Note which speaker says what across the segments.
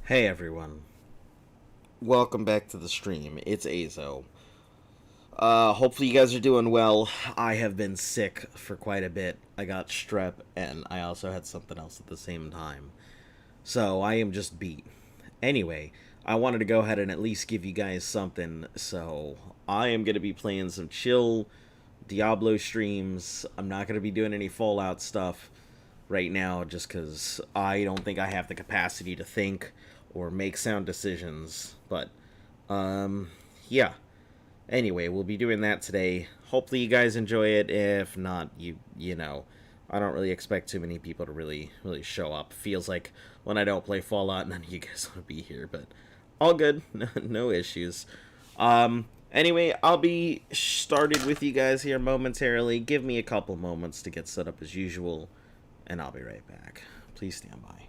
Speaker 1: Hey everyone, welcome back to the stream. It's Azo. Hopefully you guys are doing well. I have been sick for quite a bit. I got strep and I also had something else at the same time. So I am just beat. Anyway, I wanted to go ahead and at least give you guys something. So I am going to be playing some chill Diablo streams. I'm not going to be doing any Fallout stuff right now just because I don't think I have the capacity to think or make sound decisions. But, um, yeah. Anyway, we'll be doing that today. Hopefully you guys enjoy it. If not, you know, I don't really expect too many people to really show up. Feels like when I don't play Fallout, none of you guys want to be here, but all good. No issues. Anyway, I'll be started with you guys here momentarily. Give me a couple moments to get set up as usual, and I'll be right back. Please stand by.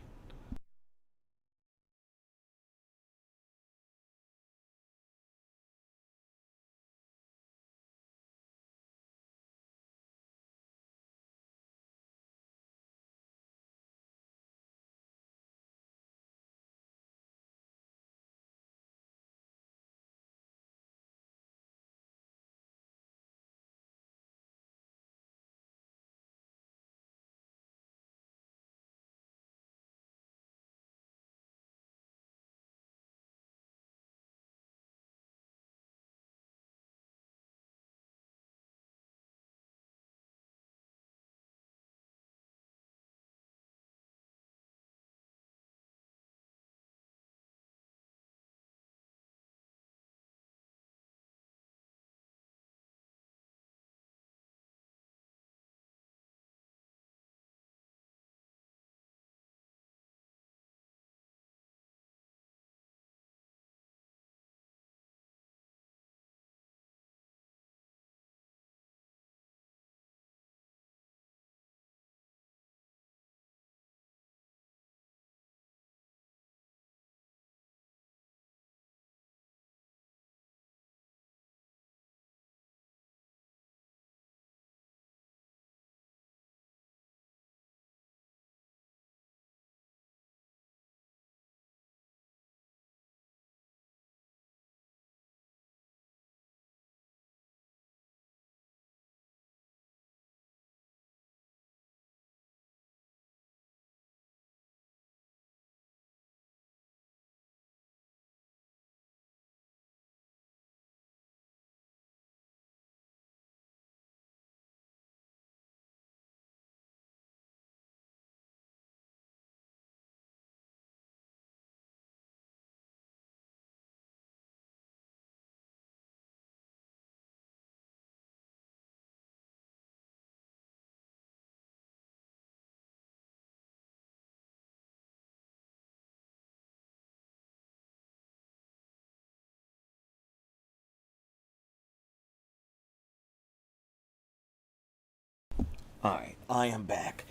Speaker 1: Alright, I am back.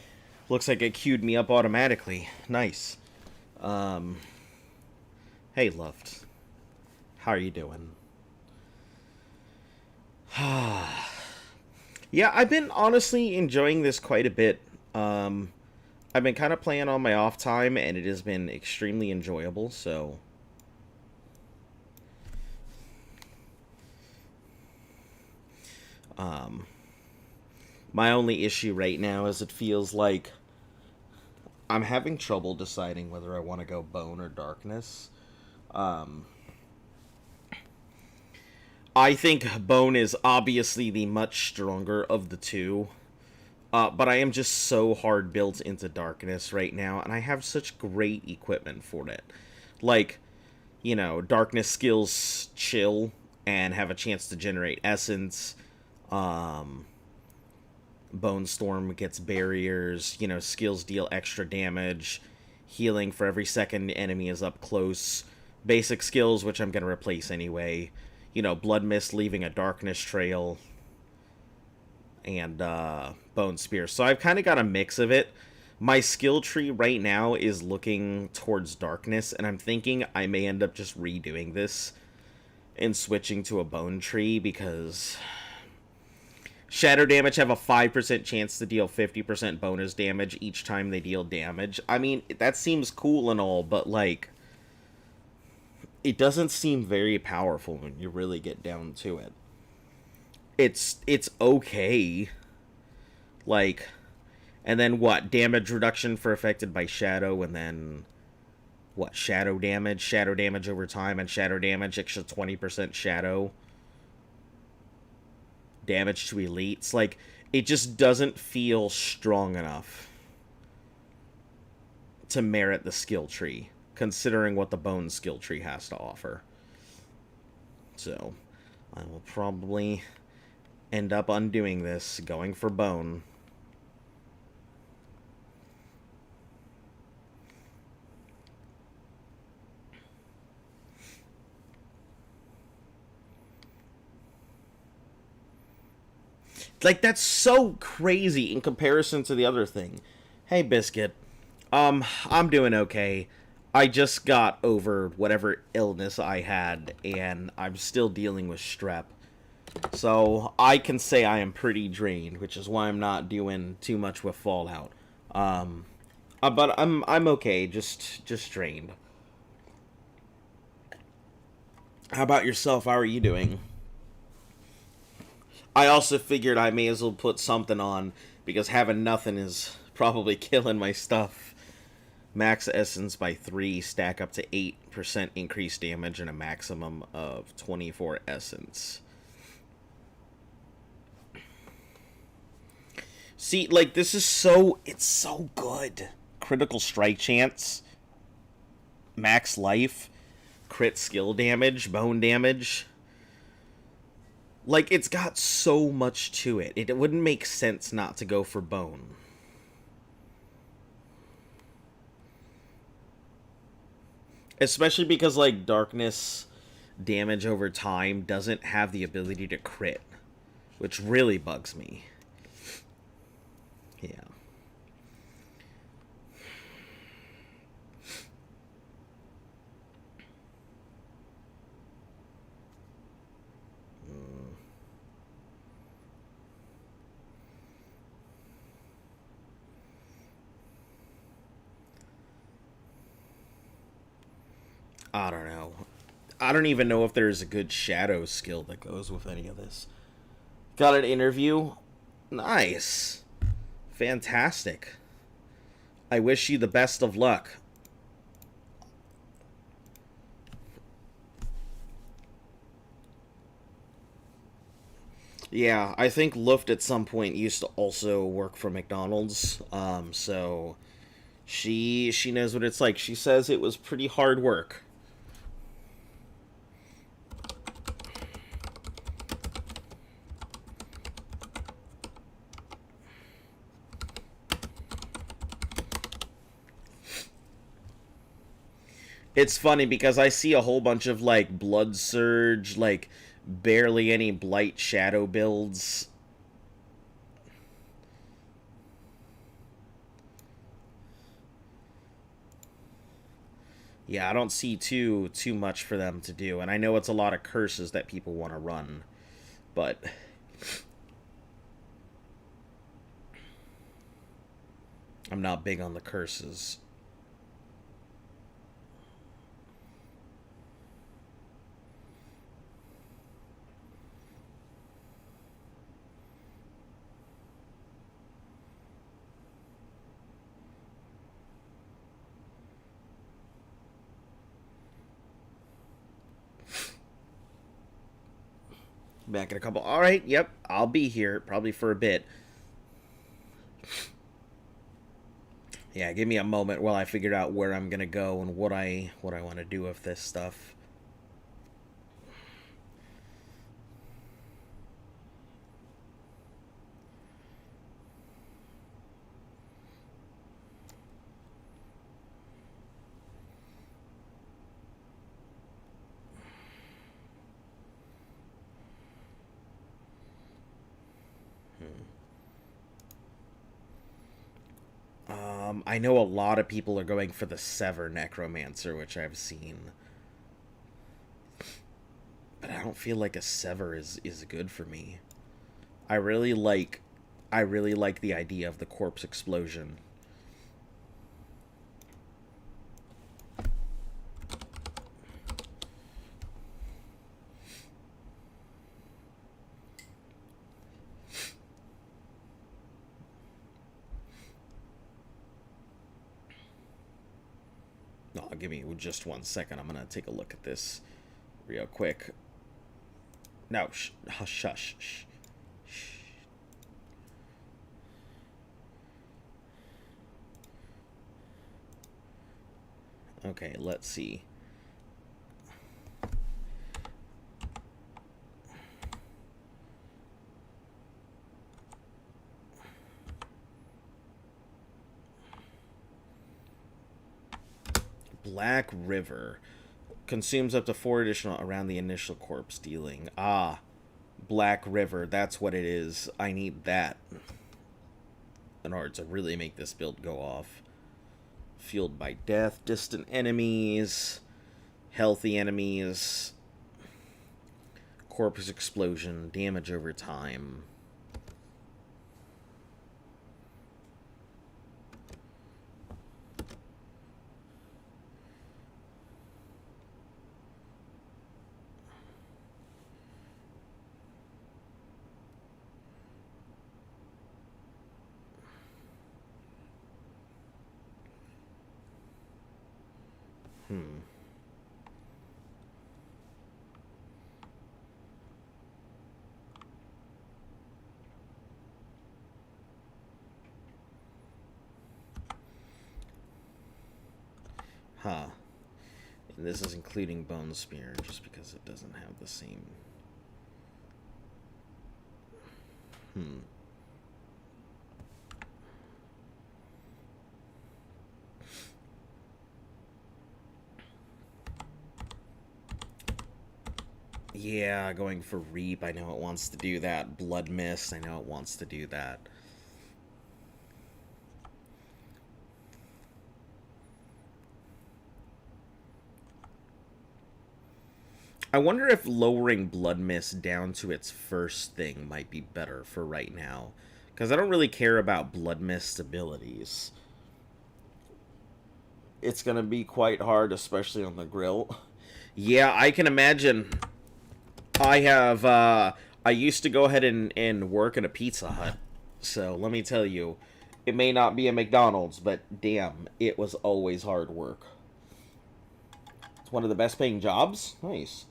Speaker 1: Looks like it queued me up automatically. Nice. Um, hey, Luft. How are you doing? Yeah, I've been honestly enjoying this quite a bit. Um, I've been kind of playing on my off time, and it has been extremely enjoyable. So, um, my only issue right now is it feels like I'm having trouble deciding whether I want to go bone or darkness. Um, I think bone is obviously the much stronger of the two. But I am just so hard built into darkness right now, and I have such great equipment for it. Like, you know, darkness skills chill and have a chance to generate essence. Um, Bone Storm gets barriers. You know, skills deal extra damage. Healing for every second enemy is up close. Basic skills, which I'm going to replace anyway. You know, Blood Mist leaving a darkness trail. And Bone Spear. So I've kind of got a mix of it. My skill tree right now is looking towards darkness, and I'm thinking I may end up just redoing this and switching to a bone tree because shatter damage have a 5% chance to deal 50% bonus damage each time they deal damage. I mean, that seems cool and all, but like, it doesn't seem very powerful when you really get down to it. It's okay. Like, and then what? Damage reduction for affected by shadow, and then what? Shadow damage? Shadow damage over time, and shadow damage, extra 20% shadow. Damage to elites. Like, it just doesn't feel strong enough to merit the skill tree, considering what the bone skill tree has to offer. So, I will probably end up undoing this, going for bone. Like, that's so crazy in comparison to the other thing. Hey, Biscuit. I'm doing okay. I just got over whatever illness I had, and I'm still dealing with strep. So, I can say I am pretty drained, which is why I'm not doing too much with Fallout. But I'm okay, just drained. How about yourself? How are you doing? I also figured I may as well put something on, because having nothing is probably killing my stuff. Max essence by 3, stack up to 8% increased damage, and a maximum of 24 essence. See, like, this is so... It's so good. Critical strike chance. Max life. Crit skill damage. Bone damage. Like, it's got so much to it. It wouldn't make sense not to go for bone. Especially because, like, darkness damage over time doesn't have the ability to crit, which really bugs me. Yeah. I don't know. I don't even know if there's a good shadow skill that goes with any of this. Got an interview? Nice. Fantastic. I wish you the best of luck. Yeah, I think Luft at some point used to also work for McDonald's. So she knows what it's like. She says it was pretty hard work. It's funny because I see a whole bunch of, like, Blood Surge, like, barely any Blight Shadow builds. Yeah, I don't see too much for them to do, and I know it's a lot of curses that people want to run, but I'm not big on the curses. Back in a couple. All right, yep, I'll be here probably for a bit. Yeah, give me a moment while I figure out where I'm gonna go and what I want to do with this stuff. I know a lot of people are going for the Sever Necromancer, which I've seen. But I don't feel like a Sever is good for me. I really like the idea of the corpse explosion. No, give me just 1 second. I'm gonna take a look at this real quick. No, hush, hush, shh. Okay, let's see. Black River consumes up to 4 additional around the initial corpse dealing. Ah, Black River, that's what it is. I need that in order to really make this build go off. Fueled by death, distant enemies, healthy enemies, corpse explosion, damage over time. Huh. And this is including Bone Spear, just because it doesn't have the same... Yeah, going for Reap, I know it wants to do that. Blood Mist, I know it wants to do that. I wonder if lowering Blood Mist down to its first thing might be better for right now. Because I don't really care about Blood Mist abilities. It's going to be quite hard, especially on the grill. Yeah, I can imagine. I used to go ahead and work at a Pizza Hut. So let me tell you, it may not be a McDonald's, but damn, it was always hard work. It's one of the best paying jobs. Nice.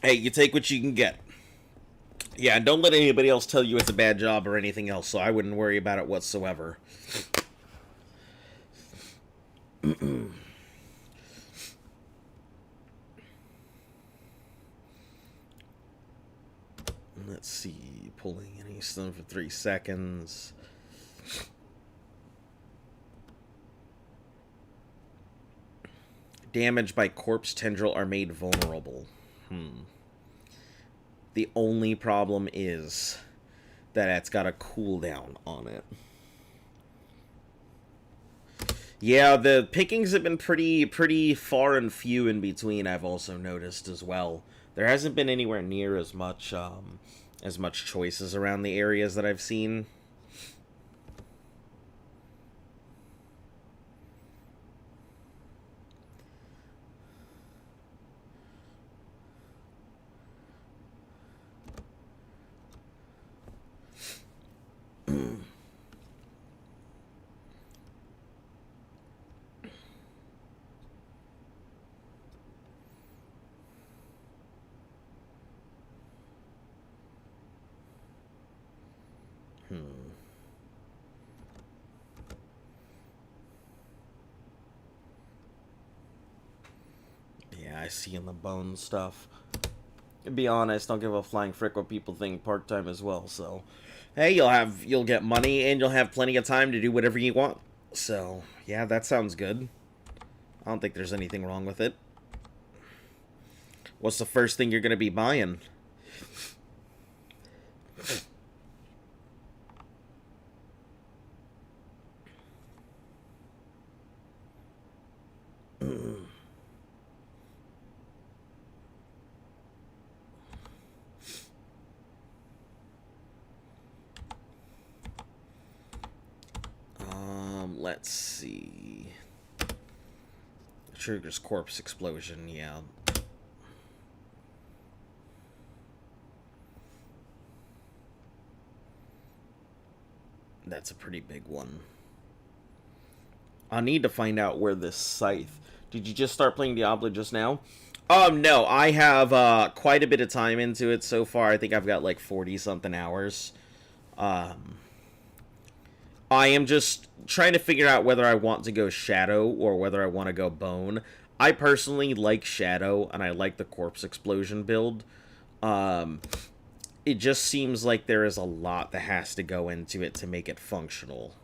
Speaker 1: Hey, you take what you can get. Yeah, and don't let anybody else tell you it's a bad job or anything else, so I wouldn't worry about it whatsoever. Let's see, pulling any stun for 3 seconds. Damage by corpse tendril are made vulnerable. The only problem is that it's got a cooldown on it. Yeah, the pickings have been pretty far and few in between, I've also noticed as well. There hasn't been anywhere near as much choices around the areas that I've seen. Yeah, I see in the bone stuff. To be honest, don't give a flying frick what people think part-time as well, so... Hey, you'll get money, and you'll have plenty of time to do whatever you want. So, yeah, that sounds good. I don't think there's anything wrong with it. What's the first thing you're gonna be buying? Let's see. Triggers corpse explosion, yeah. That's a pretty big one. I need to find out where this scythe. Did you just start playing Diablo just now? No, I have quite a bit of time into it so far. I think I've got like 40 something hours. Um, I am just trying to figure out whether I want to go Shadow or whether I want to go Bone. I personally like Shadow, and I like the Corpse Explosion build. Um, it just seems like there is a lot that has to go into it to make it functional.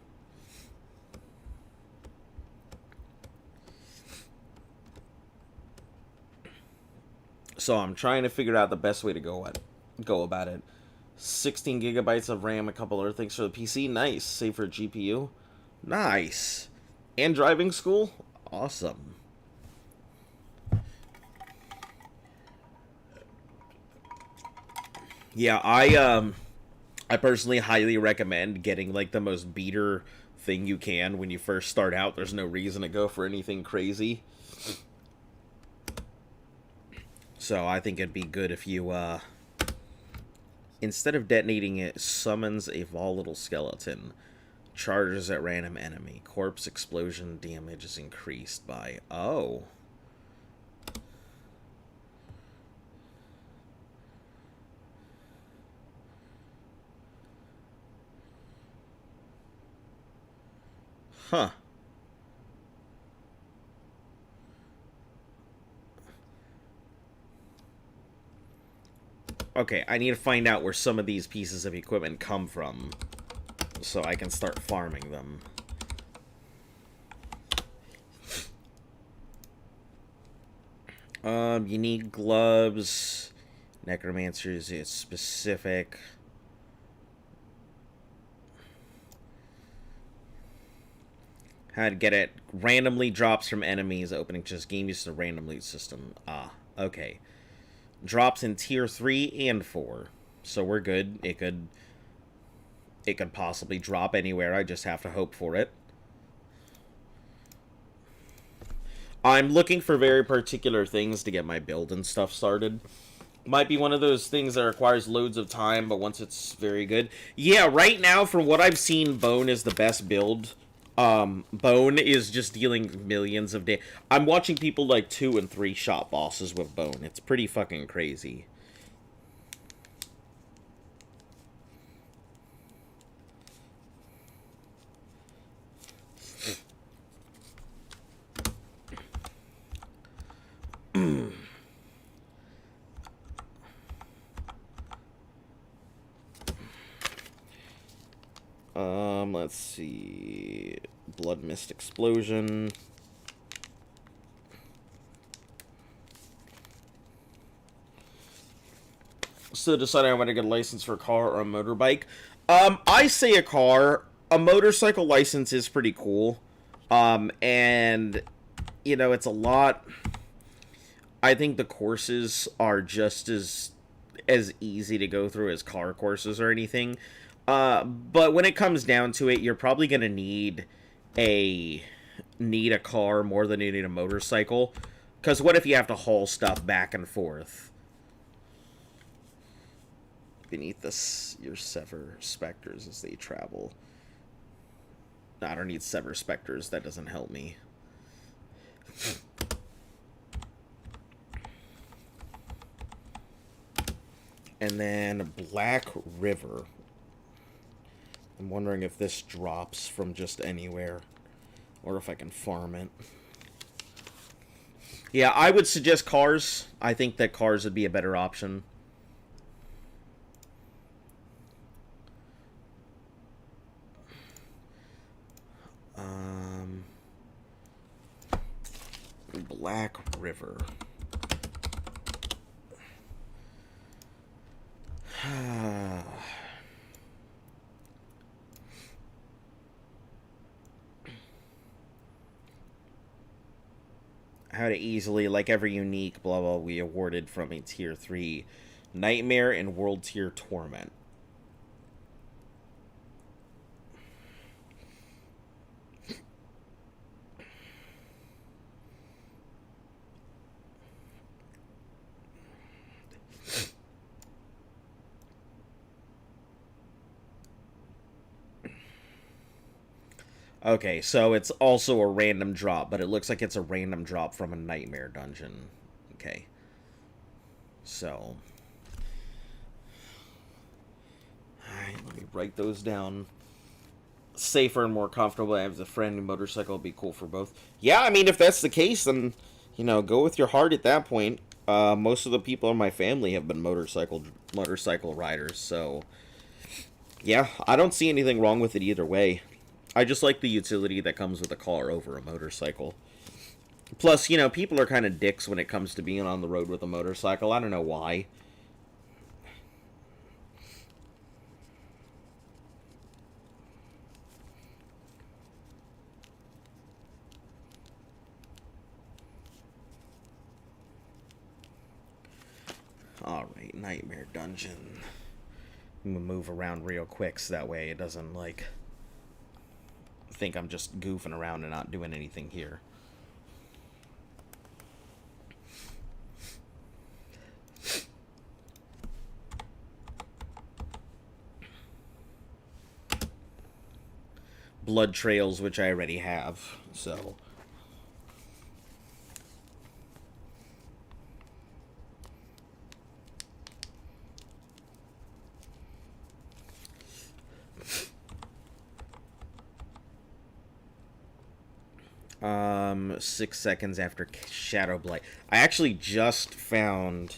Speaker 1: So I'm trying to figure out the best way to go about it. 16 gigabytes of RAM, a couple other things for the PC. Nice. Save for GPU. Nice. And driving school? Awesome. Yeah, I personally highly recommend getting like the most beater thing you can when you first start out. There's no reason to go for anything crazy. So I think it'd be good if you instead of detonating it, summons a volatile skeleton. Charges at random enemy. Corpse explosion damage is increased by... Oh. Huh. Okay, I need to find out where some of these pieces of equipment come from, so I can start farming them. You need gloves. Necromancers is specific. How to get it. Randomly drops from enemies. Opening just game used a random loot system. Ah, okay. Drops in tier 3 and 4. So we're good. It could possibly drop anywhere. I just have to hope for it. I'm looking for very particular things to get my build and stuff started. Might be one of those things that requires loads of time, but once it's very good. Yeah, right now, from what I've seen, Bone is the best build. Bone is just dealing millions of damage. I'm watching people like 2 and 3 shot bosses with Bone. It's pretty fucking crazy. Let's see. Blood Mist Explosion. So deciding I want to get a license for a car or a motorbike. I say a car. A motorcycle license is pretty cool. And, you know, it's a lot. I think the courses are just as easy to go through as car courses or anything. But when it comes down to it, you're probably gonna a need a car more than you need a motorcycle. Because what if you have to haul stuff back and forth? Beneath this, your sever specters as they travel. No, I don't need sever specters. That doesn't help me. And then Black River. I'm wondering if this drops from just anywhere, or if I can farm it. Yeah, I would suggest cars. I think that cars would be a better option. Black River. How to easily, like every unique, blah, blah, we awarded from a tier 3 Nightmare and World Tier Torment. Okay, so it's also a random drop, but it looks like it's a random drop from a nightmare dungeon. Okay. So. Alright, let me write those down. Safer and more comfortable as a friend and motorcycle would be cool for both. Yeah, I mean, if that's the case, then, go with your heart at that point. Most of the people in my family have been motorcycle riders, so yeah, I don't see anything wrong with it either way. I just like the utility that comes with a car over a motorcycle. Plus, people are kind of dicks when it comes to being on the road with a motorcycle. I don't know why. Alright, Nightmare Dungeon. I'm gonna move around real quick so that way it doesn't, like, think I'm just goofing around and not doing anything here. Blood trails, which I already have, so. Um, 6 seconds after Shadow Blight. I actually just found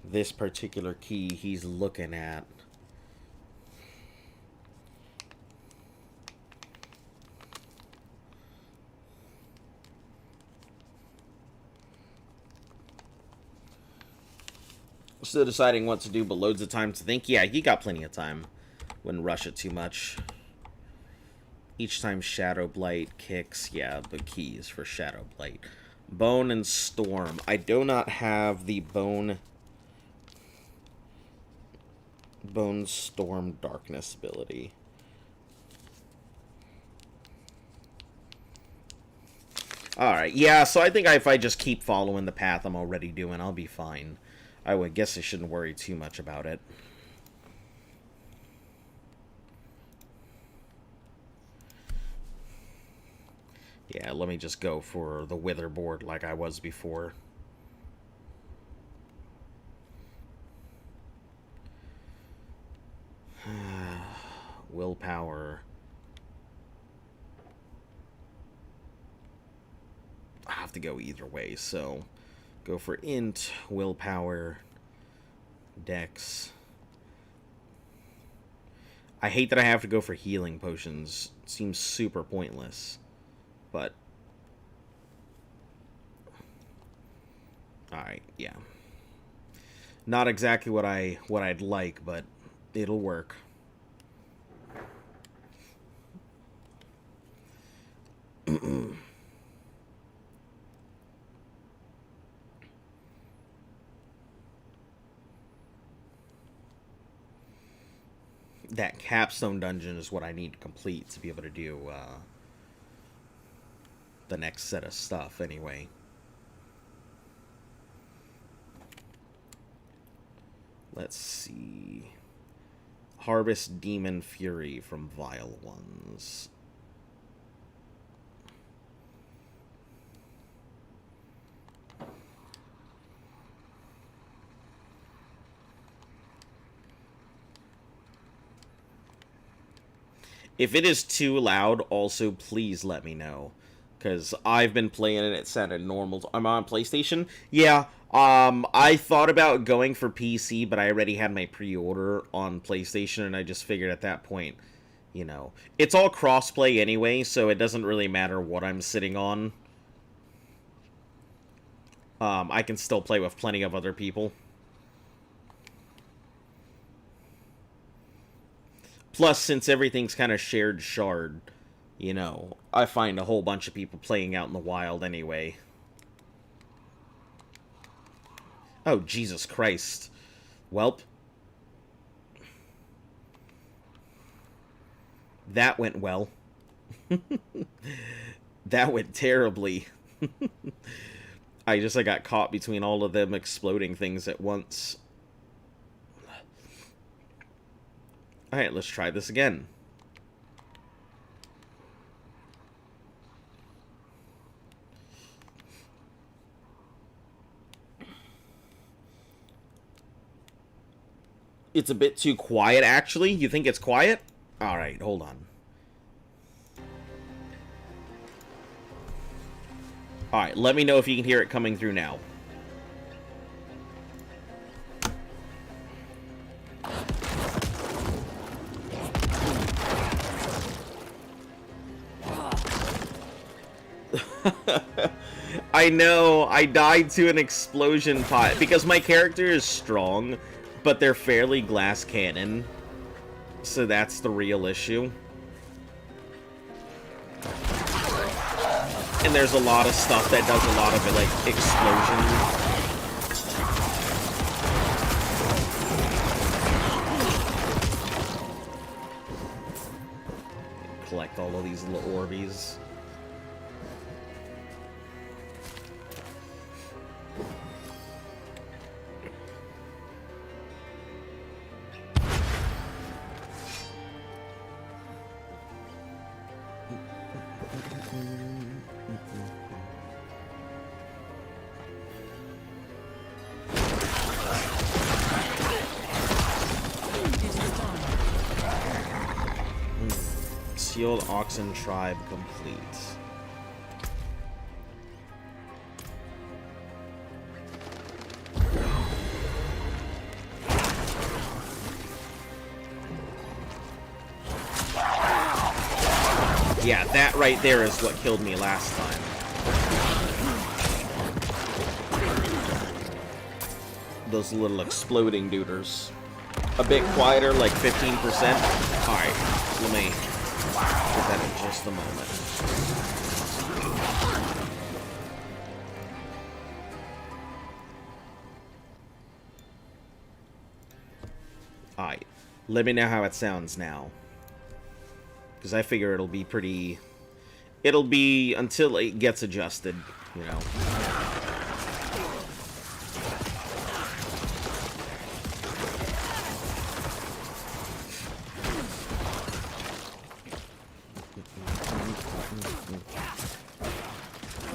Speaker 1: this particular key he's looking at. Still deciding what to do, but loads of time to think. Yeah, you got plenty of time. Wouldn't rush it too much. Each time Shadow Blight kicks, yeah, the keys for Shadow Blight. Bone and Storm. I do not have the Bone Storm Darkness ability. Alright, yeah, so I think if I just keep following the path I'm already doing, I'll be fine. I would guess I shouldn't worry too much about it. Yeah, let me just go for the Wither board like I was before. Willpower. I have to go either way, so go for int, willpower, dex. I hate that I have to go for healing potions. It seems super pointless. But alright, yeah. Not exactly what I'd like, but it'll work. That capstone dungeon is what I need to complete to be able to do the next set of stuff anyway. Let's see. Harvest Demon Fury from Vile Ones. If it is too loud, also please let me know. Because I've been playing it, it sounded normal. I'm on PlayStation. Yeah, I thought about going for PC, but I already had my pre-order on PlayStation, and I just figured at that point, it's all crossplay anyway, so it doesn't really matter what I'm sitting on. I can still play with plenty of other people. Plus, since everything's kind of shared shard, I find a whole bunch of people playing out in the wild anyway. Oh, Jesus Christ. Welp. That went well. That went terribly. I got caught between all of them exploding things at once. Alright, let's try this again. It's a bit too quiet, actually. You think it's quiet? Alright, hold on. Alright, let me know if you can hear it coming through now. I know, I died to an explosion pot because my character is strong, but they're fairly glass cannon. So that's the real issue. And there's a lot of stuff that does a lot of it, like explosion. Collect all of these little Orbeez. Sealed Oxen Tribe complete. Yeah, that right there is what killed me last time. Those little exploding duders. A bit quieter, like 15%. Alright, let me get that in just a moment. Alright, let me know how it sounds now. Because I figure it'll be pretty... It'll be until it gets adjusted, you know.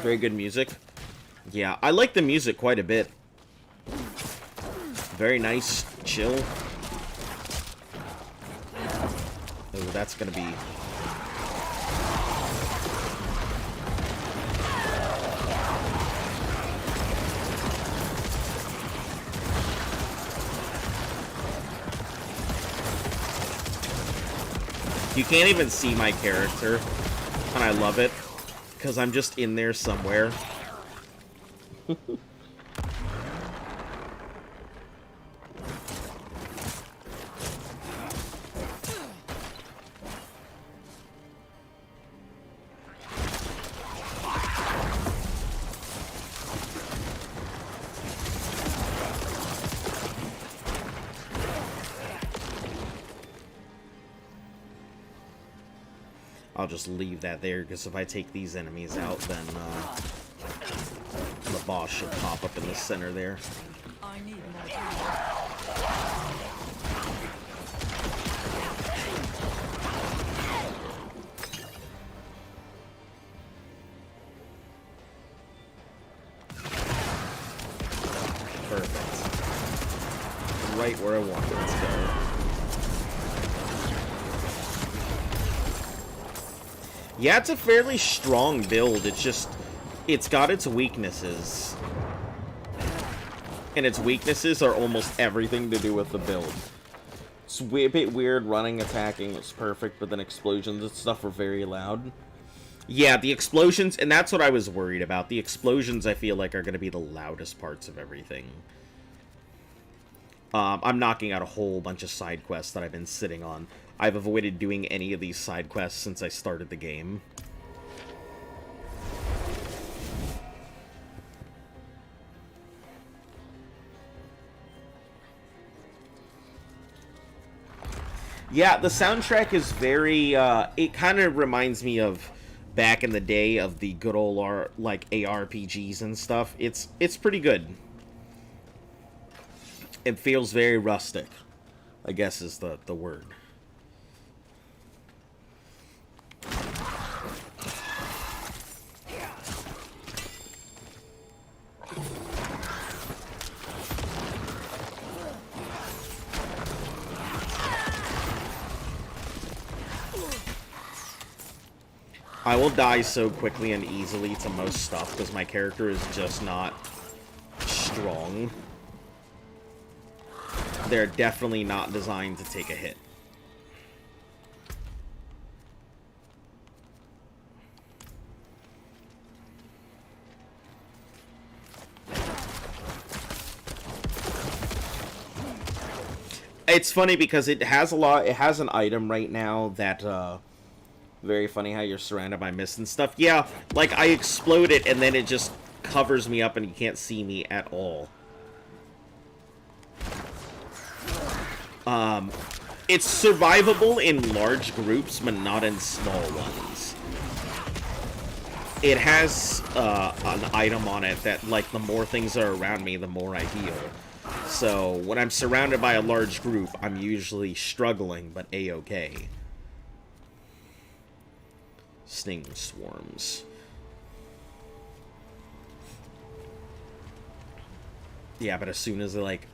Speaker 1: Very good music. Yeah, I like the music quite a bit. Very nice, chill. Oh, that's gonna be... You can't even see my character, and I love it, because I'm just in there somewhere. I'll just leave that there, because if I take these enemies out, then the boss should pop up in the center there.
Speaker 2: I need more.
Speaker 1: Perfect. Right where I want it to go. Yeah, it's a fairly strong build. It's just, it's got its weaknesses. And its weaknesses are almost everything to do with the build. It's a bit weird running, attacking, it's perfect, but then explosions and stuff are very loud. Yeah, the explosions, and that's what I was worried about. The explosions, I feel like, are going to be the loudest parts of everything. I'm knocking out a whole bunch of side quests that I've been sitting on. I've avoided doing any of these side quests since I started the game. Yeah, the soundtrack is very, it kind of reminds me of back in the day of the good old, like, ARPGs and stuff. It's pretty good. It feels very rustic, I guess is the word. I will die so quickly and easily to most stuff because my character is just not strong. They're definitely not designed to take a hit. It's funny because it has an item right now that, very funny how you're surrounded by mist and stuff. Yeah, like, I explode it and then it just covers me up and you can't see me at all. It's survivable in large groups, but not in small ones. It has, an item on it that, like, the more things are around me, the more I heal. So, when I'm surrounded by a large group, I'm usually struggling, but A-okay. Sting swarms. Yeah, but as soon as, like,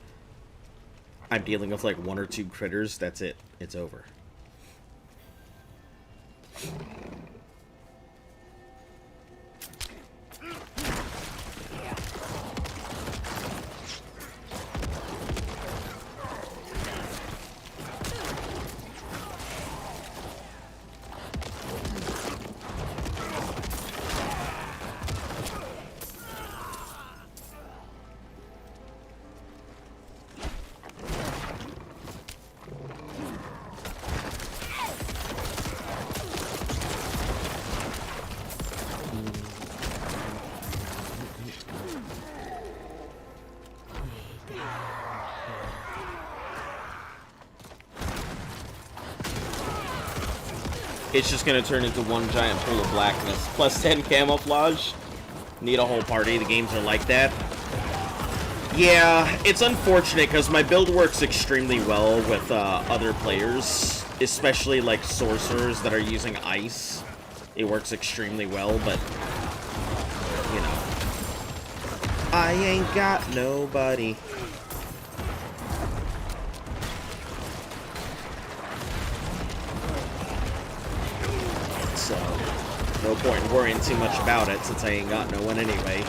Speaker 1: I'm dealing with, like, one or two critters, that's it. It's over. It's just gonna turn into one giant pool of blackness. Plus 10 camouflage. Need a whole party. The games are like that. Yeah, it's unfortunate because my build works extremely well with other players, especially like sorcerers that are using ice. It works extremely well, but you know, I ain't got nobody. So, no point in worrying too much about it since I ain't got no one anyway.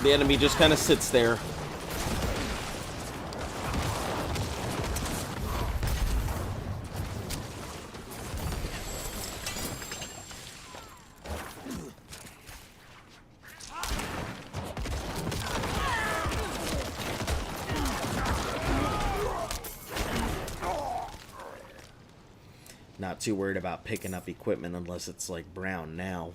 Speaker 1: The enemy just kind of sits there. Not too worried about picking up equipment unless it's like brown now.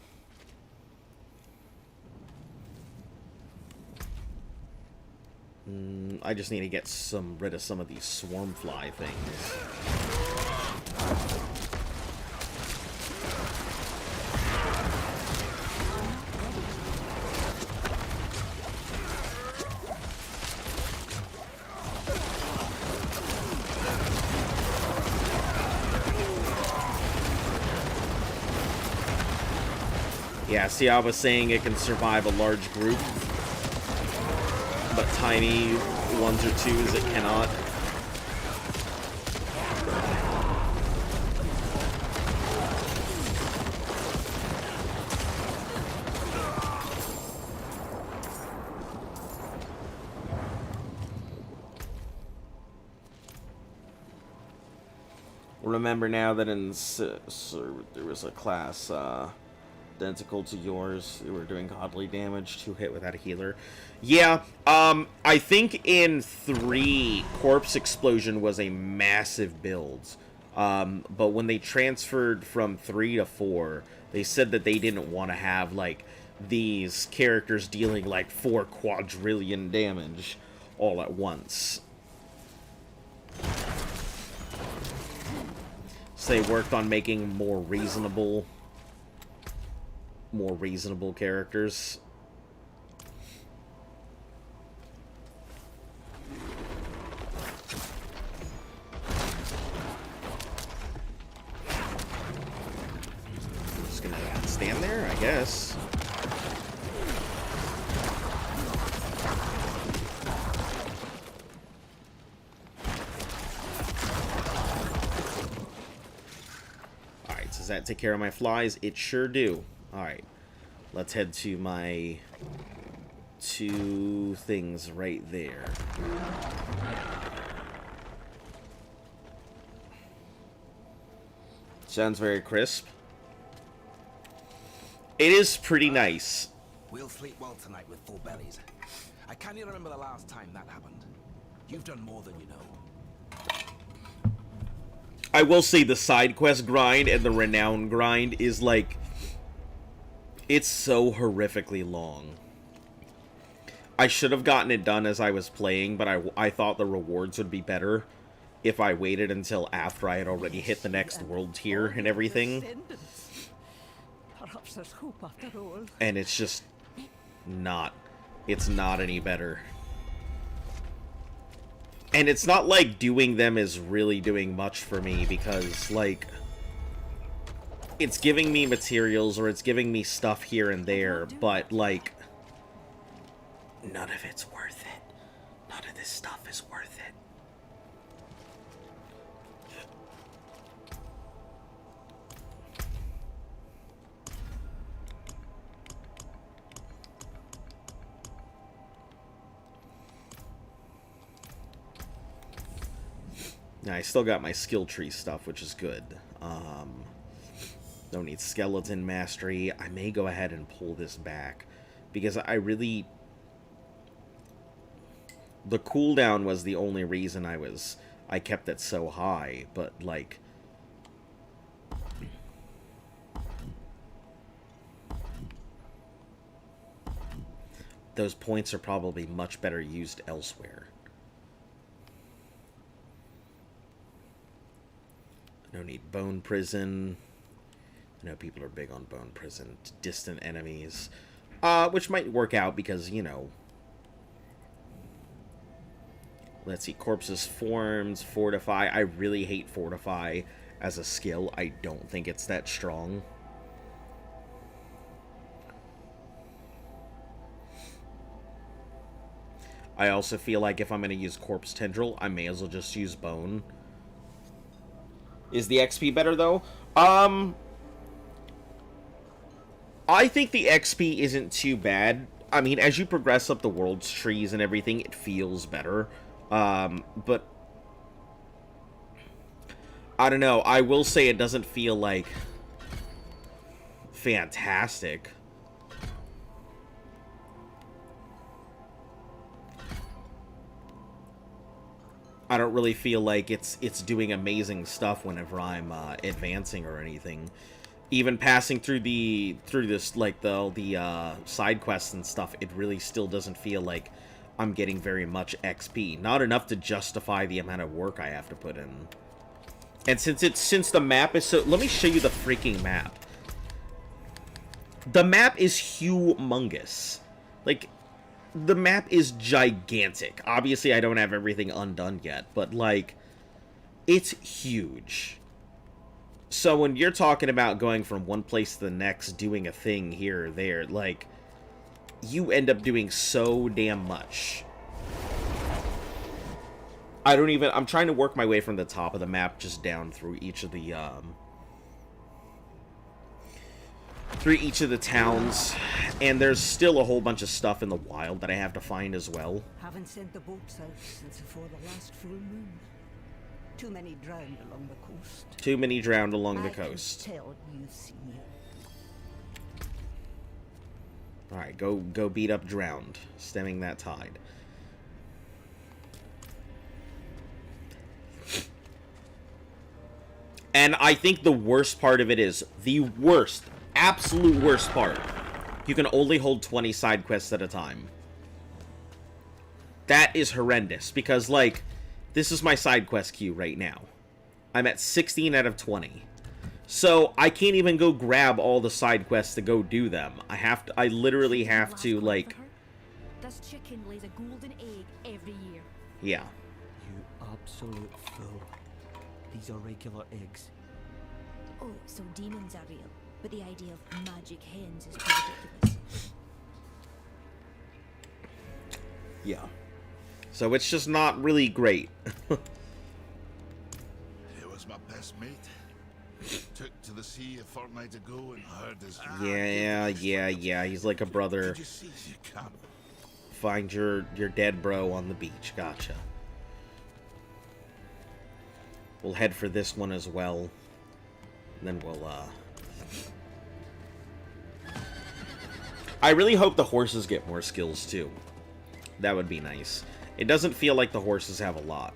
Speaker 1: I just need to get rid of some of these swarm fly things. Yeah, see, I was saying it can survive a large group, but tiny ones or twos it cannot. Remember now that in there was a class identical to yours. You were doing godly damage, 2 hit without a healer. Yeah, I think in 3, Corpse Explosion was a massive build. But when they transferred from 3 to 4, they said that they didn't want to have, like, these characters dealing, like, 4 quadrillion damage all at once. So they worked on making more reasonable characters. Just gonna stand there, I guess. Alright, does that take care of my flies? It sure do. Alright. Let's head to my 2 things right there. Sounds very crisp. It is pretty nice.
Speaker 2: We'll sleep well tonight with full bellies. I can't even remember the last time that happened. You've done more than you know.
Speaker 1: I will say the side quest grind and the renown grind is like... It's so horrifically long. I should have gotten it done as I was playing, but I thought the rewards would be better if I waited until after I had already hit the next world tier and everything.
Speaker 3: Perhaps there's hope after all.
Speaker 1: And it's just not. It's not any better. And it's not like doing them is really doing much for me because, like, it's giving me materials or it's giving me stuff here and there, but, like, none of it's worth it. None of this stuff is worth it. Now, I still got my skill tree stuff, which is good. Don't need skeleton mastery. I may go ahead and pull this back because I really... The cooldown was the only reason I kept it so high, but, like... Those points are probably much better used elsewhere. No need bone prison. I know people are big on bone prison. Distant enemies. Which might work out because, you know... Let's see. Corpses, forms, fortify. I really hate fortify as a skill. I don't think it's that strong. I also feel like if I'm going to use corpse tendril, I may as well just use bone. Is the XP better, though? I think the XP isn't too bad. I mean, as you progress up the world's trees and everything, it feels better. But... I don't know. I will say it doesn't feel, like... fantastic. I don't really feel like it's doing amazing stuff whenever I'm advancing or anything. Even passing through this like the side quests and stuff, it really still doesn't feel like I'm getting very much XP. Not enough to justify the amount of work I have to put in. And since the map is so, let me show you the freaking map. The map is humongous. Like, the map is gigantic. Obviously, I don't have everything undone yet, but, like, it's huge. So when you're talking about going from one place to the next, doing a thing here or there, like, you end up doing so damn much. I'm trying to work my way from the top of the map just down through each of the, towns, and there's still a whole bunch of stuff in the wild that I have to find as well.
Speaker 3: Haven't sent the boats out since before the last full moon. Too many drowned along the coast.
Speaker 1: Too many drowned along the coast.
Speaker 3: Tell you see.
Speaker 1: Alright, go beat up drowned, stemming that tide. And I think the worst part of it is, the worst, absolute worst part, you can only hold 20 side quests at a time. That is horrendous, because, like, this is my side quest queue right now. I'm at 16 out of 20. So I can't even go grab all the side quests to go do them. I literally have to, like...
Speaker 4: This chicken lays a golden egg every year.
Speaker 1: Yeah.
Speaker 5: You absolute fool. These are regular eggs.
Speaker 4: Oh, so demons are real, but the idea of magic hens is too ridiculous.
Speaker 1: Yeah. So it's just not really great.
Speaker 6: He was my best mate. Took to the sea a fortnight ago and heard his...
Speaker 1: Yeah. He's like a brother.
Speaker 6: Did you see you can?
Speaker 1: Find your dead bro on the beach. Gotcha. We'll head for this one as well. And then we'll, I really hope the horses get more skills, too. That would be nice. It doesn't feel like the horses have a lot.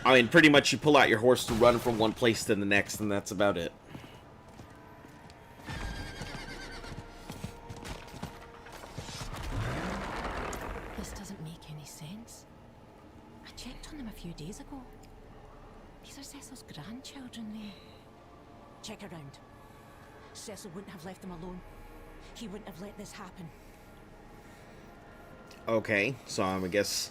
Speaker 1: I mean, pretty much you pull out your horse to run from one place to the next, and that's about it.
Speaker 4: This doesn't make any sense. I checked on them a few days ago. These are Cecil's grandchildren, they. Check around. Cecil wouldn't have left them alone. He wouldn't have let this happen.
Speaker 1: Okay, so I guess...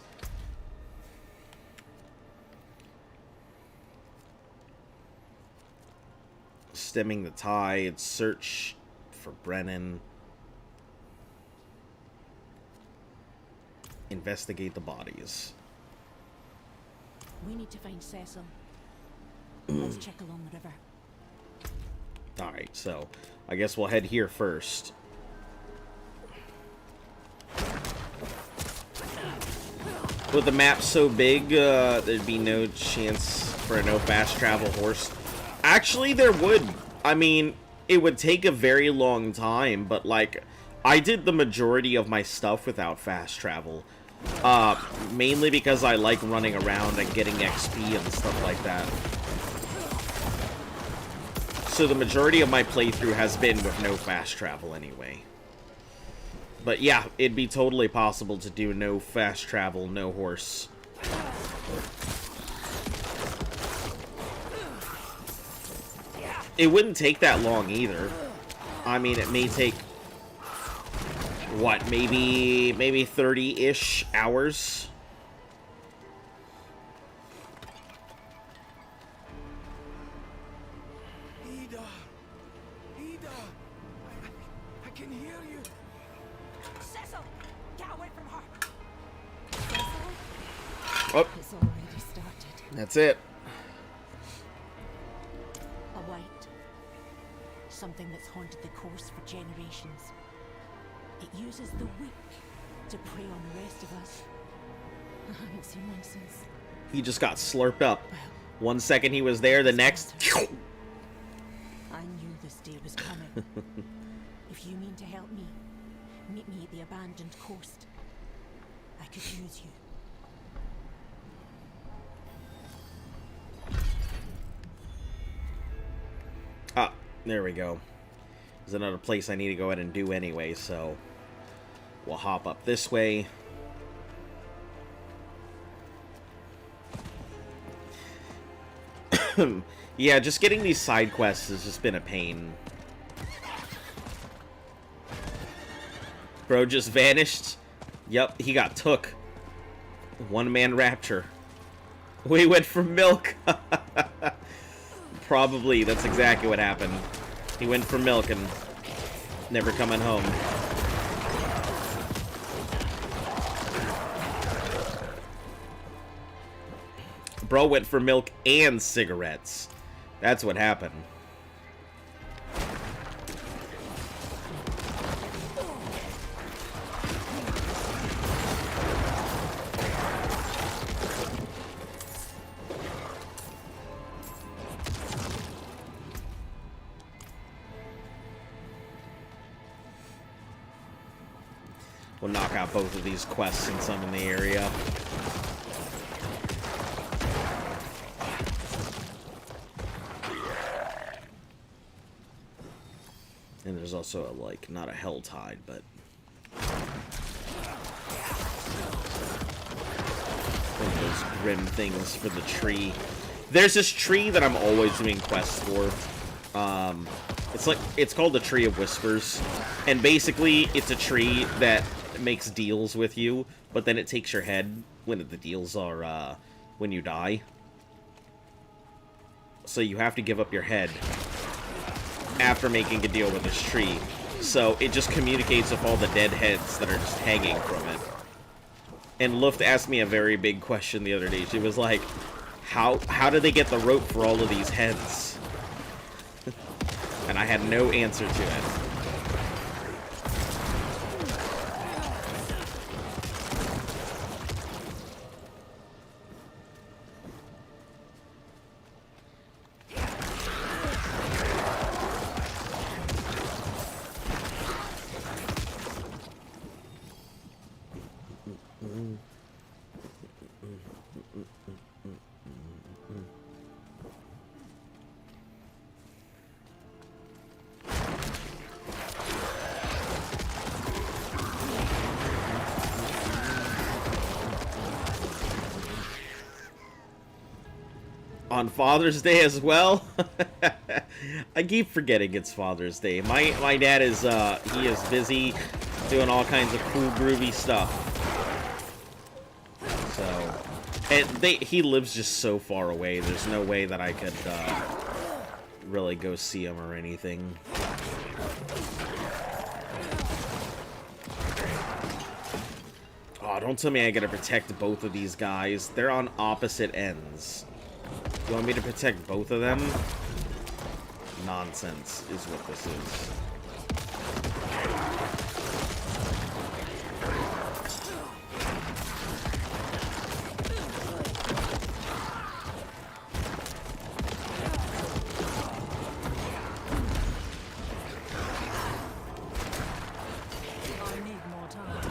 Speaker 1: Stemming the tide, search for Brennan. Investigate the bodies.
Speaker 4: We need to find Cecil. Let's check along the river.
Speaker 1: Alright, so I guess we'll head here first. With the map so big, there'd be no chance for a no fast travel horse. Actually, there would. I mean, it would take a very long time, but, like, I did the majority of my stuff without fast travel. Mainly because I like running around and getting XP and stuff like that. So the majority of my playthrough has been with no fast travel anyway. But yeah, it'd be totally possible to do no fast travel, no horse. It wouldn't take that long either. I mean, it may take, what, maybe 30-ish hours?
Speaker 2: Ida, I can hear you.
Speaker 4: Cecil! Get away from her!
Speaker 1: Oh,
Speaker 4: It's already started.
Speaker 1: that's it.
Speaker 4: A white. Something that's haunted the coast for generations. It uses the weak to prey on the rest of us. I haven't seen one since.
Speaker 1: He just got slurped up. 1 second he was there, the next...
Speaker 4: I knew this day was coming. If you mean to help me, meet me at the abandoned coast. I could use you.
Speaker 1: Ah, there we go. There's another place I need to go ahead and do anyway, so... We'll hop up this way. Yeah, just getting these side quests has just been a pain. Bro just vanished. Yep, he got took. One-man rapture. We went for milk. Probably, that's exactly what happened. He went for milk and never coming home. Bro went for milk and cigarettes. That's what happened. We'll knock out both of these quests and some in the area. And there's also a, like, not a hell tide, but one of those grim things for the tree. There's this tree that I'm always doing quests for. It's called the Tree of Whispers, and basically it's a tree that makes deals with you, but then it takes your head when the deals are when you die. So you have to give up your head after making a deal with this tree. So it just communicates with all the dead heads that are just hanging from it. And Luft asked me a very big question the other day. She was like, how do they get the rope for all of these heads? And I had no answer to it. On Father's Day as well? I keep forgetting it's Father's Day. My dad is, he is busy doing all kinds of cool, groovy stuff. So, and he lives just so far away, there's no way that I could, really go see him or anything. Oh, don't tell me I gotta protect both of these guys. They're on opposite ends. You want me to protect both of them? Nonsense is what this is.
Speaker 4: I need more time.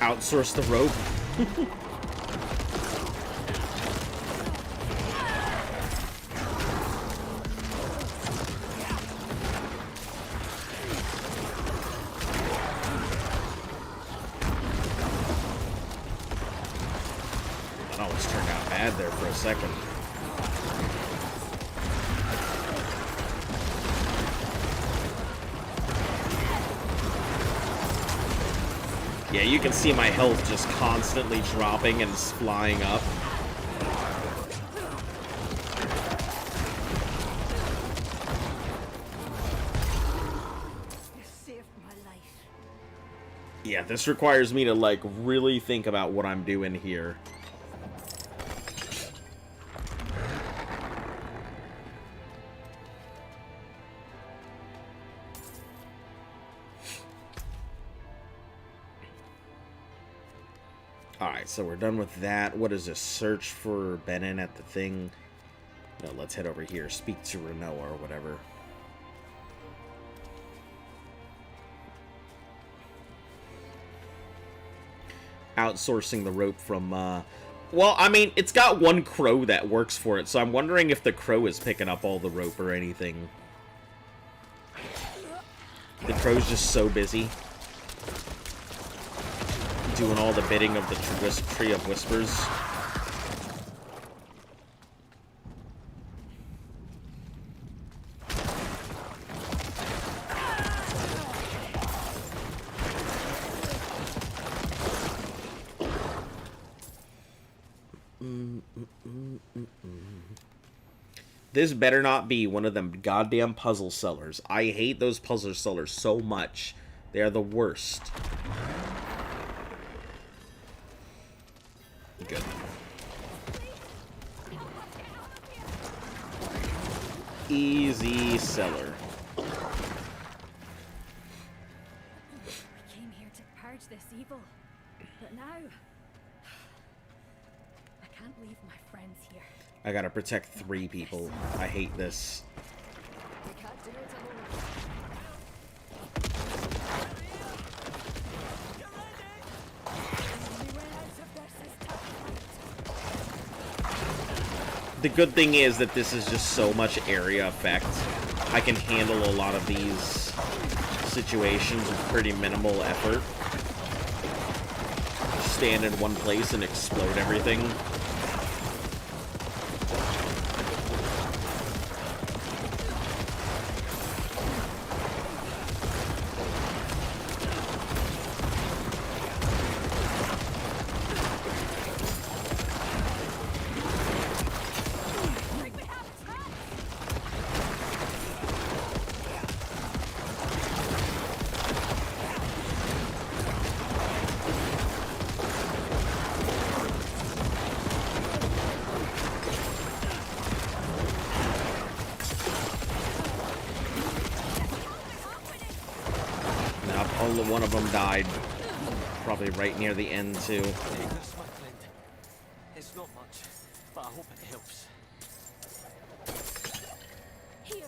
Speaker 1: Outsource the rope. That almost turned out bad there for a second. Yeah, you can see my health just constantly dropping and flying up.
Speaker 3: You saved my life.
Speaker 1: Yeah, this requires me to, like, really think about what I'm doing here. Alright, so we're done with that. What is this? Search for Benin at the thing. No, let's head over here. Speak to Renault or whatever. Outsourcing the rope from, well, I mean, it's got one crow that works for it, so I'm wondering if the crow is picking up all the rope or anything. The crow's just so busy doing all the bidding of the Tree of Whispers. This better not be one of them goddamn puzzle sellers. I hate those puzzle sellers so much. They are the worst. Good. Easy seller.
Speaker 7: We came here to purge this evil, but now I can't Leave my friends here.
Speaker 1: I gotta protect 3 people. I hate this.
Speaker 7: We can't do it alone. The only way out of this is to fight.
Speaker 1: The good thing is that this is just so much area effect. I can handle a lot of these situations with pretty minimal effort. Stand in one place and explode everything. Only one of them died. Probably right near the end, too.
Speaker 5: Take this, my friend. It's not much, but I hope it helps.
Speaker 7: Here.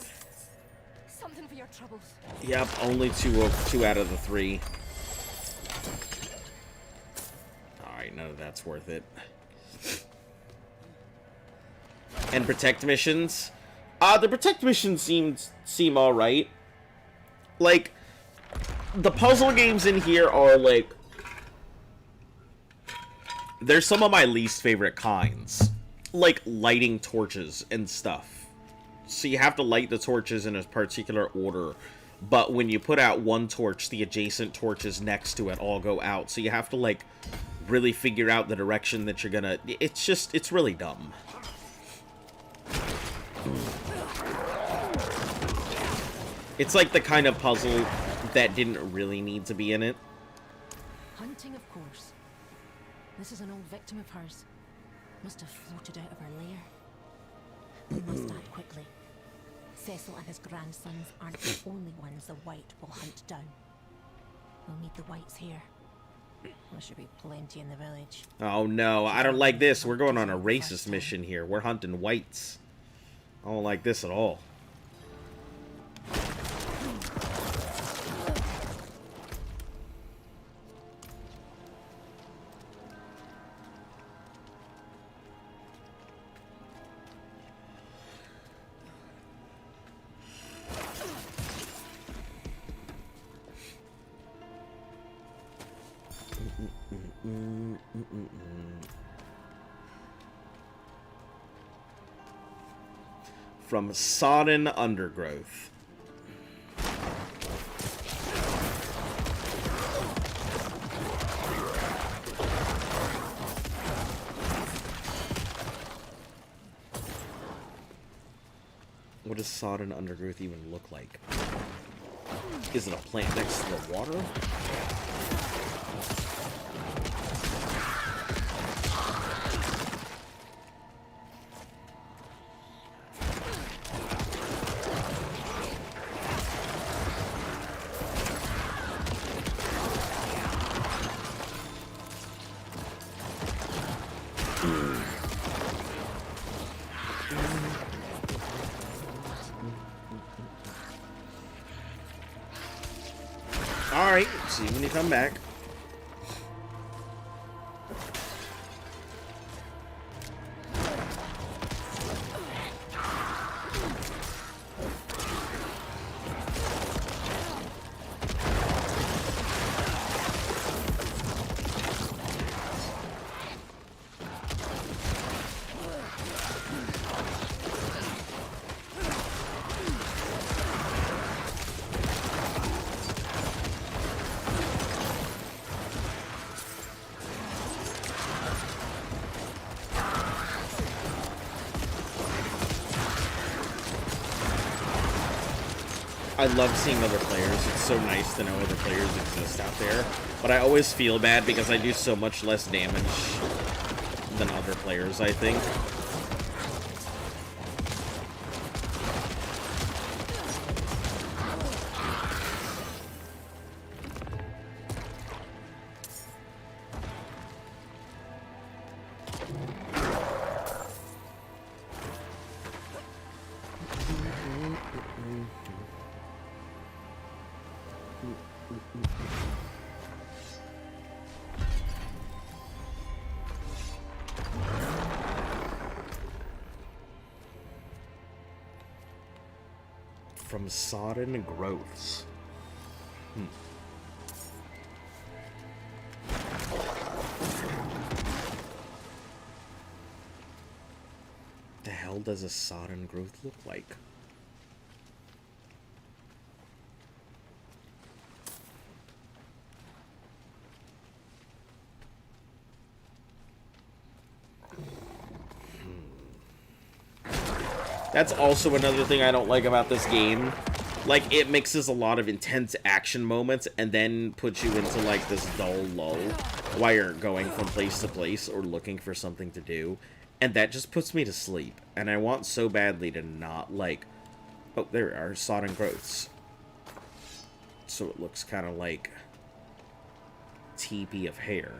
Speaker 7: Something for your troubles.
Speaker 1: Yep, only two out of the 3. Alright, none of that's worth it. And protect missions? The protect missions seem alright. Like, the puzzle games in here are, like, they're some of my least favorite kinds. Like, lighting torches and stuff. So you have to light the torches in a particular order. But when you put out one torch, the adjacent torches next to it all go out. So you have to, like, really figure out the direction that you're gonna... It's really dumb. It's like the kind of puzzle that didn't really need to be in it.
Speaker 4: Hunting, of course. This is an old victim of hers. Must have floated out of her lair. We must act quickly. Cecil and his grandsons aren't the only ones the White will hunt down. We'll meet the Whites here. There should be plenty in the village.
Speaker 1: Oh no, I don't like this. We're going on a racist mission here. We're hunting whites. I don't like this at all. From sodden undergrowth. What does sodden undergrowth even look like? Is it a plant next to the water? Alright, see you when you come back. I love seeing other players. It's so nice to know other players exist out there. But I always feel bad because I do so much less damage than other players, I think. from sodden growths. The hell does a sodden growth look like? That's also another thing I don't like about this game. Like, it mixes a lot of intense action moments and then puts you into, like, this dull lull while you're going from place to place or looking for something to do. And that just puts me to sleep. And I want so badly to not, like... Oh, there are sodden growths. So it looks kind of like... teepee of hair.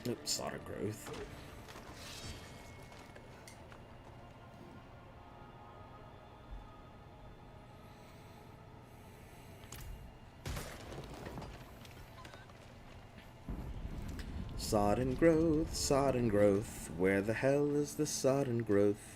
Speaker 1: Oops, sodden growth. Sodden growth, sodden growth. Where the hell is the sodden growth?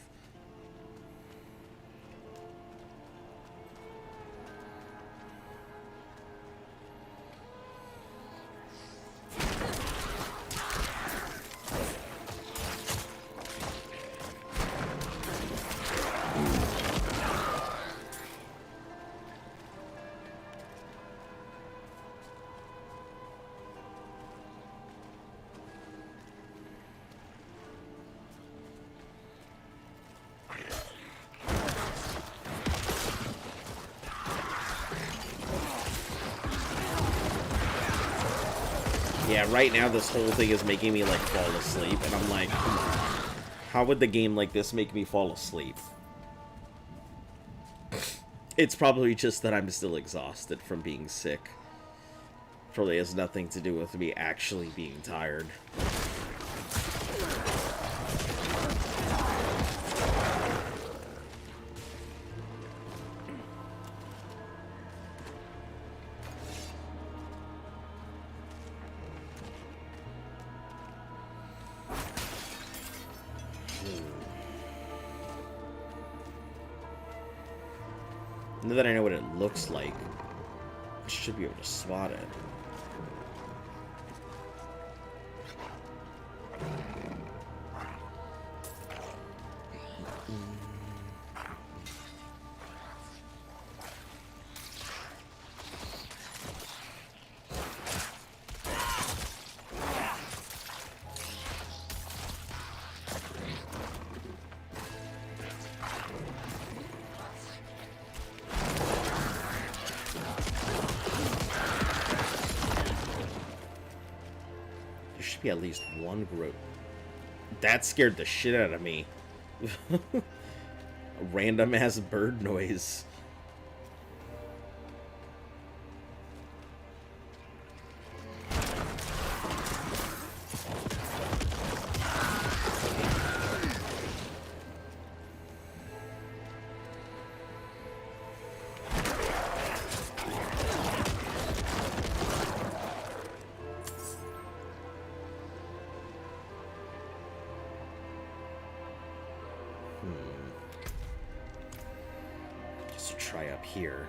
Speaker 1: Yeah, right now this whole thing is making me, like, fall asleep, and I'm like, how would the game like this make me fall asleep? It's probably just that I'm still exhausted from being sick. Probably has nothing to do with me actually being tired. Now that I know what it looks like, I should be able to spot it. Be at least one group. That scared the shit out of me. A random ass bird noise. Just try up here.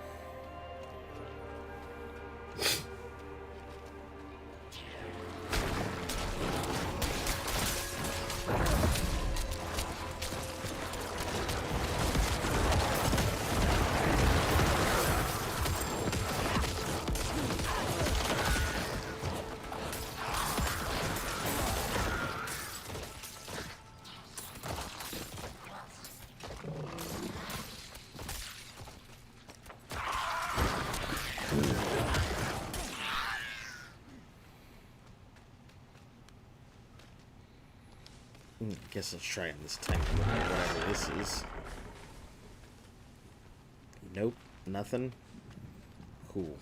Speaker 1: Guess let's try on this tank, whatever this is. Nope, nothing. Cool.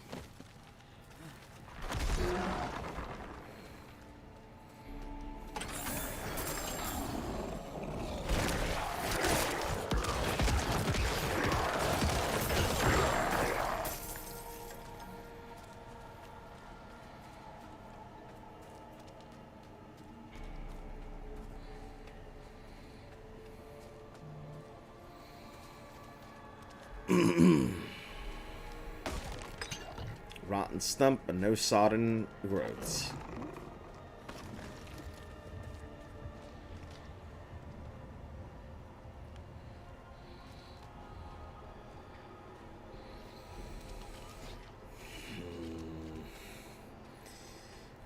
Speaker 1: Rotten stump and no sodden growths.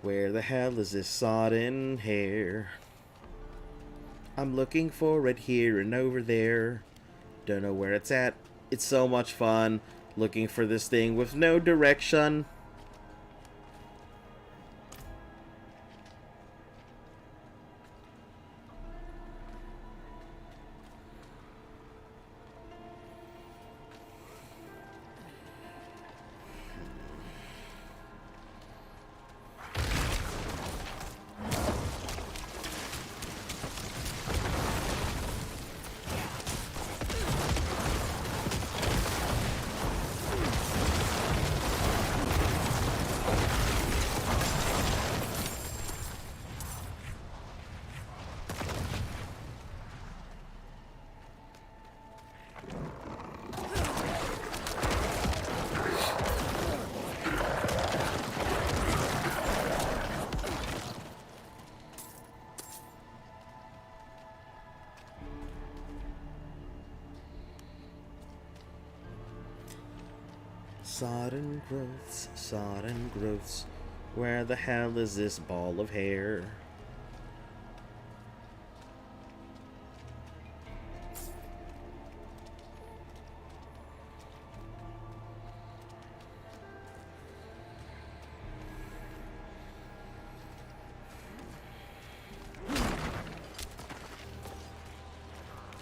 Speaker 1: Where the hell is this sodden hair? I'm looking for it here and over there. Don't know where it's at. It's so much fun looking for this thing with no direction. Sodden growths, sodden growths. Where the hell is this ball of hair?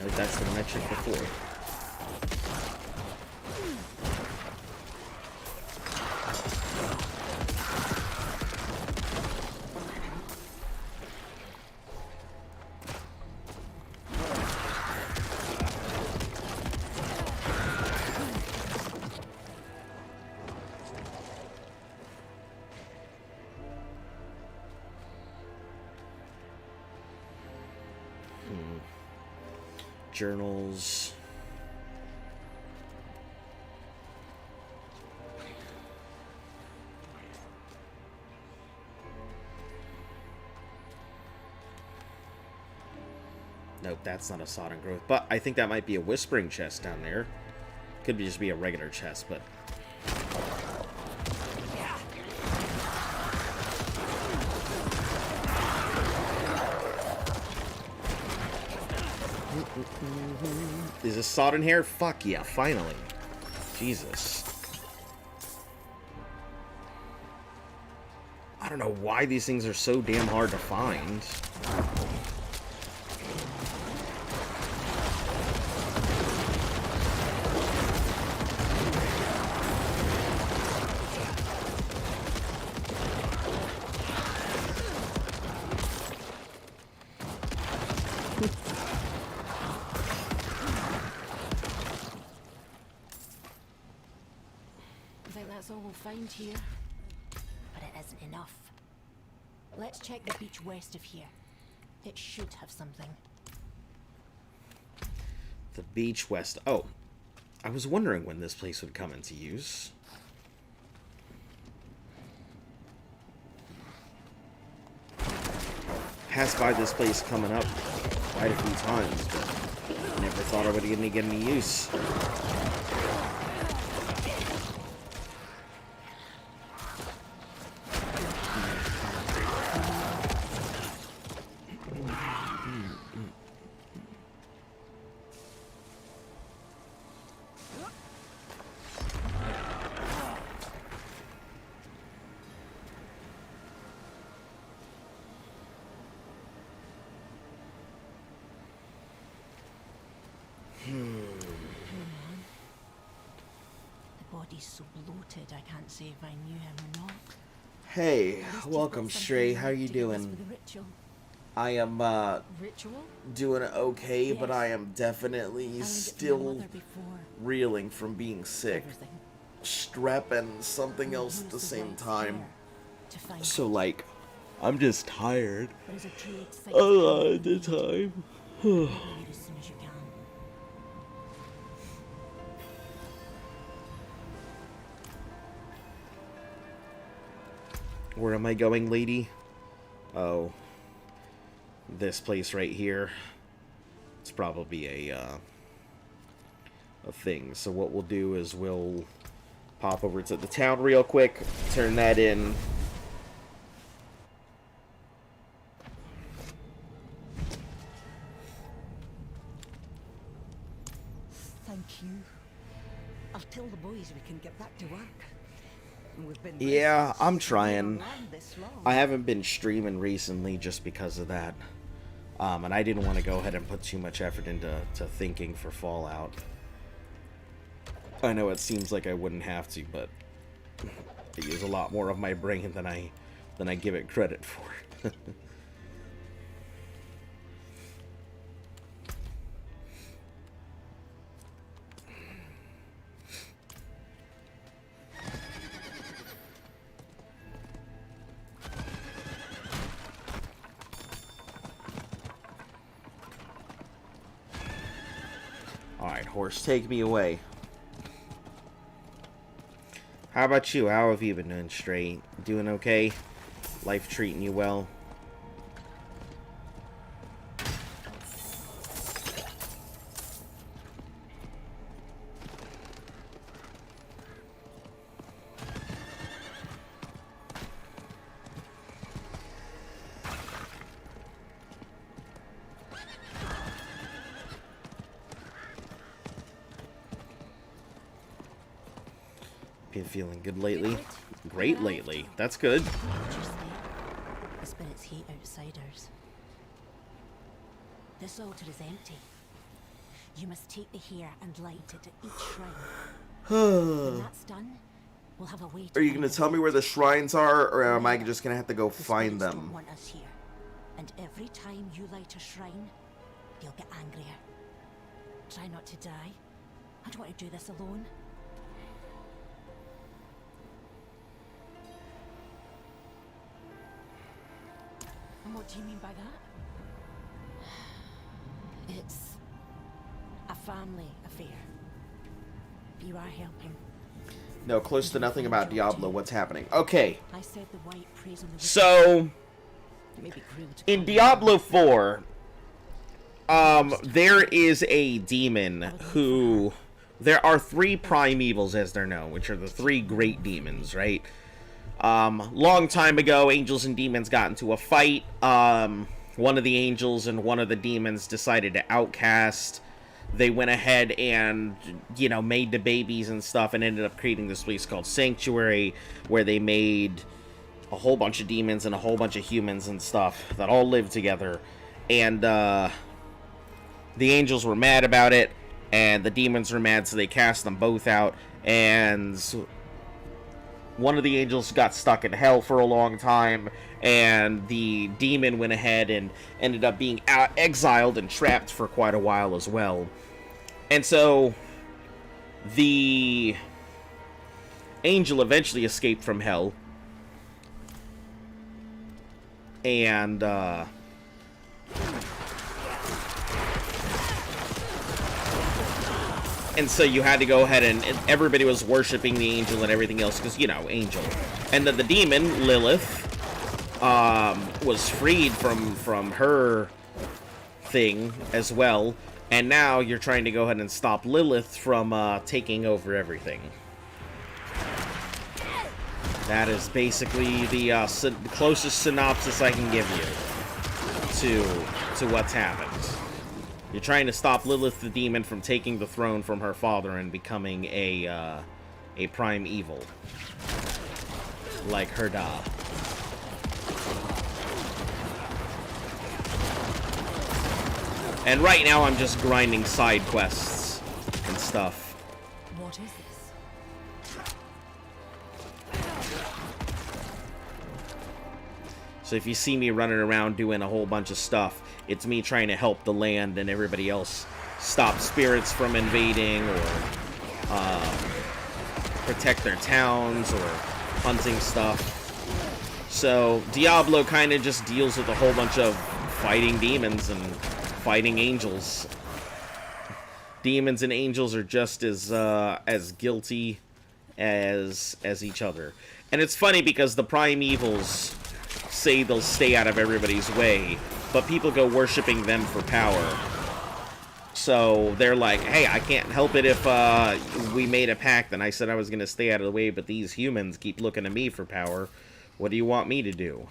Speaker 1: Oh, that's the one I checked before. Journals. Nope, that's not a sodden growth. But I think that might be a whispering chest down there. Could be just be a regular chest, but... Is this sodden hair? Fuck yeah, finally. Jesus. I don't know why these things are so damn hard to find.
Speaker 4: I think that's all we'll find here. But it isn't enough. Let's check the beach west of here. It should have something.
Speaker 1: The beach west. Oh, I was wondering when this place would come into use. Passed by this place coming up quite a few times, but never thought I would get any use.
Speaker 4: The body's so bloated, I can't say if I knew him or not.
Speaker 1: Hey,
Speaker 4: At least
Speaker 1: welcome,
Speaker 4: you've got
Speaker 1: Stray.
Speaker 4: something
Speaker 1: How you
Speaker 4: to give us
Speaker 1: doing?
Speaker 4: with the ritual.
Speaker 1: I am,
Speaker 4: Ritual?
Speaker 1: doing okay, but
Speaker 4: Yes.
Speaker 1: I am definitely
Speaker 4: I learned it from my
Speaker 1: still
Speaker 4: mother before.
Speaker 1: reeling from being sick.
Speaker 4: Everything.
Speaker 1: Strep and something else at the
Speaker 4: Use
Speaker 1: same
Speaker 4: right
Speaker 1: time.
Speaker 4: care to find
Speaker 1: So,
Speaker 4: it.
Speaker 1: like, I'm just tired
Speaker 4: There's a trade thing
Speaker 1: a lot of the time.
Speaker 4: here as soon as you can.
Speaker 1: Where am I going, lady? Oh. This place right here. It's probably a thing. So what we'll do is we'll pop over to the town real quick, turn that in.
Speaker 3: Thank you. I'll tell the boys we can get back to work. We've been
Speaker 1: Yeah, I'm
Speaker 3: restless
Speaker 1: trying.
Speaker 3: being around this long.
Speaker 1: I haven't been streaming recently just because of that. And I didn't want to go ahead and put too much effort into thinking for Fallout. I know it seems like I wouldn't have to, but I use a lot more of my brain than I give it credit for. Alright, horse, take me away. How about you? How have you been doing, Straight? Doing okay? Life treating you well? Been feeling good lately? Great lately. That's good.
Speaker 4: The spirits hate outsiders. This altar is empty. You must take the hair and light it at each shrine. When that's done, we'll have a way to
Speaker 1: Are you going to tell me where the shrines are, or am I just going to have to go find
Speaker 4: spirits
Speaker 1: them?
Speaker 4: don't want us here. And every time you light a shrine, they'll get angrier. Try not to die. I don't want to do this alone. And what do you mean by that? It's a family affair. You are helping.
Speaker 1: No, close to nothing about Diablo. What's happening? Okay,
Speaker 4: I said the white prays on the
Speaker 1: so
Speaker 4: It may be cruel to
Speaker 1: in
Speaker 4: call
Speaker 1: Diablo 4, there is a demon who... There are 3 primevals, as they're known, which are the 3 great demons, right? Long time ago, angels and demons got into a fight. One of the angels and one of the demons decided to outcast. They went ahead and, you know, made the babies and stuff and ended up creating this place called Sanctuary, where they made a whole bunch of demons and a whole bunch of humans and stuff that all lived together. And, the angels were mad about it, and the demons were mad, so they cast them both out, and one of the angels got stuck in hell for a long time, and the demon went ahead and ended up being exiled and trapped for quite a while as well. And so the angel eventually escaped from hell, and so you had to go ahead and everybody was worshiping the angel and everything else because, you know, angel. And then the demon, Lilith, was freed from her thing as well. And now you're trying to go ahead and stop Lilith from taking over everything. That is basically the closest synopsis I can give you to what's happened. You're trying to stop Lilith the demon from taking the throne from her father and becoming a prime evil. Like Herda. And right now I'm just grinding side quests and stuff.
Speaker 4: What is this?
Speaker 1: So if you see me running around doing a whole bunch of stuff, it's me trying to help the land and everybody else stop spirits from invading or protect their towns or hunting stuff. So Diablo kind of just deals with a whole bunch of fighting demons and fighting angels. Demons and angels are just as guilty as each other. And it's funny because the primevals say they'll stay out of everybody's way, but people go worshipping them for power. So they're like, hey, I can't help it if we made a pact and I said I was going to stay out of the way, but these humans keep looking to me for power. What do you want me to do?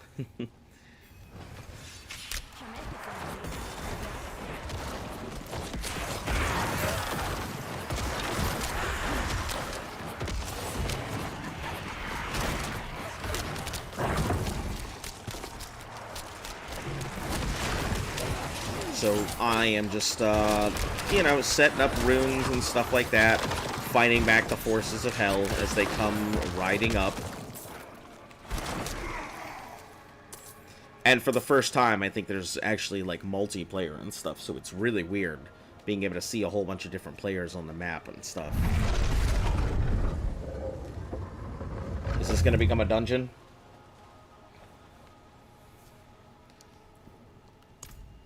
Speaker 1: So I am just, you know, setting up runes and stuff like that, fighting back the forces of hell as they come riding up. And for the first time, I think there's actually, like, multiplayer and stuff, so it's really weird being able to see a whole bunch of different players on the map and stuff. Is this going to become a dungeon?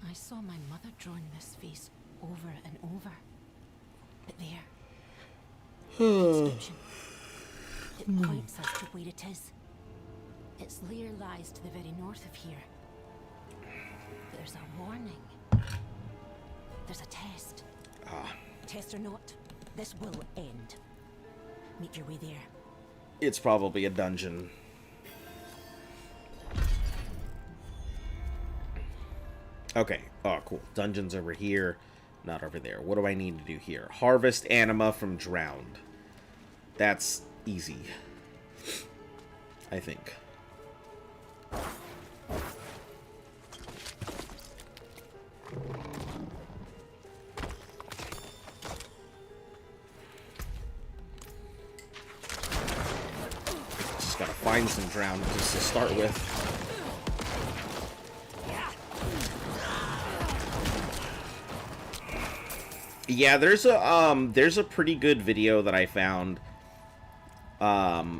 Speaker 4: I saw my mother drawing this face over and over. But there. The inscription. It points us to where it is. Its lair lies to the very north of here. There's a warning. There's a test. Test or not, this will end. Make your way there.
Speaker 1: It's probably a dungeon. Okay. Oh, cool. Dungeon's over here, not over there. What do I need to do here? Harvest anima from drowned. That's easy, I think. Just gotta find some drowned just to start with. Yeah, there's a pretty good video that I found.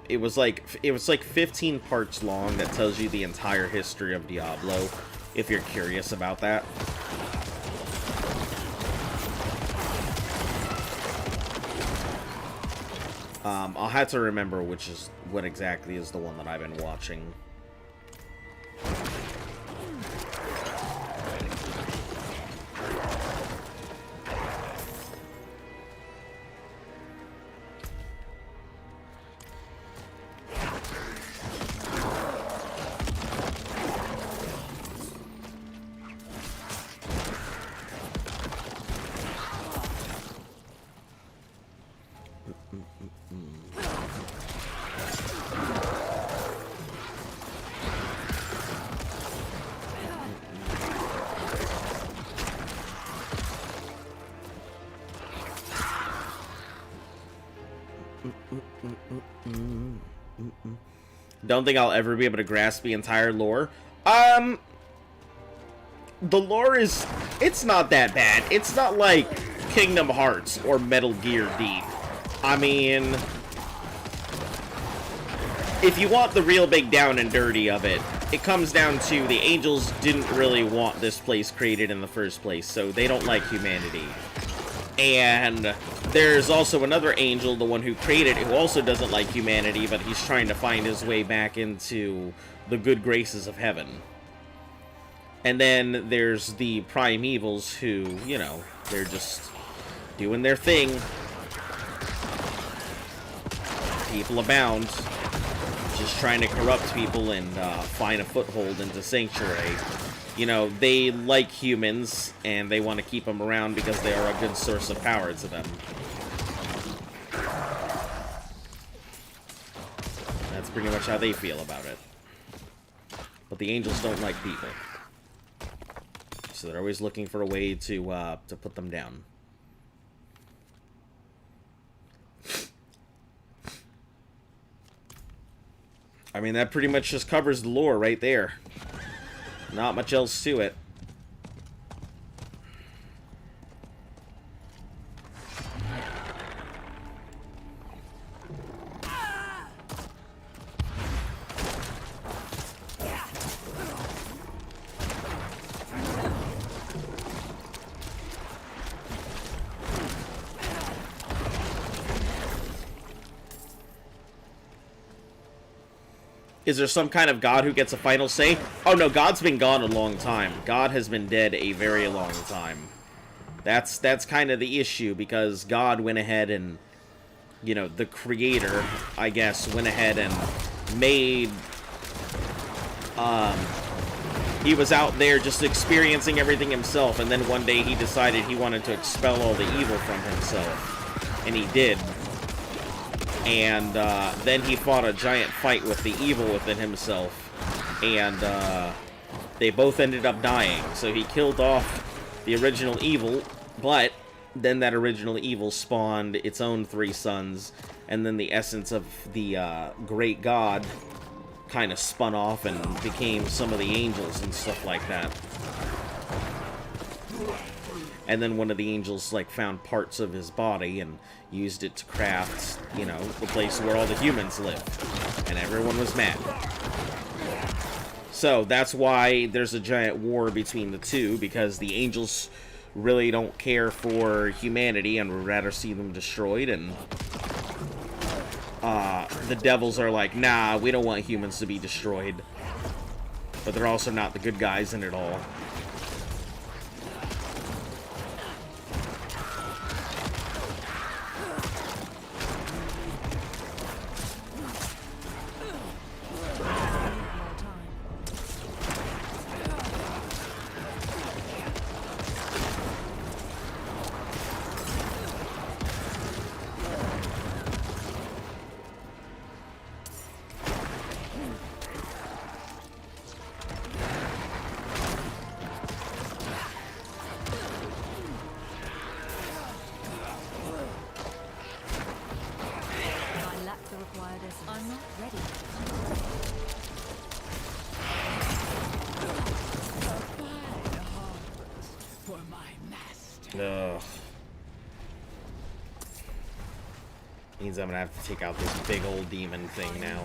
Speaker 1: It was like 15 parts long that tells you the entire history of Diablo, if you're curious about that. I'll have to remember what exactly is the one that I've been watching. Don't think I'll ever be able to grasp the entire lore. The lore is... It's not that bad. It's not like Kingdom Hearts or Metal Gear deep. I mean... If you want the real big down and dirty of it, it comes down to the angels didn't really want this place created in the first place, so they don't like humanity. And there's also another angel, the one who created it, who also doesn't like humanity, but he's trying to find his way back into the good graces of heaven. And then there's the primevals who, you know, they're just doing their thing. People abound. Just trying to corrupt people and find a foothold into Sanctuary. You know, they like humans, and they want to keep them around because they are a good source of power to them. That's pretty much how they feel about it. But the angels don't like people. So they're always looking for a way to put them down. I mean, that pretty much just covers the lore right there. Not much else to it. Is there some kind of god who gets a final say? Oh no, God's been gone a long time. God has been dead a very long time. That's kind of the issue, because God went ahead and, you know, the creator, I guess, went ahead and made, he was out there just experiencing everything himself, and then one day he decided he wanted to expel all the evil from himself. And he did. And then he fought a giant fight with the evil within himself. And they both ended up dying. So he killed off the original evil, but then that original evil spawned its own 3 sons. And then the essence of the great god kind of spun off and became some of the angels and stuff like that. And then one of the angels, like, found parts of his body and used it to craft, you know, the place where all the humans live. And everyone was mad. So, that's why there's a giant war between the two, because the angels really don't care for humanity and would rather see them destroyed, and the devils are like, nah, we don't want humans to be destroyed. But they're also not the good guys in it all.
Speaker 4: I'm not ready. For my master.
Speaker 1: Ugh. Means I'm gonna have to take out this big old demon thing now.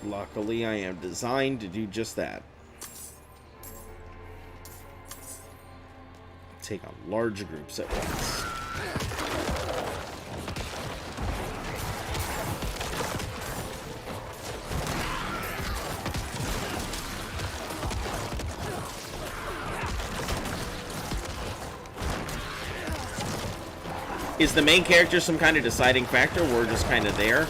Speaker 1: Luckily, I am designed to do just that. Take on large groups at once. Is the main character some kind of deciding factor? We're just kind of there.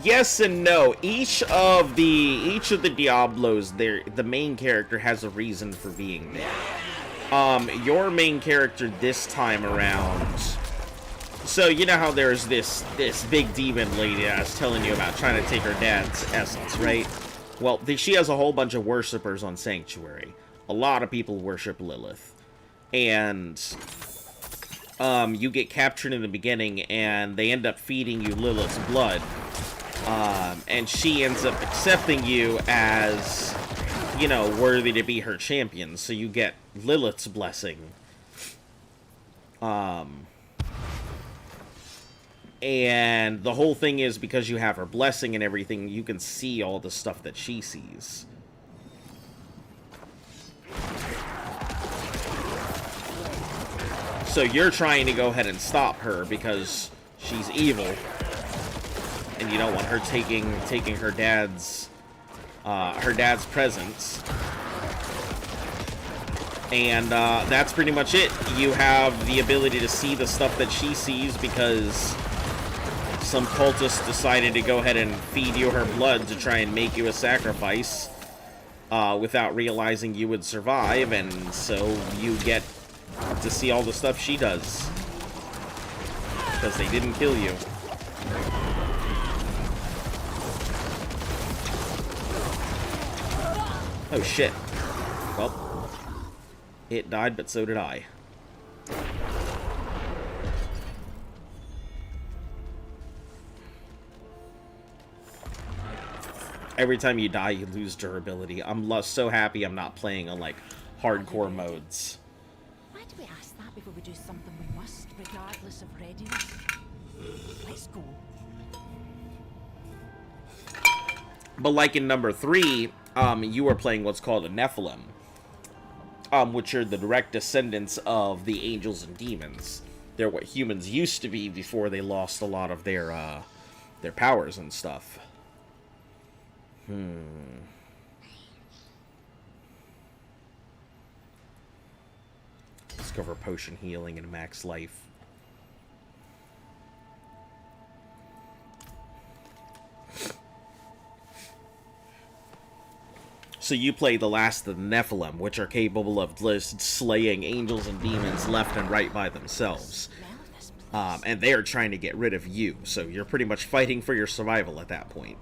Speaker 1: Yes and no. Each of the Diablos, the main character has a reason for being there. Your main character this time around. So you know how there's this big demon lady I was telling you about, trying to take her dad's essence, right? Well, she has a whole bunch of worshippers on Sanctuary. A lot of people worship Lilith, and you get captured in the beginning, and they end up feeding you Lilith's blood. And she ends up accepting you as, you know, worthy to be her champion. So you get Lilith's blessing. And the whole thing is, because you have her blessing and everything, you can see all the stuff that she sees. So you're trying to go ahead and stop her because she's evil. And you don't want her taking her dad's presence. And that's pretty much it. You have the ability to see the stuff that she sees because some cultist decided to go ahead and feed you her blood to try and make you a sacrifice without realizing you would survive, and so you get to see all the stuff she does because they didn't kill you. Oh shit. Well, it died, but so did I. Every time you die, you lose durability. I'm so happy I'm not playing on, like, hardcore modes.
Speaker 4: Why do we ask that before we do something we must, regardless of readiness. Let's go.
Speaker 1: But like in number 3, you are playing what's called a Nephilim, which are the direct descendants of the angels and demons. They're what humans used to be before they lost a lot of their powers and stuff. Discover potion healing and max life. So you play the last of the Nephilim, which are capable of just slaying angels and demons left and right by themselves. And they are trying to get rid of you, so you're pretty much fighting for your survival at that point.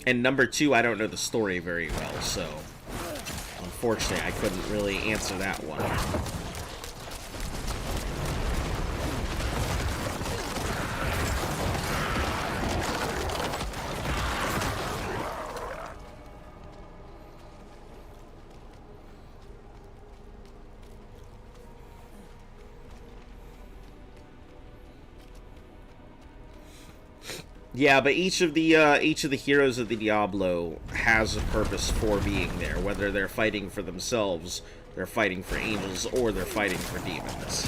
Speaker 1: And number 2, I don't know the story very well, so unfortunately I couldn't really answer that one. Yeah, but each of the heroes of the Diablo has a purpose for being there. Whether they're fighting for themselves, they're fighting for angels, or they're fighting for demons.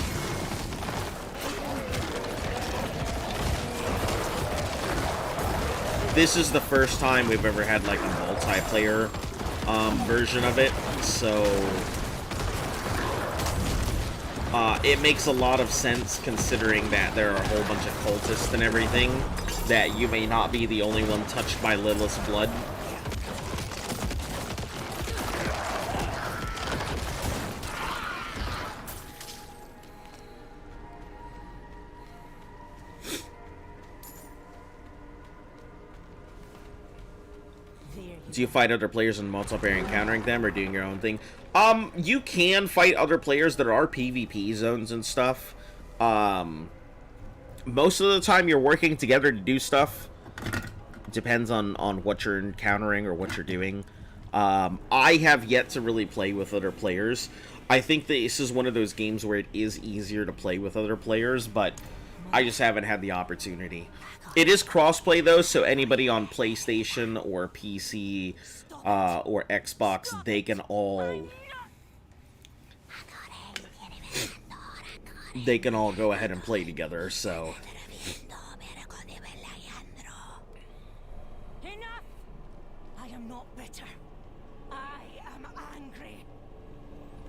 Speaker 1: This is the first time we've ever had like a multiplayer version of it, so it makes a lot of sense considering that there are a whole bunch of cultists and everything, that you may not be the only one touched by Lilith's blood. Do you fight other players in multiplayer encountering them, or doing your own thing? You can fight other players. There are PvP zones and stuff. Most of the time you're working together to do stuff. Depends on what you're encountering or what you're doing. I have yet to really play with other players. I think that this is one of those games where it is easier to play with other players, but I just haven't had the opportunity. It is crossplay though, so anybody on PlayStation or PC or Xbox, they can all go ahead and play together, so.
Speaker 3: Enough! I am not bitter. I am angry.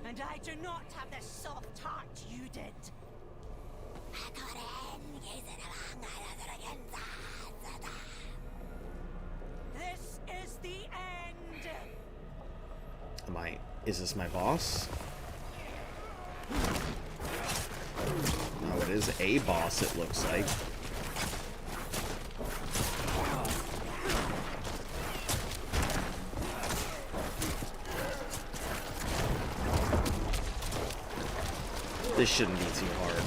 Speaker 3: And I do not have the soft heart you did. This is the end!
Speaker 1: Is this my boss? Oh, it is a boss, it looks like. This shouldn't be too hard.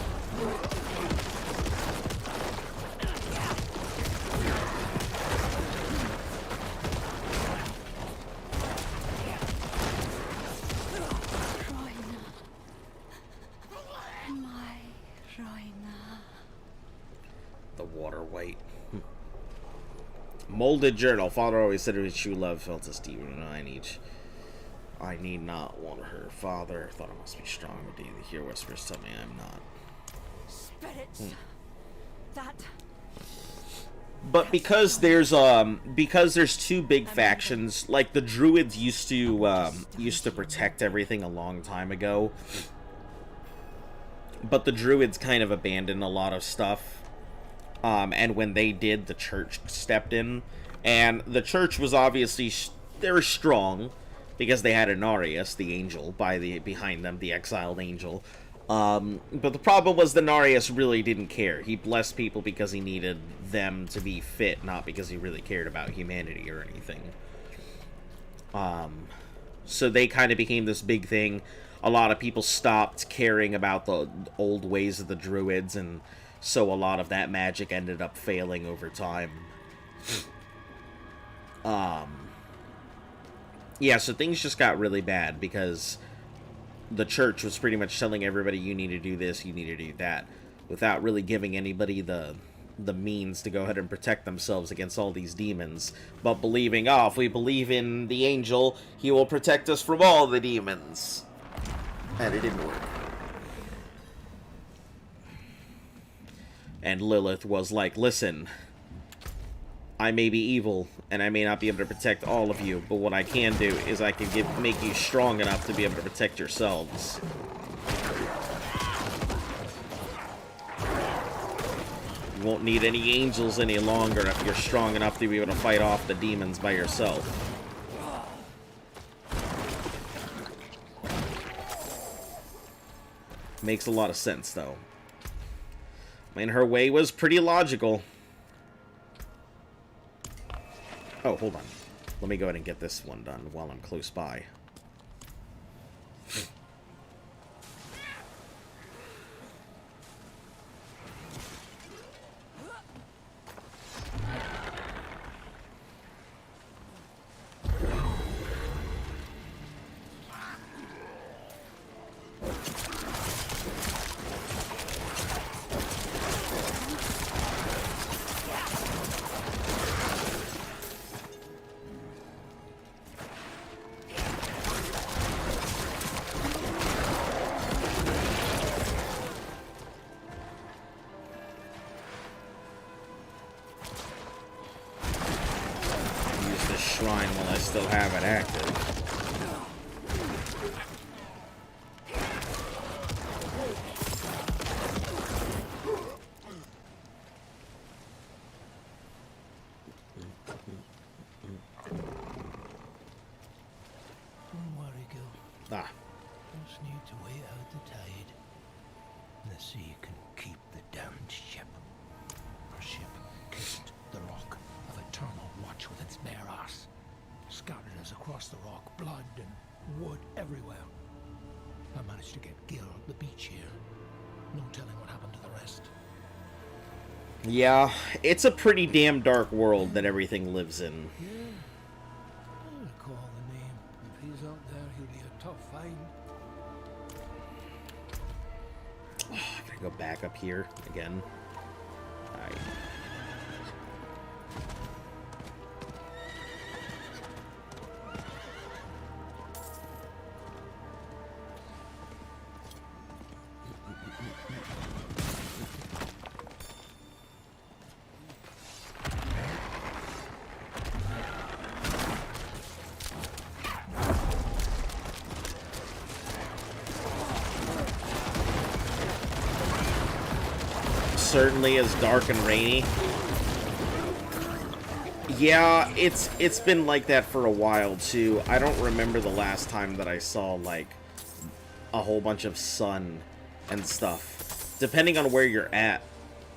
Speaker 1: The water white. Molded journal. Father always said his true love felt as deep. I need not want her. Father thought I must be strong, but do you hear whispers tell me I'm not.
Speaker 3: Spirits. That.
Speaker 1: But because there's two big factions, like the Druids used to protect everything a long time ago. But the Druids kind of abandoned a lot of stuff. And when they did, the church stepped in. And the church was obviously, they were strong, because they had Anarius, the angel, behind them, the exiled angel. But the problem was that Anarius really didn't care. He blessed people because he needed them to be fit, not because he really cared about humanity or anything. So they kind of became this big thing. A lot of people stopped caring about the old ways of the Druids, and so a lot of that magic ended up failing over time. Yeah, so things just got really bad because the church was pretty much telling everybody you need to do this, you need to do that, without really giving anybody the means to go ahead and protect themselves against all these demons, but believing, oh, if we believe in the angel, he will protect us from all the demons. And it didn't work. And Lilith was like, listen, I may be evil, and I may not be able to protect all of you, but what I can do is I can make you strong enough to be able to protect yourselves. You won't need any angels any longer if you're strong enough to be able to fight off the demons by yourself. Makes a lot of sense, though. I mean, her way was pretty logical. Oh, hold on. Let me go ahead and get this one done while I'm close by. Shrine while I still have it active.
Speaker 8: Don't worry, Gil.
Speaker 1: Ah.
Speaker 8: Just need to wait out the tide. The sea can keep the damned ship. Our ship kissed the rock of eternal watch with its bare arse. Scattered us across the rock, blood and wood everywhere. I managed to get Gil at the beach here. No telling what happened to the rest.
Speaker 1: Yeah, it's a pretty damn dark world that everything lives in.
Speaker 8: Yeah. I recall the name. If he's out there, he'll be a tough find.
Speaker 1: I gotta go back up here again. Alright. Certainly is dark and rainy. Yeah, it's been like that for a while too. I don't remember the last time that I saw like a whole bunch of sun and stuff. Depending on where you're at,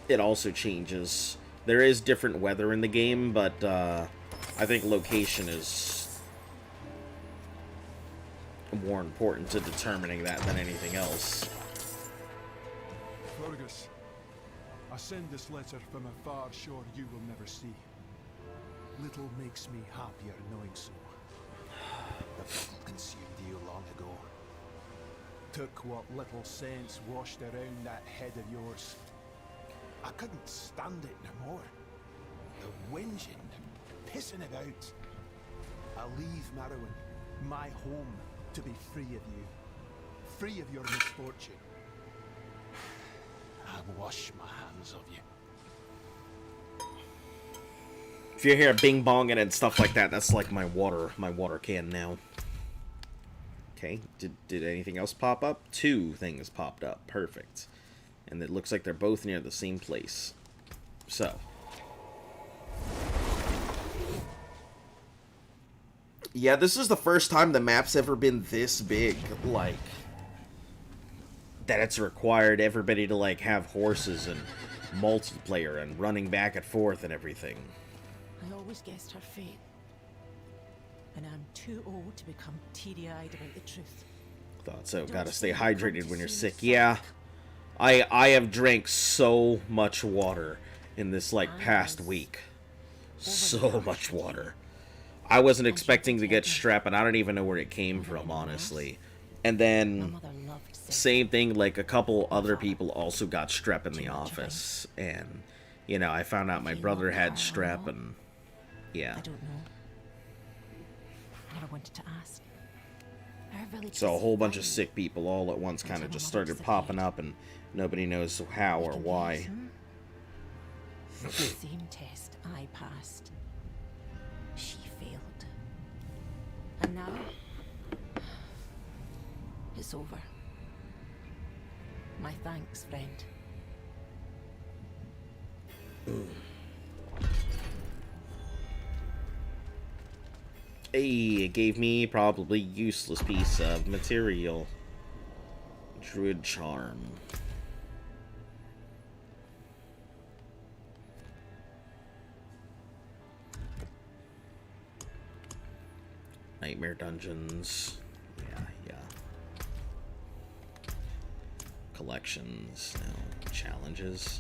Speaker 1: it also changes. There is different weather in the game, but I think location is more important to determining that than anything else.
Speaker 9: Fergus, I send this letter from a far shore you will never see. Little makes me happier knowing so. The battle consumed you long ago. Took what little sense washed around that head of yours. I couldn't stand it no more. The whinging and pissing about. I leave Marrowan, my home, to be free of you. Free of your misfortune. I wash my hands of you.
Speaker 1: If you hear bing bonging and stuff like that, that's like my water can now. Okay, did anything else pop up? 2 things popped up. Perfect. And it looks like they're both near the same place. So. Yeah, this is the first time the map's ever been this big. Like, that it's required everybody to, like, have horses and multiplayer and running back and forth and everything.
Speaker 4: I always guessed her fate. And I'm too old to become teary-eyed about the truth.
Speaker 1: Thought so. Gotta stay hydrated when you're sick. Yeah. I have drank so much water in this, like, past week. So much water. I wasn't expecting to get strep, and I don't even know where it came from, honestly. And then, same thing, like a couple other people also got strep in the office. And, you know, I found out my brother had strep, and yeah.
Speaker 4: I don't know. Never wanted to ask.
Speaker 1: So a whole bunch of sick people all at once kind of just started popping up, and nobody knows how or why.
Speaker 4: The same test I passed. She failed. And now, it's over. My thanks, friend.
Speaker 1: Hey, it gave me probably useless piece of material. Druid charm. Nightmare dungeons. Yeah. Collections. No. Challenges.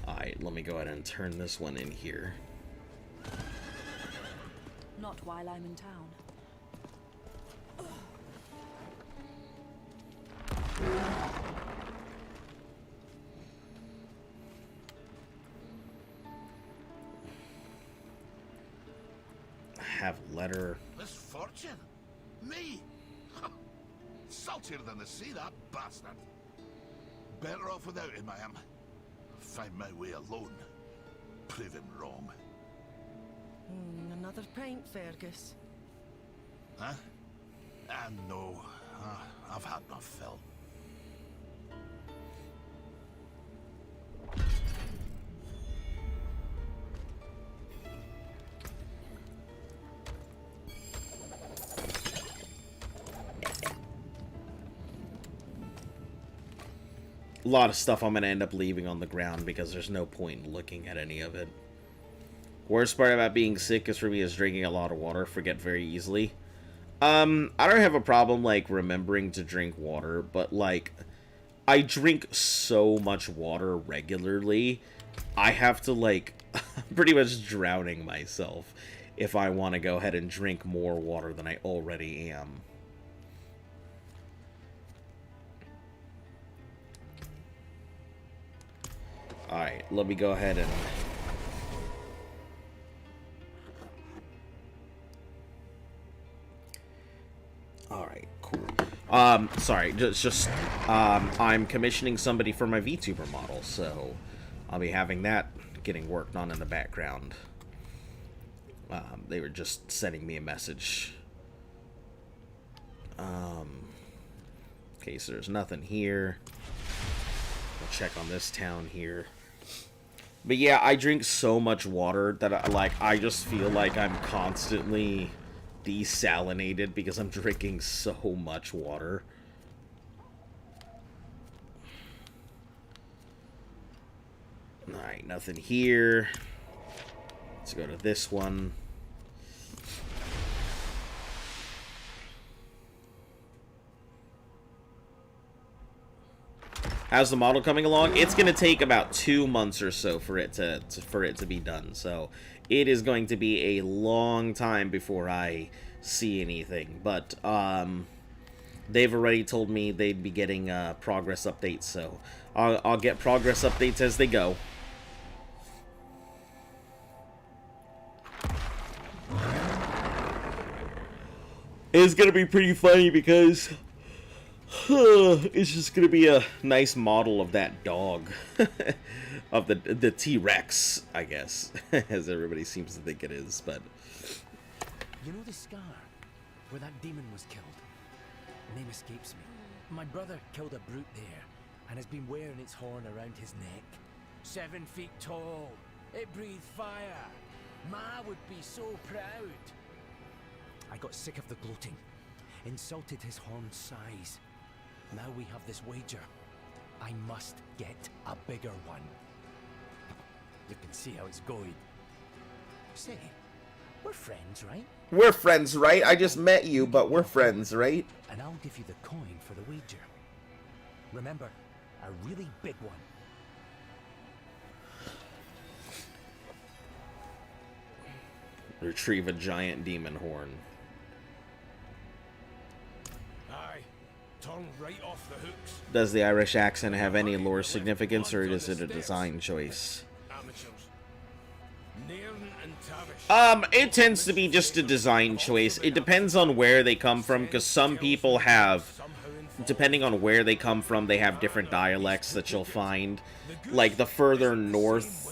Speaker 1: Alright, let me go ahead and turn this one in here.
Speaker 7: Not while I'm in town.
Speaker 1: Have letter.
Speaker 6: Misfortune? Me? Saltier than the sea, that bastard. Better off without him, I am. Find my way alone. Prove him wrong.
Speaker 7: Another pint, Fergus.
Speaker 6: Huh? No. I've had my fill.
Speaker 1: A lot of stuff I'm going to end up leaving on the ground because there's no point in looking at any of it. Worst part about being sick is for me is drinking a lot of water. Forget very easily. I don't have a problem, like, remembering to drink water, but, like, I drink so much water regularly, I have to, like, pretty much drowning myself if I want to go ahead and drink more water than I already am. Alright, let me go ahead and... Alright, cool. Sorry, I'm commissioning somebody for my VTuber model, so I'll be having that getting worked on in the background. They were just sending me a message. Okay, so there's nothing here. I'll check on this town here. But yeah, I drink so much water that I just feel like I'm constantly desalinated because I'm drinking so much water. Alright, nothing here. Let's go to this one. How's the model coming along? It's going to take about 2 months or so for it to be done. So it is going to be a long time before I see anything. But they've already told me they'd be getting progress updates. So I'll get progress updates as they go. It's going to be pretty funny because... it's just gonna be a nice model of that dog. Of the T-Rex, I guess. As everybody seems to think it is, but...
Speaker 10: You know the scar where that demon was killed? Name escapes me. My brother killed a brute there and has been wearing its horn around his neck. 7 feet tall. It breathed fire. Ma would be so proud. I got sick of the gloating. Insulted his horn's size. Now we have this wager. I must get a bigger one. You can see how it's going. Say, We're friends, right?
Speaker 1: We're friends, right? I just met you, but we're friends, right?
Speaker 10: And I'll give you the coin for the wager. Remember, a really big one.
Speaker 1: Retrieve a giant demon horn.
Speaker 8: Aye. Turn right off the hooks.
Speaker 1: Does the Irish accent have any lore significance, or is it a design choice?
Speaker 8: Amateurs. Nairn and Tavish.
Speaker 1: It tends to be just a design choice. It depends on where they come from, because some people have, depending on where they come from, they have different dialects that you'll find. Like, the further north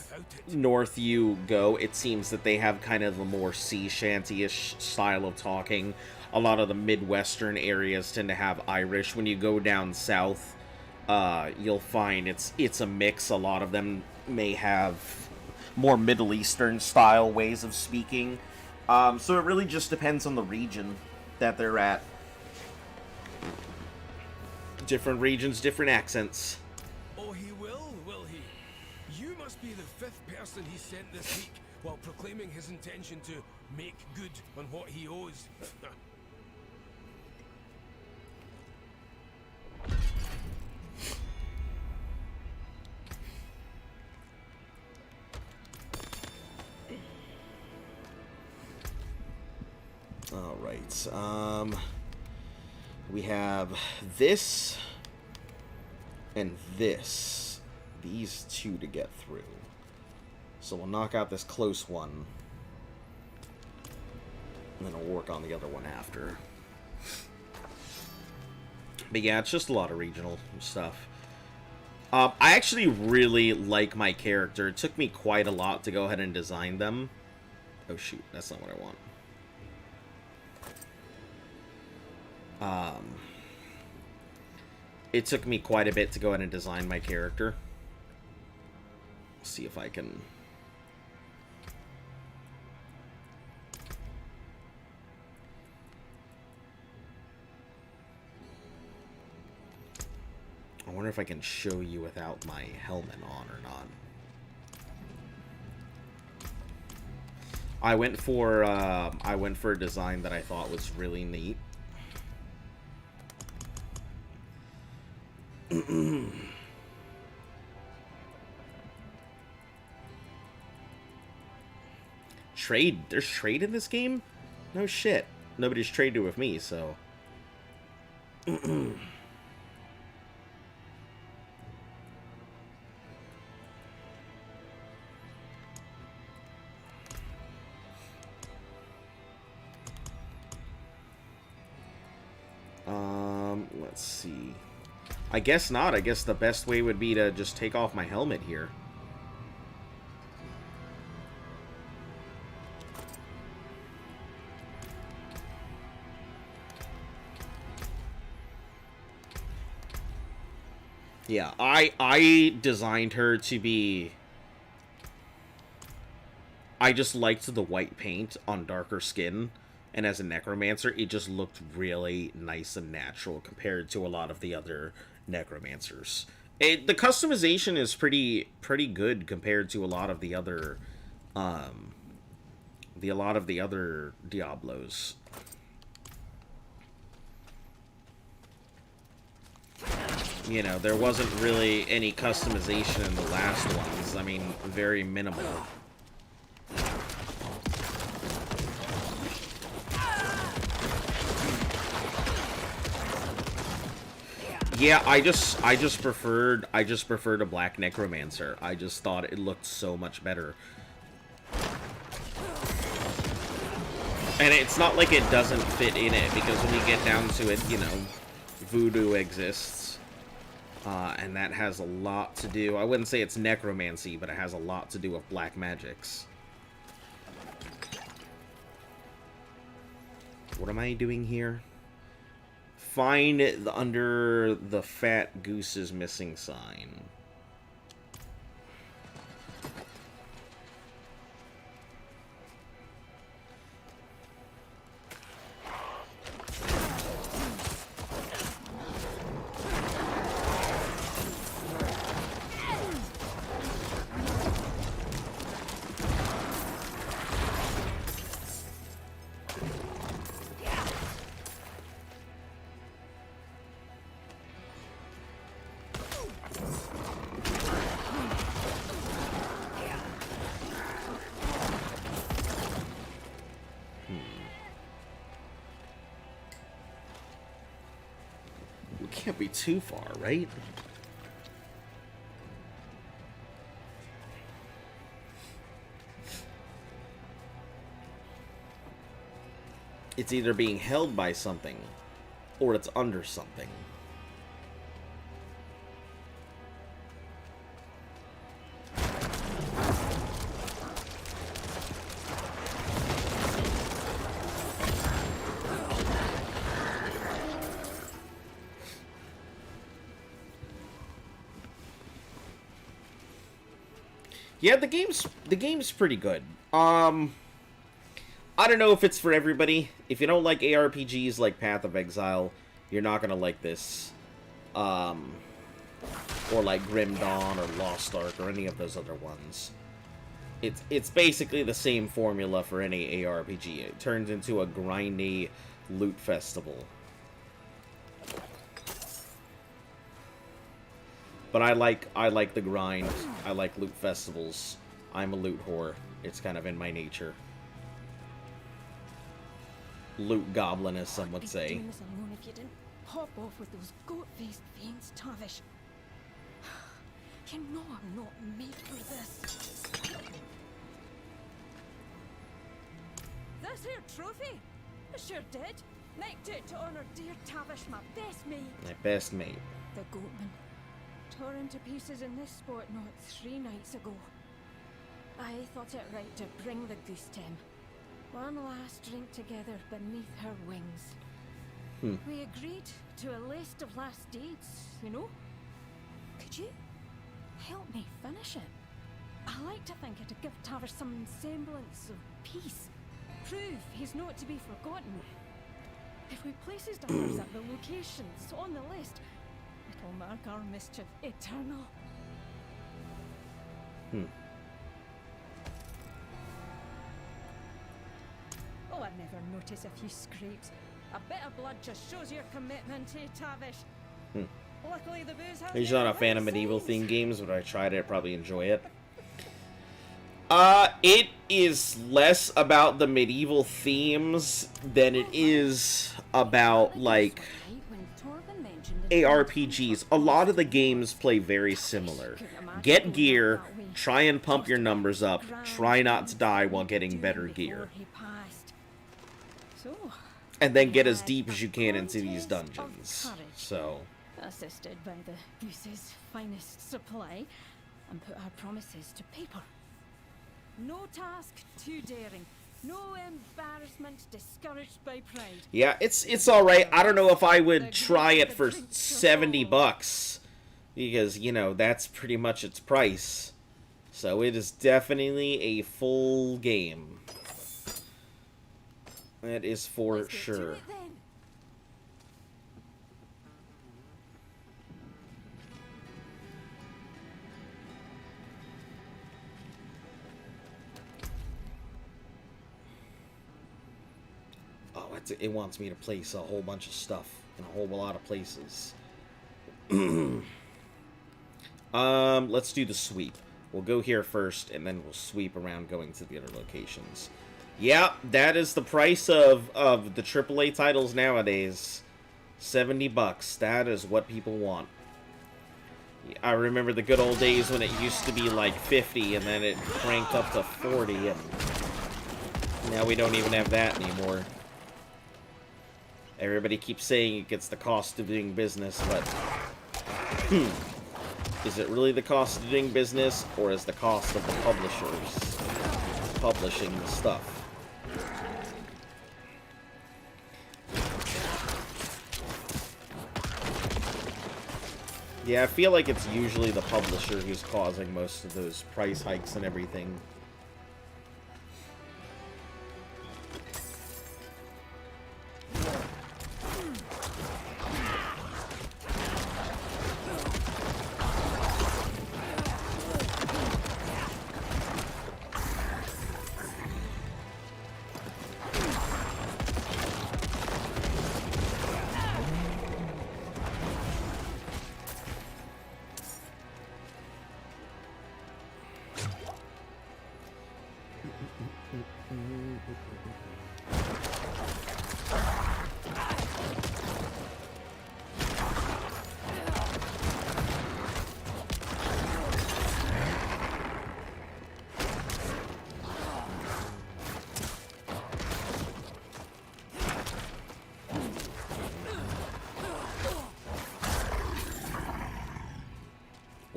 Speaker 1: you go, it seems that they have kind of a more sea shanty-ish style of talking. A lot of the Midwestern areas tend to have Irish. When you go down south, you'll find it's a mix. A lot of them may have more Middle Eastern style ways of speaking. So it really just depends on the region that they're at. Different regions, different accents.
Speaker 8: Oh, he will he? You must be the 5th person he sent this week while proclaiming his intention to make good on what he owes.
Speaker 1: Alright, we have this and this. These two to get through. So we'll knock out this close one. And then we'll work on the other one after. But yeah, it's just a lot of regional stuff. I actually really like my character. It took me quite a lot to go ahead and design them. Oh shoot, that's not what I want. It took me quite a bit to go ahead and design my character. See if I can... I wonder if I can show you without my helmet on or not. I went for a design that I thought was really neat. Trade? There's trade in this game? No shit. Nobody's traded with me, so... let's see. I guess not. I guess the best way would be to just take off my helmet here. Yeah, I designed her to be... I just liked the white paint on darker skin. And as a necromancer, it just looked really nice and natural compared to a lot of the other necromancers. The customization is pretty good compared to a lot of the other Diablos. You know, there wasn't really any customization in the last ones. I mean, very minimal. Yeah, I just preferred a black necromancer. I just thought it looked so much better. And it's not like it doesn't fit in it, because when you get down to it, you know, voodoo exists. And that has a lot to do... I wouldn't say it's necromancy, but it has a lot to do with black magics. What am I doing here? Find under the fat goose's missing sign. can't be too far, right? It's either being held by something, or it's under something. Yeah, the game's pretty good. I don't know if it's for everybody. If you don't like ARPGs like Path of Exile, you're not gonna like this. Or like Grim Dawn or Lost Ark or any of those other ones. It's basically the same formula for any ARPG. It turns into a grindy loot festival. But I like the grind. I like loot festivals. I'm a loot whore. It's kind of in my nature. Loot goblin, as some would say.
Speaker 7: Doing this alone if you didn't hop off with those goat-faced fiends, Tavish. You know I'm not made for this. This here trophy? I sure did. Nicked it to honor dear Tavish, my best mate.
Speaker 1: My best mate.
Speaker 7: The goatman. Tore into pieces in this sport not 3 nights ago. I thought it right to bring the goose to him. One last drink together beneath her wings. We agreed to a list of last deeds, you know? Could you help me finish it? I like to think it'd give Tavish some semblance of peace. Prove he's not to be forgotten. If we place his daughters at the locations on the list, it'll mark our mischief eternal. Oh, I never notice a few scrapes. A bit of blood just shows your commitment, eh, Tavish? Luckily, the booze has
Speaker 1: He's not a fan of medieval themed games, but I tried it. I'd probably enjoy it. It is less about the medieval themes than it is about, like, ARPGs. A lot of the games play very similar. Get gear, try and pump your numbers up, try not to die while getting better gear. And then get as deep as you can into these dungeons. So,
Speaker 7: assisted by the goose's finest supply, and put our promises to paper. No task too daring. No embarrassment discouraged by pride.
Speaker 1: yeah, it's alright. I don't know if I would try it for $70. Because, you know, that's pretty much its price. So it is definitely a full game. That is for sure. Oh, it wants me to place a whole bunch of stuff in a whole lot of places. Let's do the sweep. We'll go here first, and then we'll sweep around going to the other locations. Yeah, that is the price of the AAA titles nowadays. $70. That is what people want. I remember the good old days when it used to be like 50, and then it cranked up to 40, and now we don't even have that anymore. Everybody keeps saying it's the cost of doing business, but is it really the cost of doing business, or is the cost of the publishers publishing the stuff? Yeah, I feel like it's usually the publisher who's causing most of those price hikes and everything.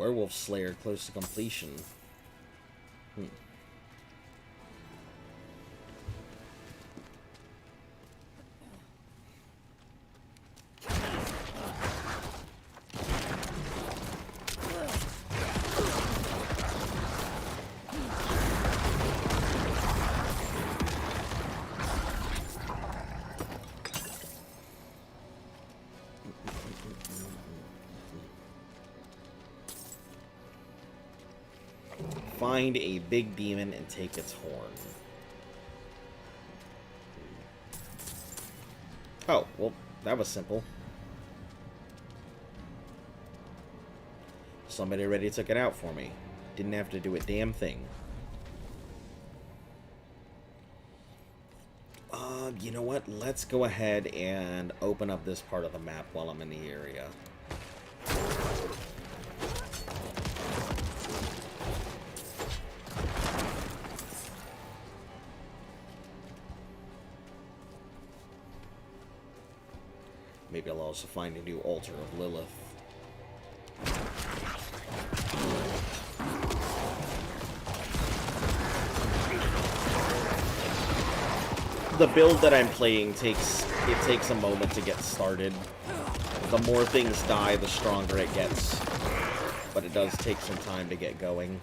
Speaker 1: Werewolf Slayer close to completion. Find a big demon and take its horn. Oh, well, that was simple. Somebody already took it out for me. Didn't have to do a damn thing. You know what? Let's go ahead and open up this part of the map while I'm in the area. Maybe I'll also find a new altar of Lilith. The build that I'm playing takes a moment to get started. The more things die, the stronger it gets. But it does take some time to get going.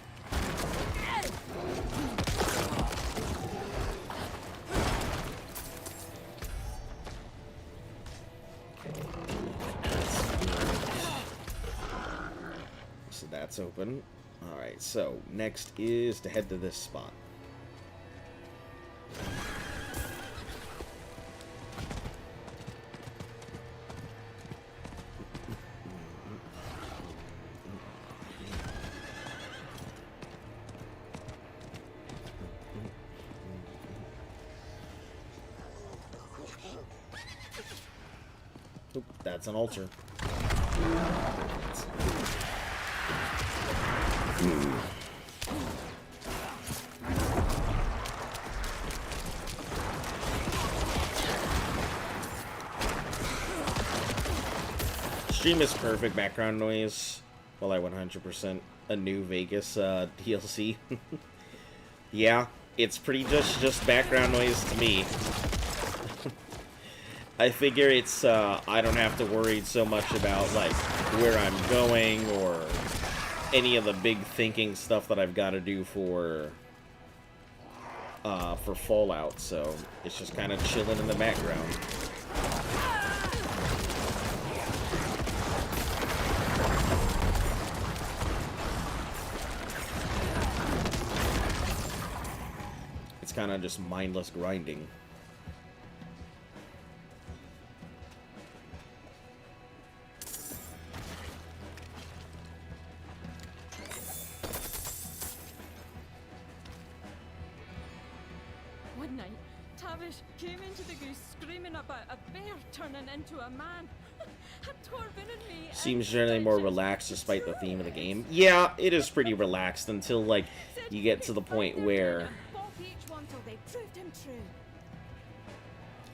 Speaker 1: So that's open. Alright, so next is to head to this spot. Oop, that's an altar. Stream is perfect background noise while I 100% a New Vegas DLC. Yeah, it's pretty just background noise to me. I figure it's, I don't have to worry so much about, like, where I'm going or any of the big thinking stuff that I've got to do for Fallout, so it's just kind of chilling in the background. It's kind of just mindless grinding.
Speaker 7: One night, Tavish came into the goose screaming about a bear turning into a man. Had Torvin and me.
Speaker 1: Seems generally more relaxed despite the theme of the game. Yeah, it is pretty relaxed until, like, you get to the point where...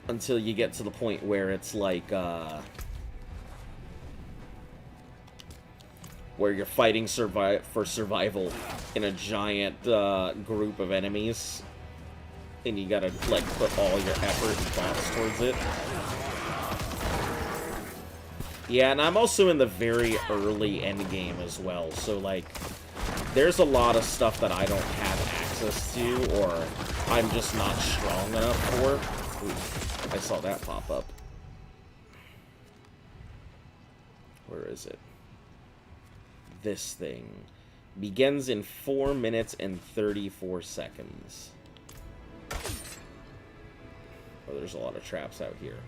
Speaker 1: Until you get to the point where it's like, where you're fighting for survival in a giant group of enemies. And you gotta, like, put all your effort and thoughts towards it. Yeah, and I'm also in the very early end game as well, so, like, there's a lot of stuff that I don't have access to, or I'm just not strong enough for. Ooh, I saw that pop up. Where is it? This thing. Begins in 4 minutes and 34 seconds. Oh, there's a lot of traps out here.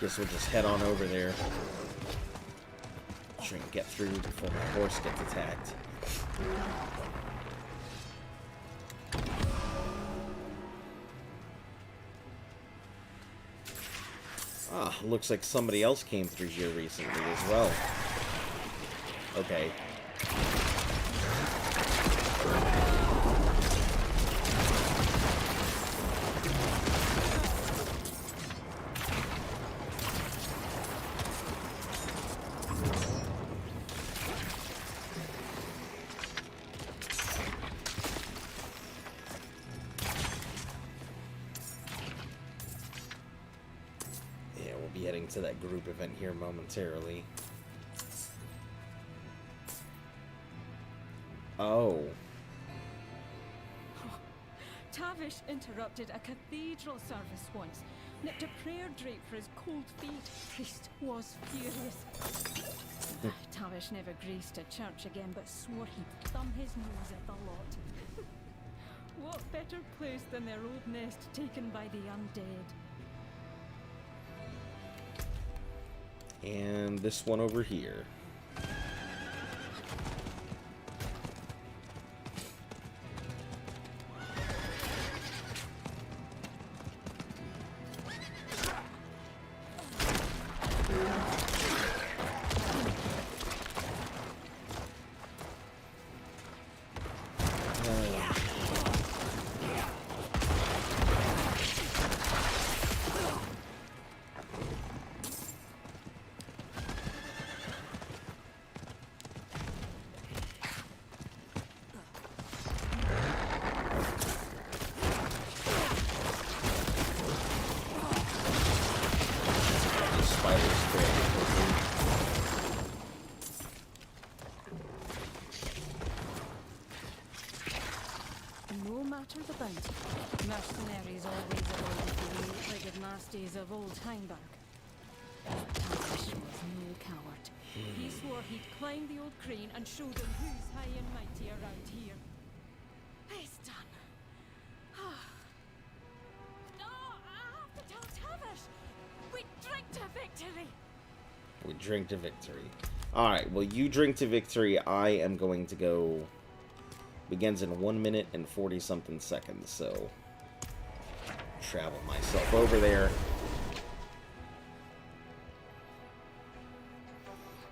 Speaker 1: Guess we'll just head on over there. Try and get through before my horse gets attacked. Ah, looks like somebody else came through here recently as well. Okay. getting to that group event here momentarily. Oh.
Speaker 7: Tavish interrupted a cathedral service once, nipped a prayer drape for his cold feet. Priest was furious. Tavish never graced a church again, but swore he'd thumb his nose at the lot. What better place than their old nest taken by the undead?
Speaker 1: And this one over here.
Speaker 7: No matter the bounty, mercenaries always avoided the eight-legged nasties of old Heimberg. Tavish was no coward. He swore he'd climb the old crane and show them who's high and mighty around here. It's done. No, I have to tell Tavish. We drink to victory.
Speaker 1: We drink to victory. Alright, well, you drink to victory. I am going to go... Begins in 1 minute and 40-something seconds, so... Travel myself over there.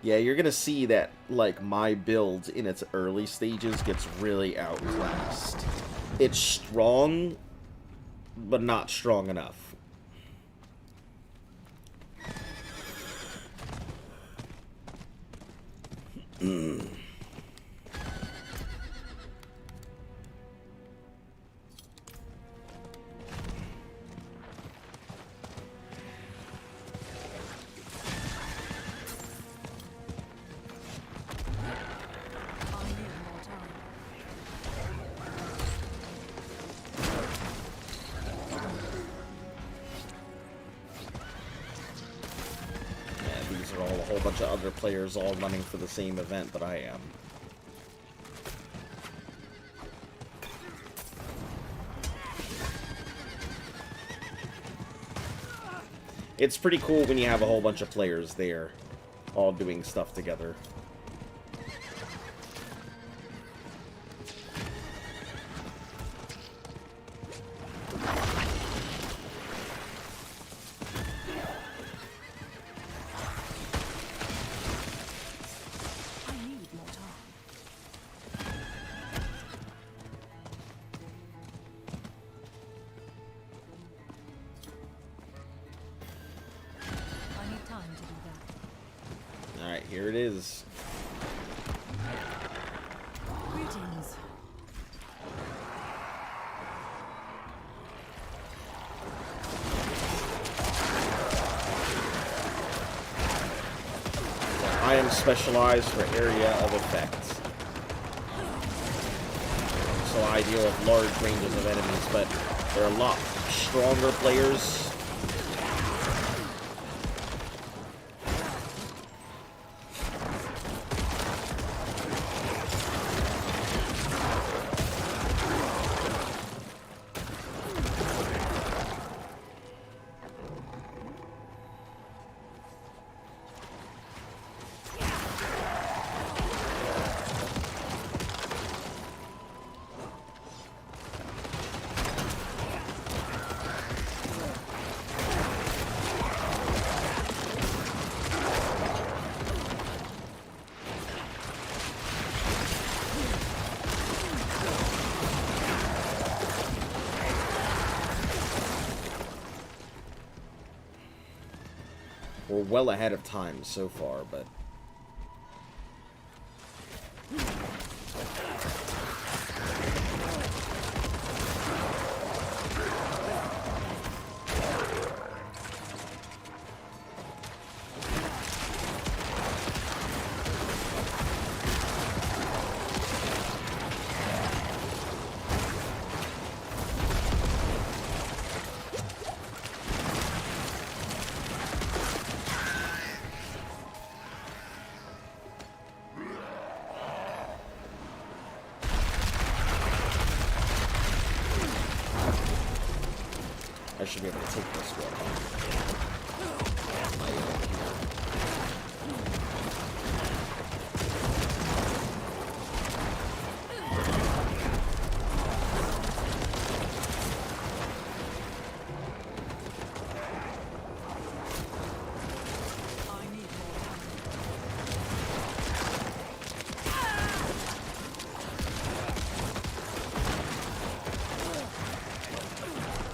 Speaker 1: Yeah, you're gonna see that, like, my build in its early stages gets really outclassed. It's strong, but not strong enough. A whole bunch of other players all running for the same event that I am. It's pretty cool when you have a whole bunch of players there, all doing stuff together. Alright, here it is.
Speaker 4: Greetings.
Speaker 1: I am specialized for area of effect. So I deal with large ranges of enemies, but there are a lot stronger players. We're well ahead of time so far, but... I should be able to take this one.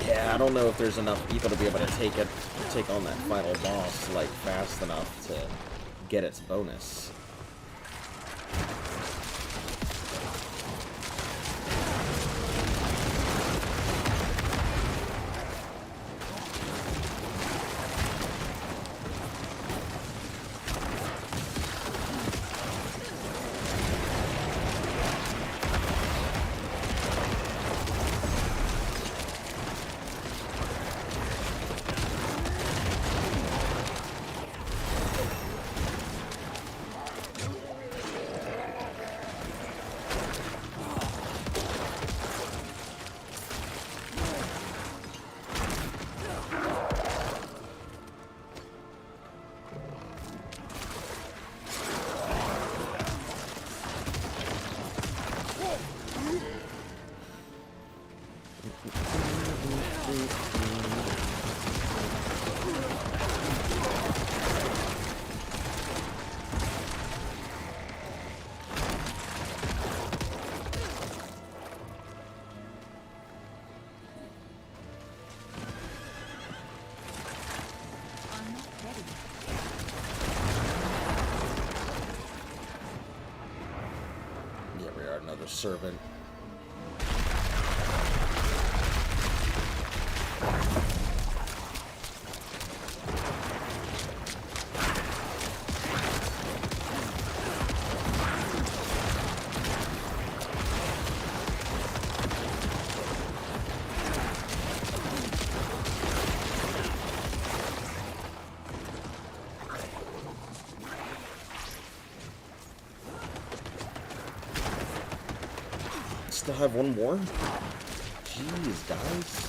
Speaker 1: Yeah, I don't know if there's enough people to be able to take on that final boss, like, fast enough to get its bonus. Yeah, we are another servant. Still have one more? Jeez, guys.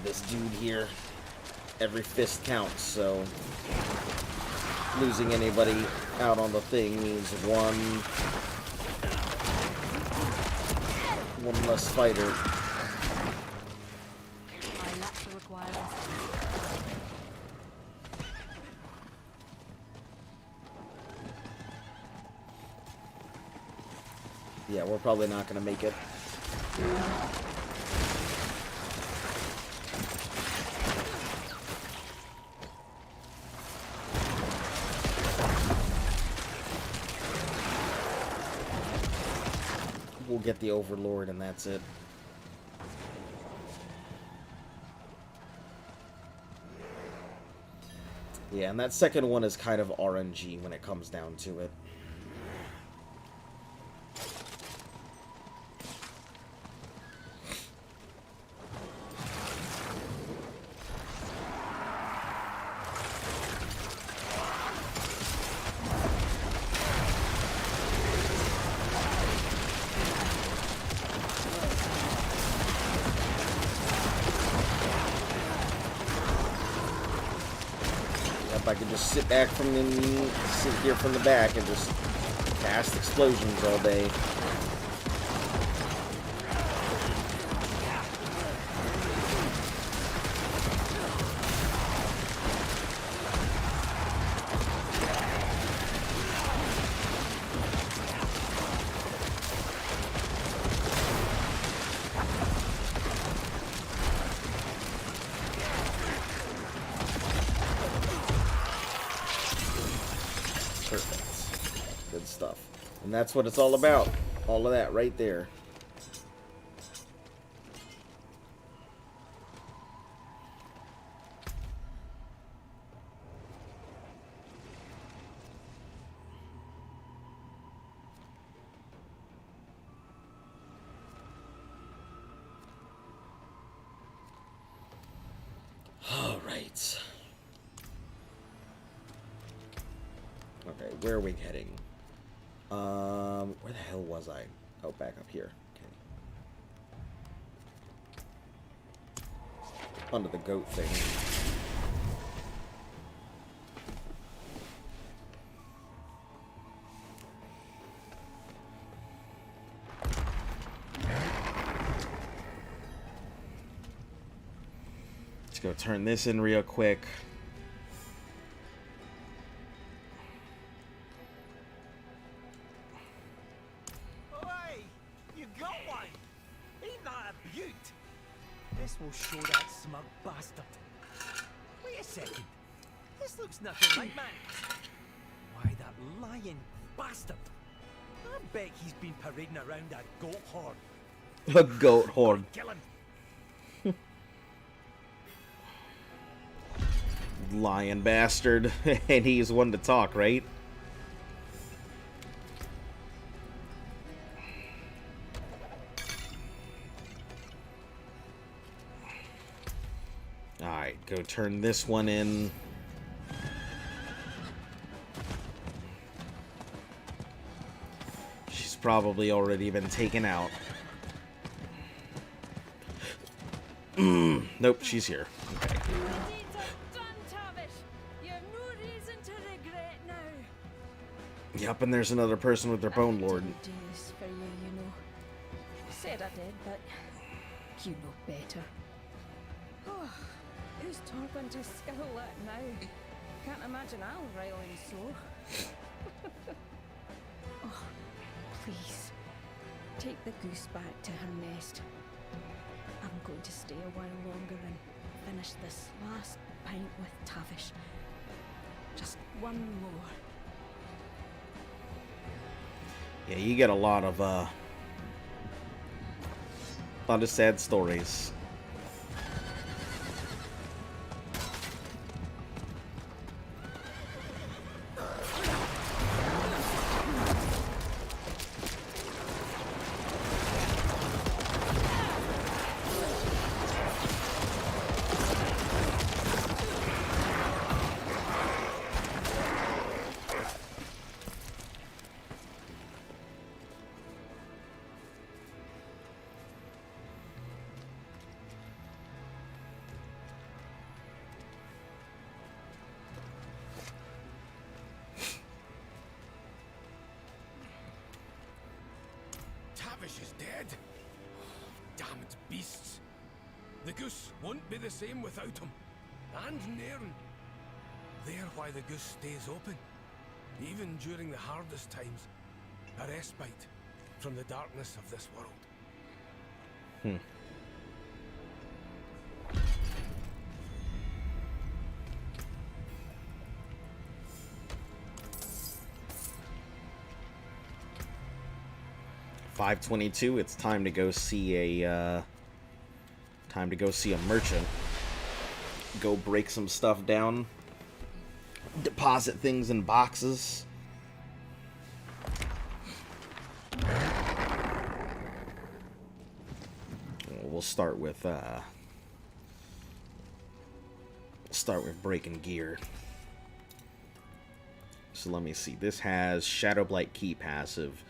Speaker 1: This dude here. Every fist counts, so losing anybody out on the thing means one less fighter. Yeah, we're probably not gonna make it. We'll get the Overlord and that's it. Yeah, and that second one is kind of RNG when it comes down to it. I could just sit here from the back and just cast explosions all day. Perfect. Good stuff. And that's what it's all about. All of that right there. All right. Okay, where are we heading? Where the hell was I? Oh, back up here. Okay. Under the goat thing. Let's go turn this in real quick.
Speaker 10: This will show that smug bastard. Wait a second. This looks nothing like Max. Why, that lying bastard. I bet he's been parading around a goat horde.
Speaker 1: A goat horde.
Speaker 10: Kill him.
Speaker 1: Lying bastard. And he's one to talk, right? Alright, go turn this one in. She's probably already been taken out. Nope, she's here. Okay. Yep, and there's another person with their bone lord.
Speaker 7: Do this for you, you know. Said I did, but you know better. Oh, who's talking to Skull that now? Can't imagine I'll rile him so. Oh, please, take the goose back to her nest. I'm going to stay a while longer and finish this last pint with Tavish. Just one more.
Speaker 1: Yeah, you get a lot of sad stories.
Speaker 2: Tavish is dead. Damned beasts. The goose won't be the same without him. And Nairn. They're why the goose stays open. Even during the hardest times. A respite from the darkness of this world.
Speaker 1: Hmm. $5:22. It's time to go see a merchant. Go break some stuff down. Deposit things in boxes. We'll start with breaking gear. So let me see. This has Shadowblight Key passive.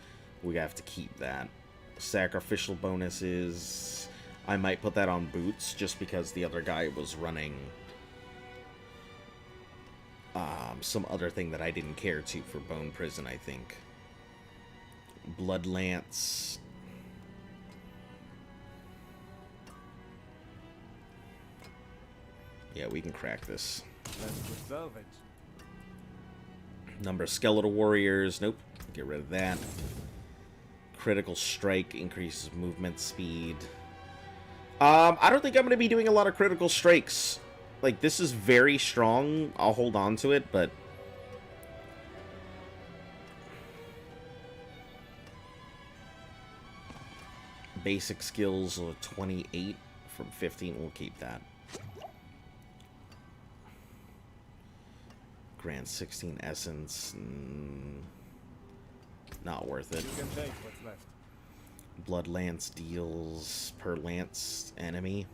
Speaker 1: We have to keep that. Sacrificial bonuses. I might put that on boots just because the other guy was running some other thing that I didn't care to for Bone Prison, I think. Blood Lance. Yeah, we can crack this. Number of skeletal warriors. Nope. Get rid of that. Critical strike increases movement speed. I don't think I'm going to be doing a lot of critical strikes. Like, this is very strong. I'll hold on to it, but... Basic skills 28 from 15. We'll keep that. Grant 16 essence. Not worth it.
Speaker 9: You can take what's left.
Speaker 1: Blood lance deals per lance enemy.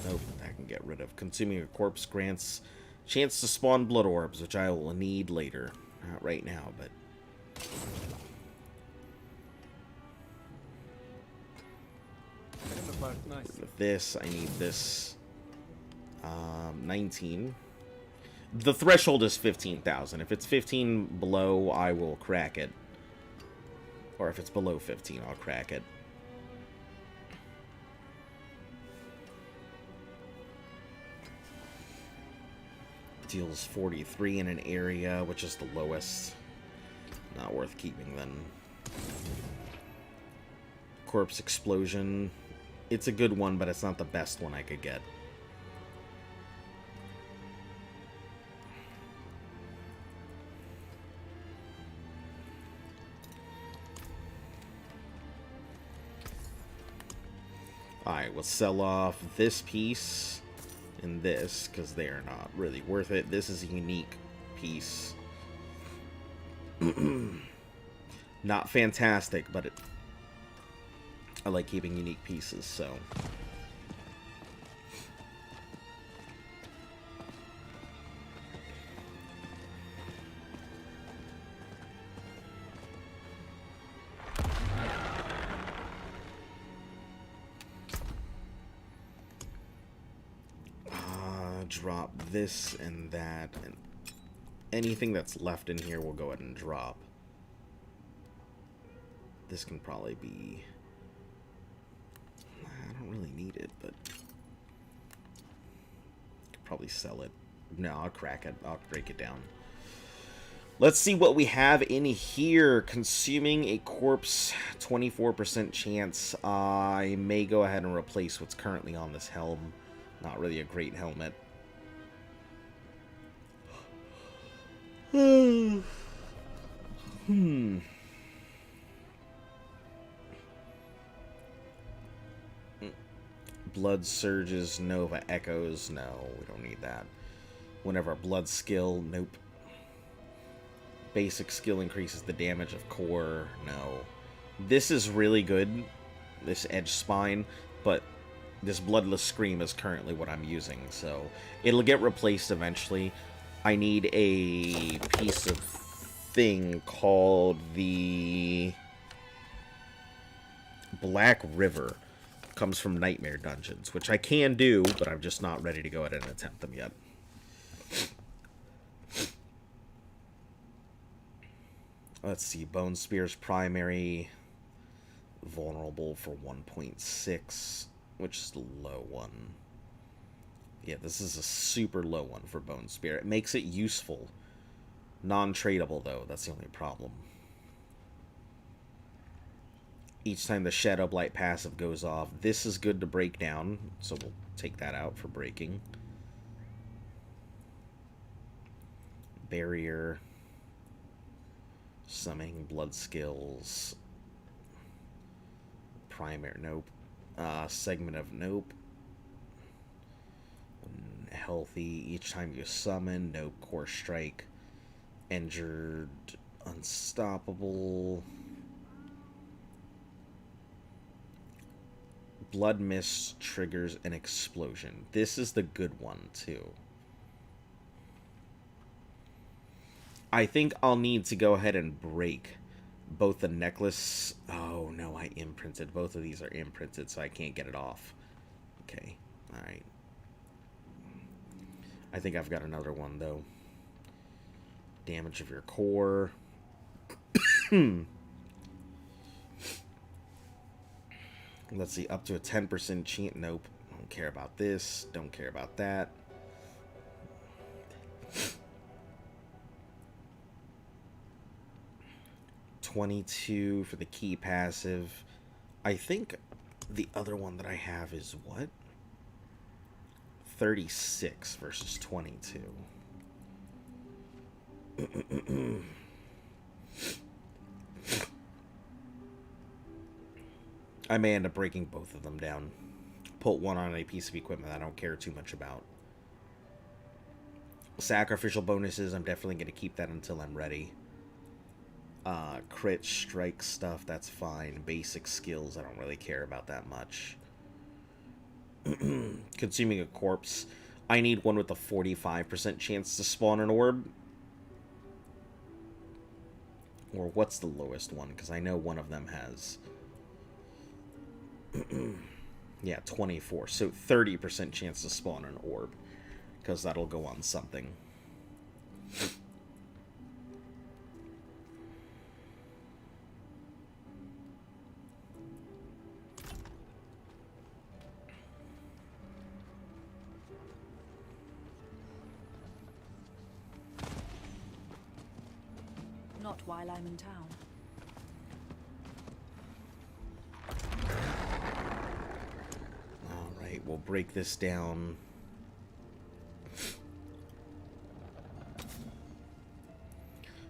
Speaker 1: Nope, that can get rid of. Consuming a corpse grants chance to spawn blood orbs, which I will need later. Not right now, but...
Speaker 9: Nice.
Speaker 1: With this, I need this. 19. The threshold is 15,000. If it's 15 below, I will crack it. Or if it's below 15, I'll crack it. Deals 43 in an area, which is the lowest. Not worth keeping then. Corpse explosion. It's a good one, but it's not the best one I could get. Alright, we'll sell off this piece and this, because they are not really worth it. This is a unique piece. Not fantastic, but I like keeping unique pieces, so... drop this and that, and anything that's left in here we'll go ahead and drop. This can probably be... I don't really need it, but... Could probably sell it. No, I'll crack it. I'll break it down. Let's see what we have in here. Consuming a corpse, 24% chance. I may go ahead and replace what's currently on this helm. Not really a great helmet. Blood surges, Nova echoes. No, we don't need that. Whenever blood skill, nope. Basic skill increases the damage of core. No. This is really good, this edge spine, but this bloodless scream is currently what I'm using, so it'll get replaced eventually. I need a piece of thing called the Black River. Comes from Nightmare Dungeons, which I can do, but I'm just not ready to go ahead and attempt them yet. Let's see, Bone Spear's primary, vulnerable for 1.6, which is the low one. Yeah, this is a super low one for Bone Spear. It makes it useful. Non-tradable, though. That's the only problem. Each time the Shadow Blight passive goes off. This is good to break down, so we'll take that out for breaking. Barrier. Summoning, blood skills. Primary, nope. Segment of nope. Healthy, each time you summon, nope. Core strike. Injured, unstoppable. Blood mist triggers an explosion. This is the good one, too. I think I'll need to go ahead and break both the necklace... Oh, no, I imprinted. Both of these are imprinted, so I can't get it off. Okay, alright. I think I've got another one, though. Damage of your core. Let's see, up to a 10% chance. Nope. Don't care about this. Don't care about that. $22 for the key passive. I think the other one that I have is what? 36 versus 22. I may end up breaking both of them down. Put one on a piece of equipment I don't care too much about. Sacrificial bonuses, I'm definitely going to keep that until I'm ready. Crit, strike stuff, that's fine. Basic skills, I don't really care about that much. Consuming a corpse. I need one with a 45% chance to spawn an orb. Or what's the lowest one? Because I know one of them has... yeah, 24. So 30% chance to spawn an orb. Because that'll go on something.
Speaker 11: Not while I'm in town.
Speaker 1: Alright, we'll break this down.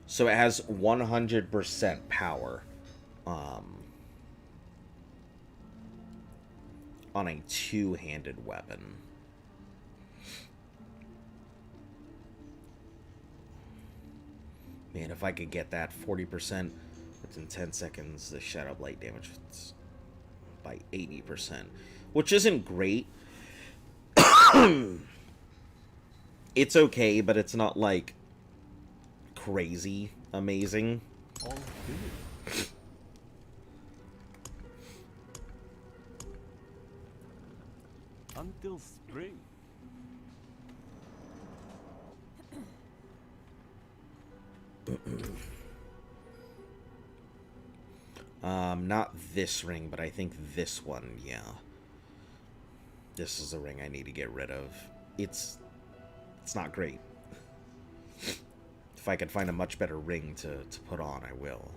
Speaker 1: So it has 100% power. On a two-handed weapon. Man, if I could get that 40%, within 10 seconds, the shadow blight damage by 80%, which isn't great. It's okay, but it's not like crazy amazing.
Speaker 5: All good. Until spring.
Speaker 1: Not this ring, but I think this one, yeah. This is the ring I need to get rid of. It's not great. If I could find a much better ring to put on, I will.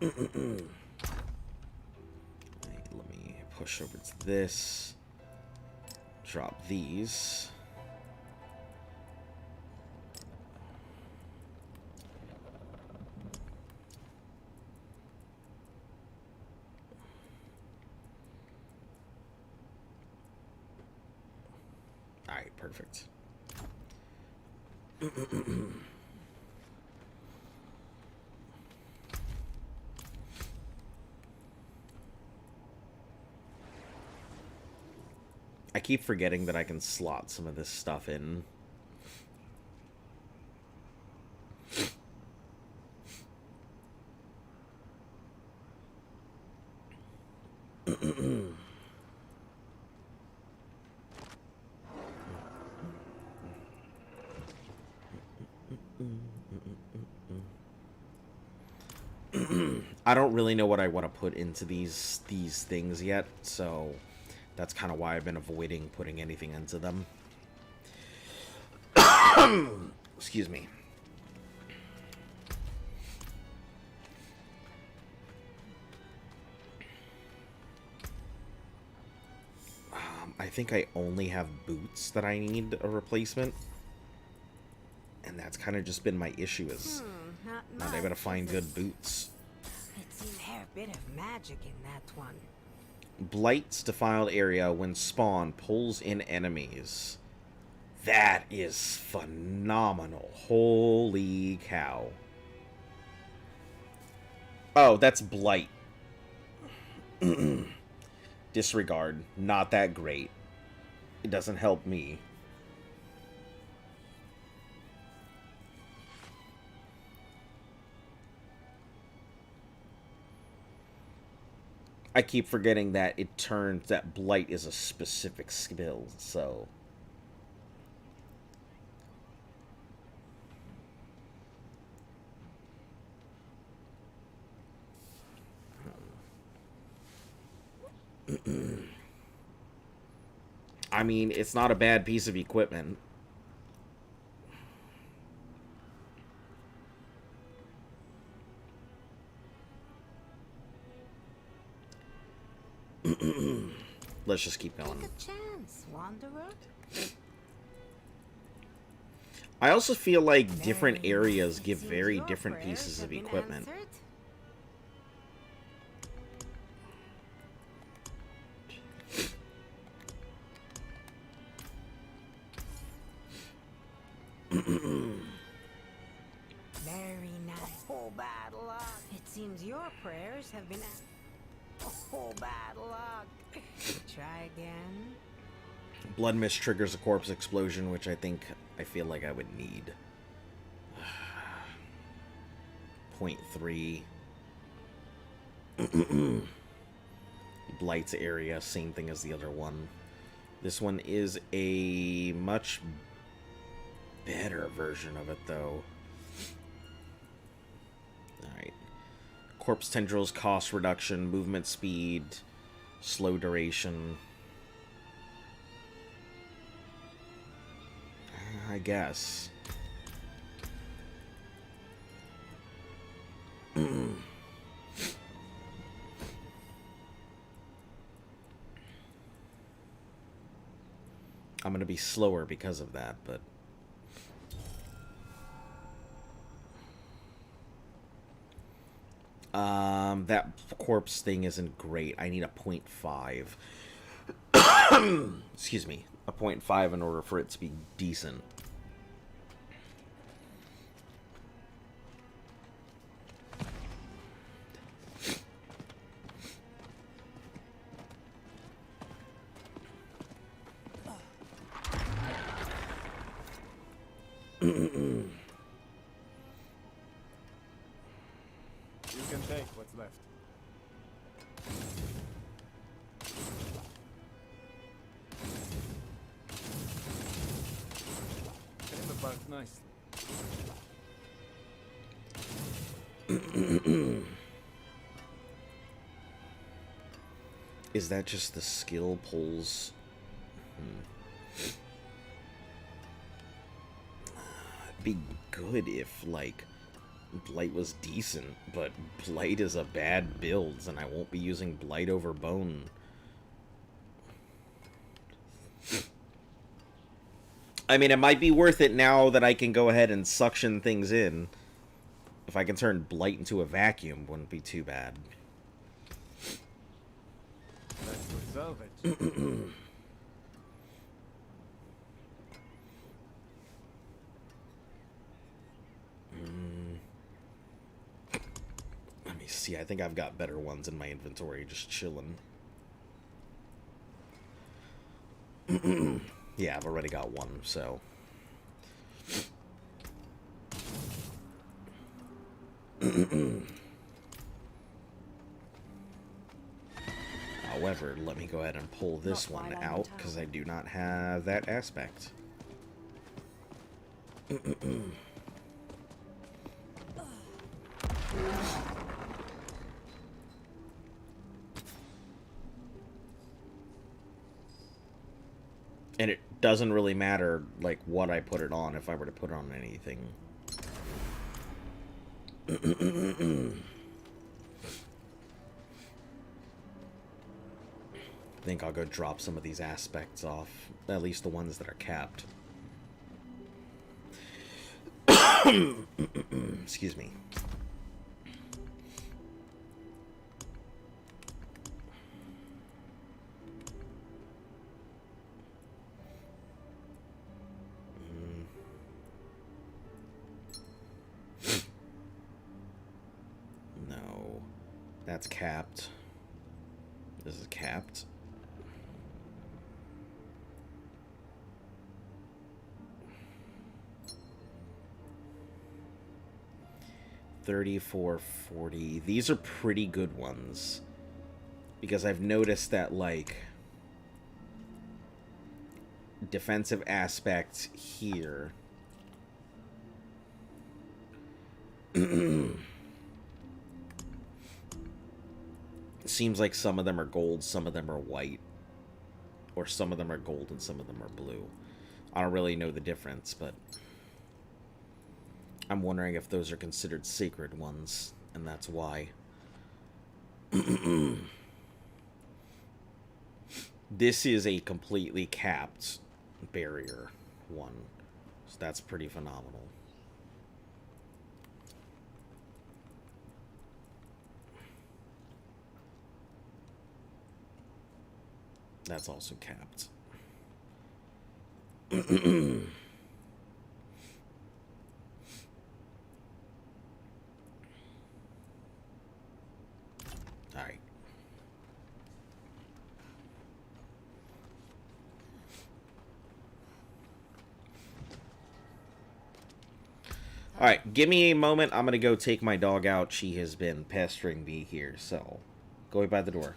Speaker 1: Let me push over to this. Drop these. Alright, perfect. I keep forgetting that I can slot some of this stuff in. I don't really know what I want to put into these things yet, so that's kind of why I've been avoiding putting anything into them. Excuse me. I think I only have boots that I need a replacement. And that's kind of just been my issue, is not able to find good boots.
Speaker 3: It's a fair bit of magic in that one.
Speaker 1: Blight's defiled area when spawn pulls in enemies. That is phenomenal. Holy cow. Oh, that's Blight. Disregard. Not that great. It doesn't help me. I keep forgetting that that Blight is a specific skill, so... I mean, it's not a bad piece of equipment. Let's just keep going.
Speaker 4: Take a chance, wanderer.
Speaker 1: I also feel like different areas give very different pieces of equipment.
Speaker 4: Very nice. Oh, bad luck. It seems your prayers have been... Oh, bad luck. Try again.
Speaker 1: Blood mist triggers a corpse explosion, which I feel like I would need. .3. Blight's area, same thing as the other one. This one is a much better version of it, though. Alright. Corpse tendrils, cost reduction, movement speed, slow duration. I guess. I'm gonna be slower because of that, but... that corpse thing isn't great. I need a 0.5. Excuse me. A 0.5 in order for it to be decent.
Speaker 9: You can take what's left. Came about nicely.
Speaker 1: Is that just the skill pulls? It'd be good if, like, Blight was decent, but Blight is a bad build, and I won't be using Blight over Bone. I mean, it might be worth it now that I can go ahead and suction things in. If I can turn Blight into a vacuum, wouldn't be too bad.
Speaker 9: That's good salvage.
Speaker 1: Let me see. I think I've got better ones in my inventory, just chilling. Yeah, I've already got one, so... However, let me go ahead and pull this one out, because I do not have that aspect. And it doesn't really matter, like, what I put it on, if I were to put it on anything. I think I'll go drop some of these aspects off, at least the ones that are capped. Excuse me. No, that's capped. This is capped. $34.40. These are pretty good ones. Because I've noticed that, like, defensive aspects here. Seems like some of them are gold, some of them are white. Or some of them are gold and some of them are blue. I don't really know the difference, but... I'm wondering if those are considered sacred ones, and that's why. This is a completely capped barrier one. So that's pretty phenomenal. That's also capped. Alright. Alright, give me a moment. I'm gonna go take my dog out. She has been pestering me here, so go by the door.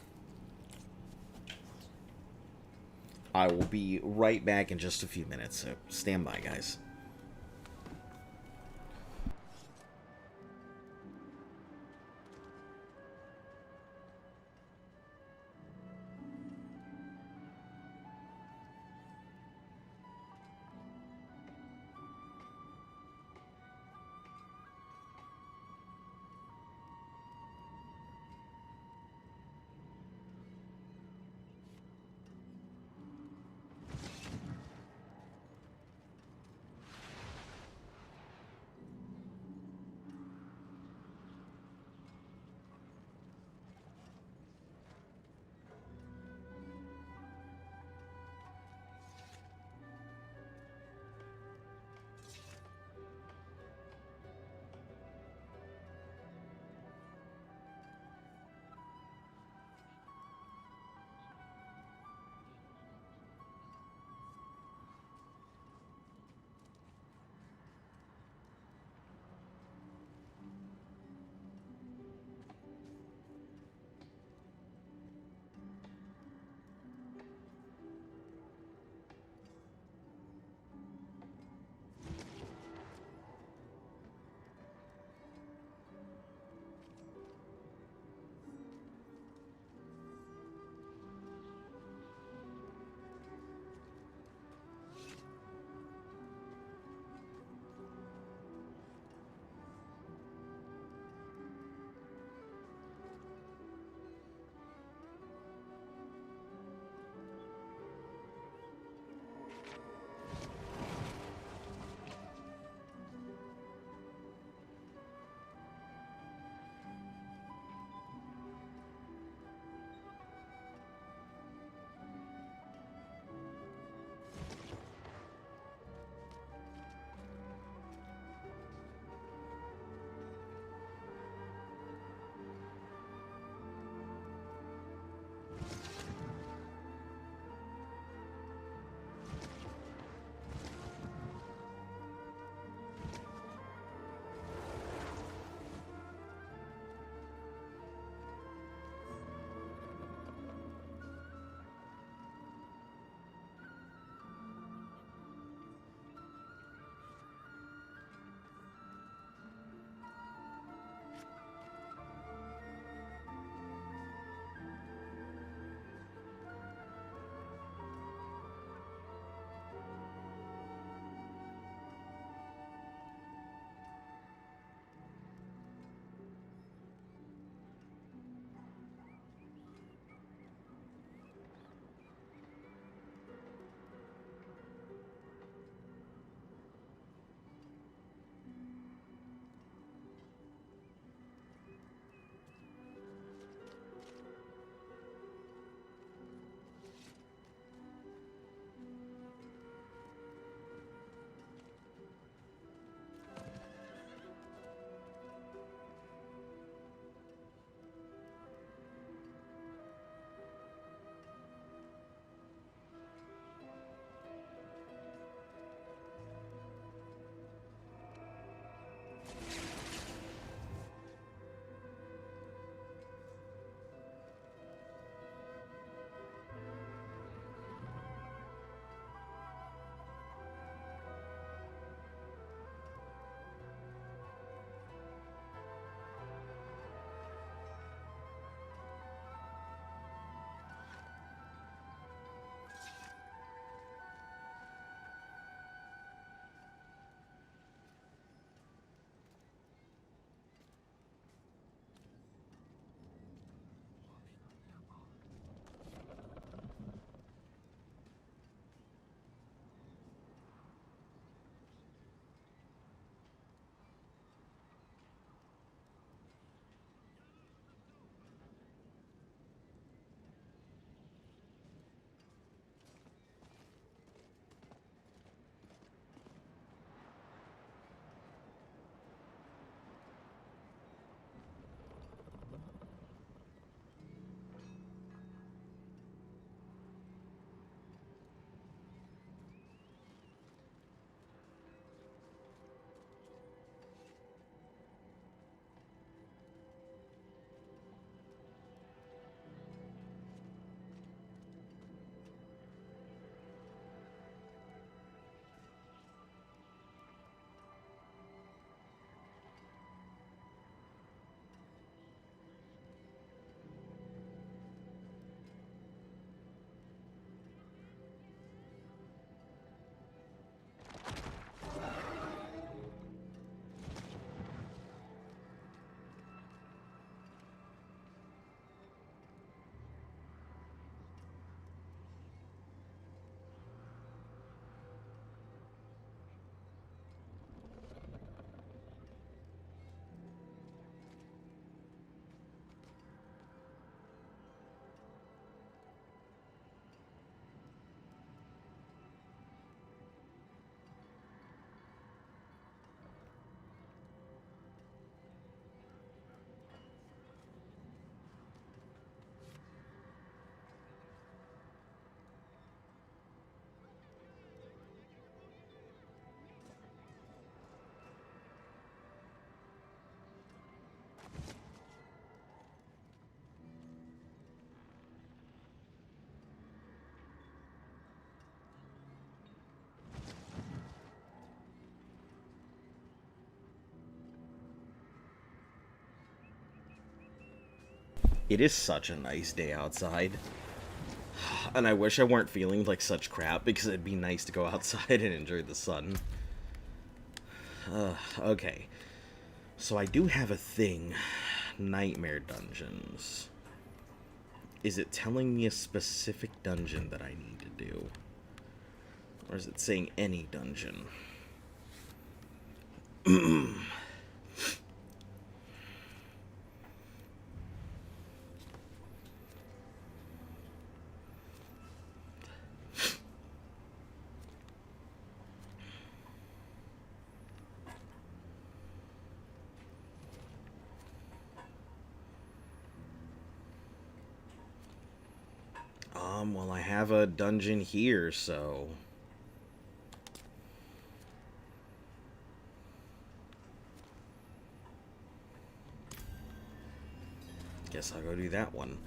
Speaker 1: I will be right back in just a few minutes, so stand by, guys. It is such a nice day outside. And I wish I weren't feeling like such crap, because it'd be nice to go outside and enjoy the sun. Okay. So I do have a thing. Nightmare dungeons. Is it telling me a specific dungeon that I need to do? Or is it saying any dungeon? Well, I have a dungeon here, so... Guess I'll go do that one.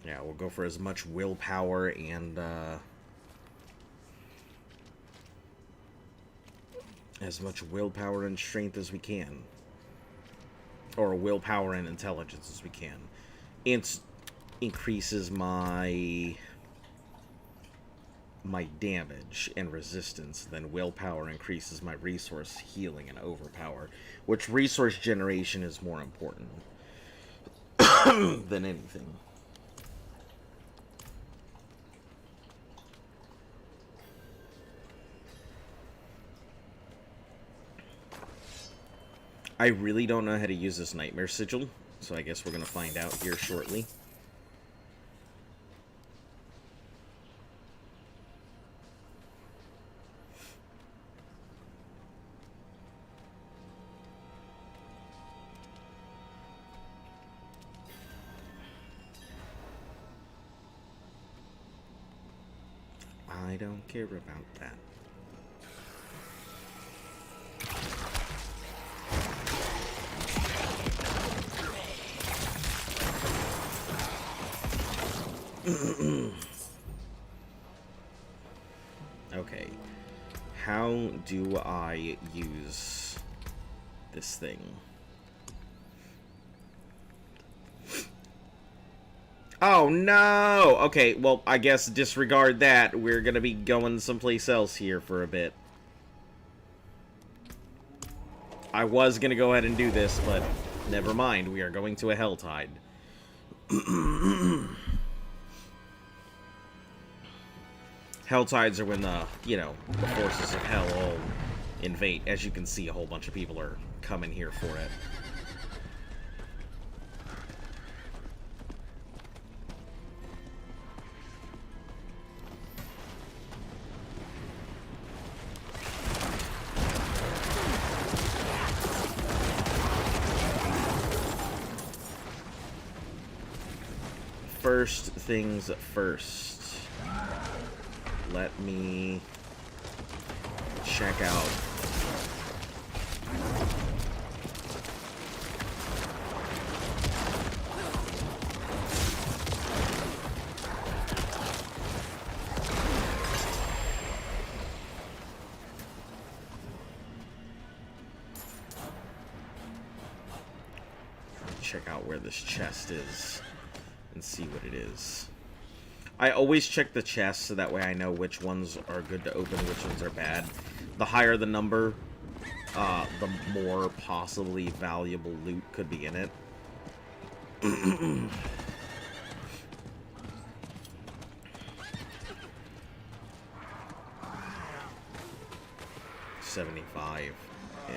Speaker 1: Yeah, we'll go for as much willpower and, as much willpower and strength as we can. Or willpower and intelligence as we can. It increases my damage and resistance. Then willpower increases my resource healing and overpower. Which resource generation is more important than anything. I really don't know how to use this Nightmare Sigil, so I guess we're going to find out here shortly. I don't care about that. Okay, how do I use this thing? Oh no! Okay, well, I guess disregard that. We're gonna be going someplace else here for a bit. I was gonna go ahead and do this, but never mind. We are going to a Helltide. Helltides are when the, the forces of hell all invade. As you can see, a whole bunch of people are coming here for it. First things first. Let me check out where this chest is and see what it is. I always check the chests so that way I know which ones are good to open, which ones are bad. The higher the number, the more possibly valuable loot could be in it. 75. Yeah.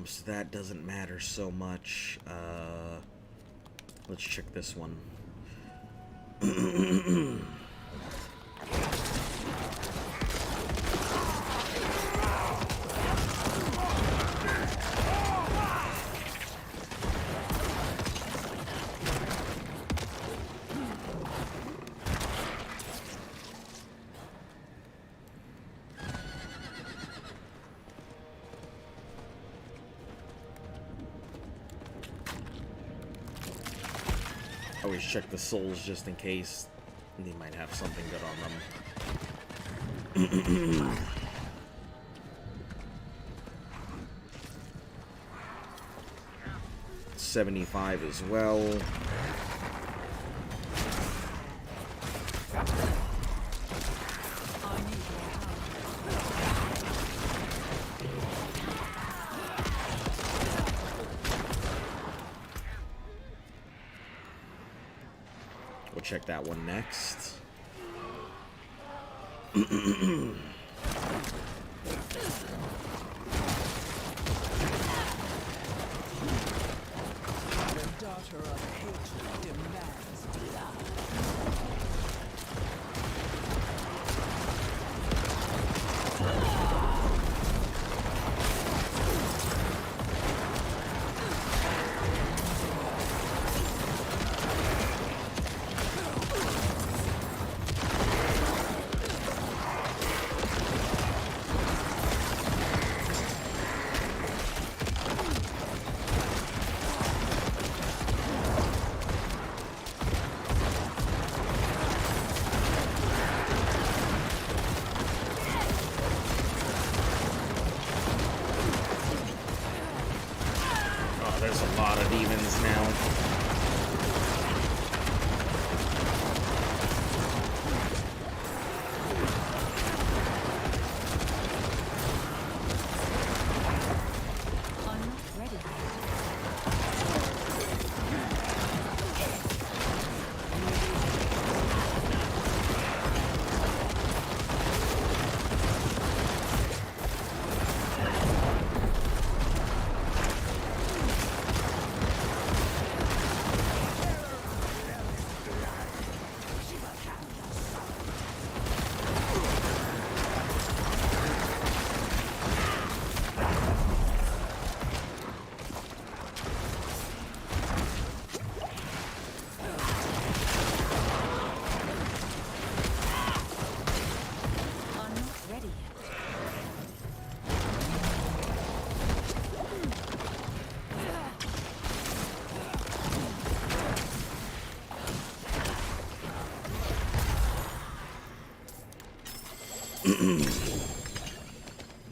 Speaker 1: So that doesn't matter so much. Let's check this one. Always check the souls just in case. They might have something good on them. 75 as well. We'll check that one next. There's a lot of demons now.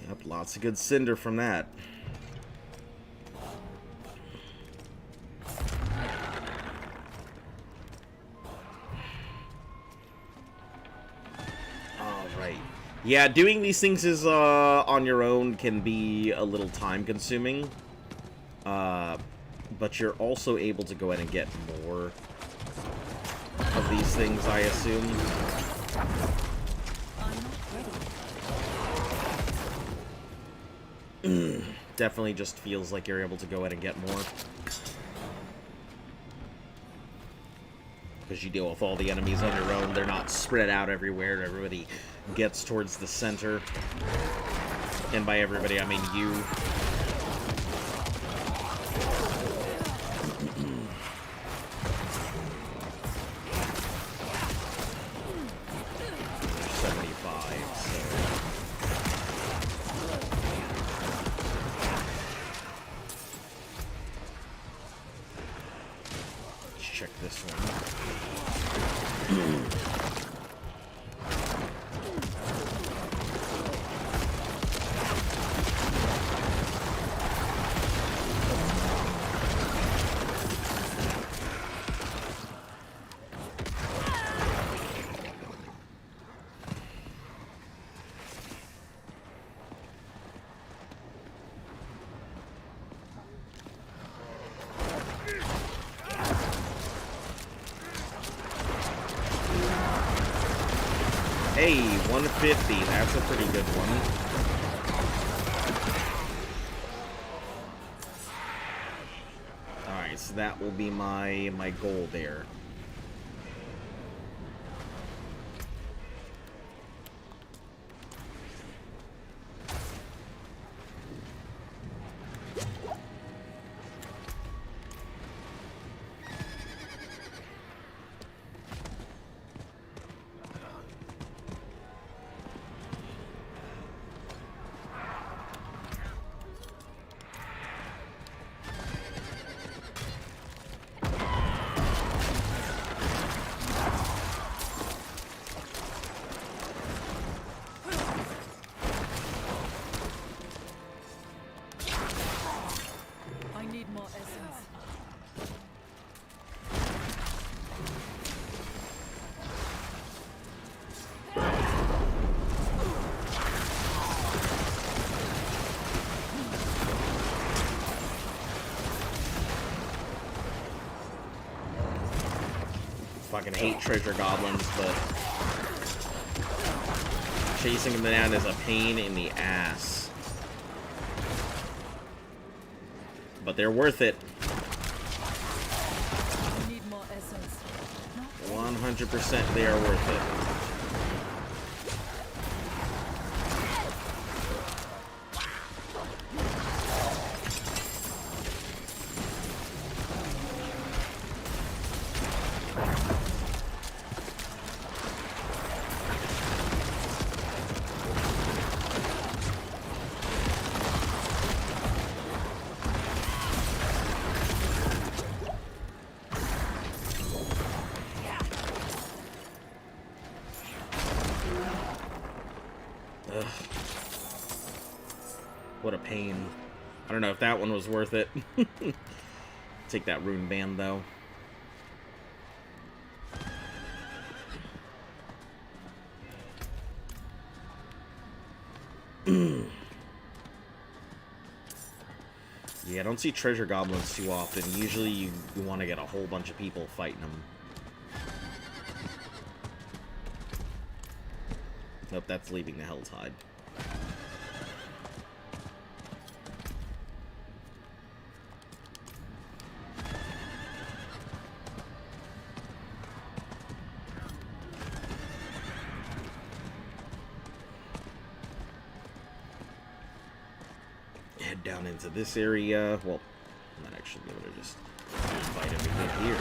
Speaker 1: Yep, lots of good cinder from that. Alright. Yeah, doing these things is on your own can be a little time consuming. But you're also able to go ahead and get more of these things, I assume. Definitely just feels like you're able to go ahead and get more. Because you deal with all the enemies on your own. They're not spread out everywhere. Everybody gets towards the center. And by everybody, I mean you. Check this one. Hey, 150. That's a pretty good one. that will be my goal there. Fucking hate treasure goblins, but chasing them down is a pain in the ass. But they're worth it. 100% they are worth it. What a pain. I don't know if that one was worth it. Take that rune band, though. Yeah, I don't see treasure goblins too often. Usually you want to get a whole bunch of people fighting them. Nope, that's leaving the Helltide. Head down into this area. Well, I'm not actually able to just fight everything here.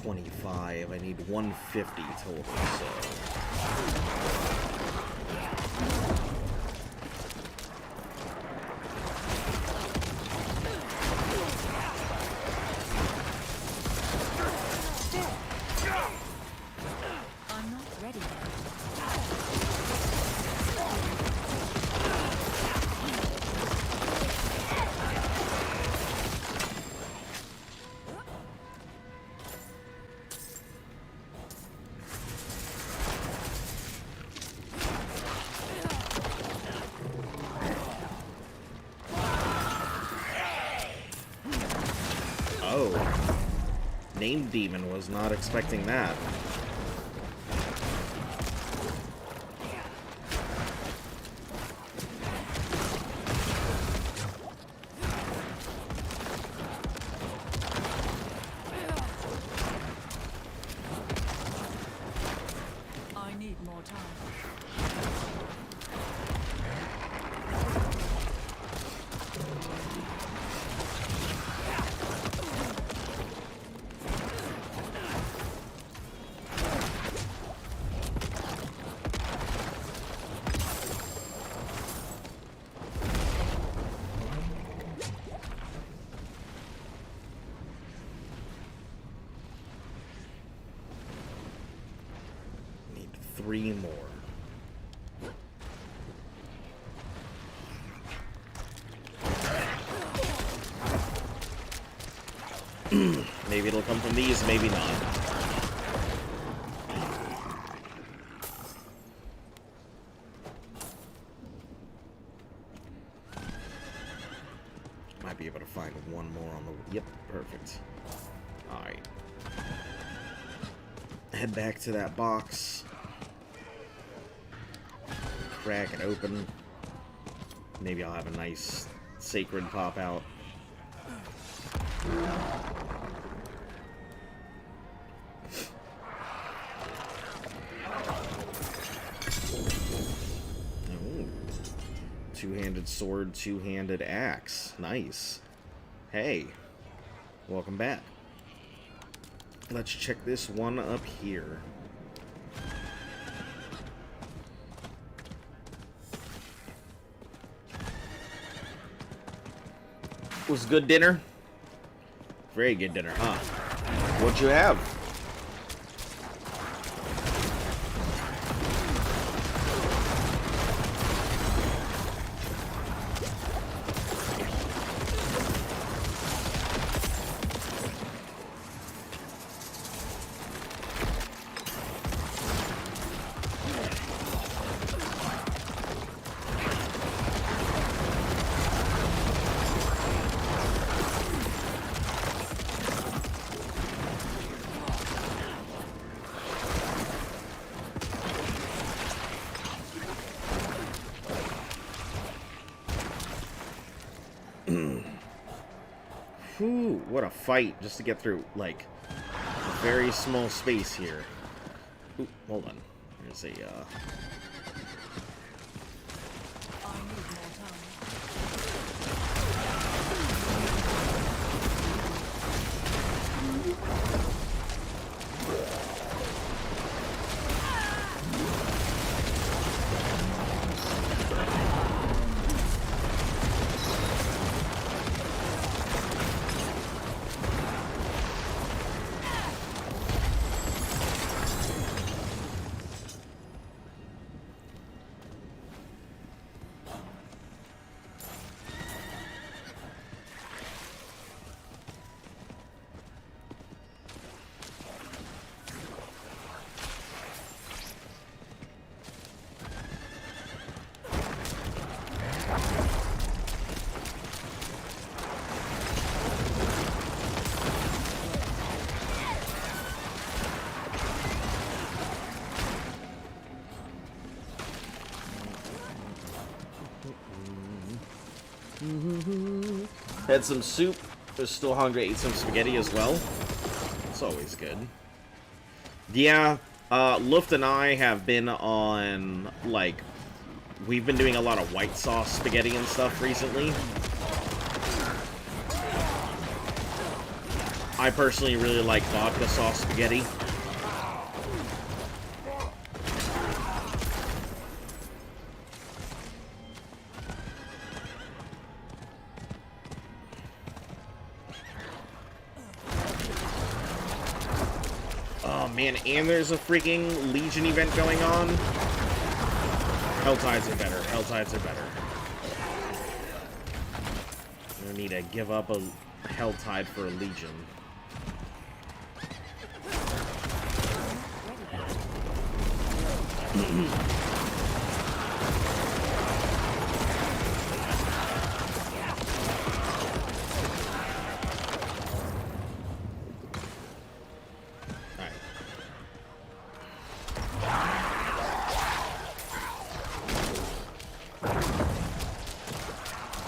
Speaker 1: $25. I need 150 total, so... Named Demon, was not expecting that.
Speaker 11: time.
Speaker 1: Need 3 more. Maybe it'll come from these, maybe not. Might be able to find 1 more on the... Yep, perfect. Alright. Head back to that box. Crack it open. Maybe I'll have a nice sacred pop out. Ooh. Two-handed sword, two-handed axe. Nice. Hey. Welcome back. Let's check this one up here. Was good dinner? Very good dinner, huh? What'd you have? Whew, what a fight just to get through, like, a very small space here. Ooh, hold on. There's a, had some soup. Was still hungry. Ate some spaghetti as well. It's always good. Yeah, Luft and I have been on, like, we've been doing a lot of white sauce spaghetti and stuff recently. I personally really like vodka sauce spaghetti. Man, and there's a freaking Legion event going on. Helltides are better. Helltides are better. I need to give up a Helltide for a Legion.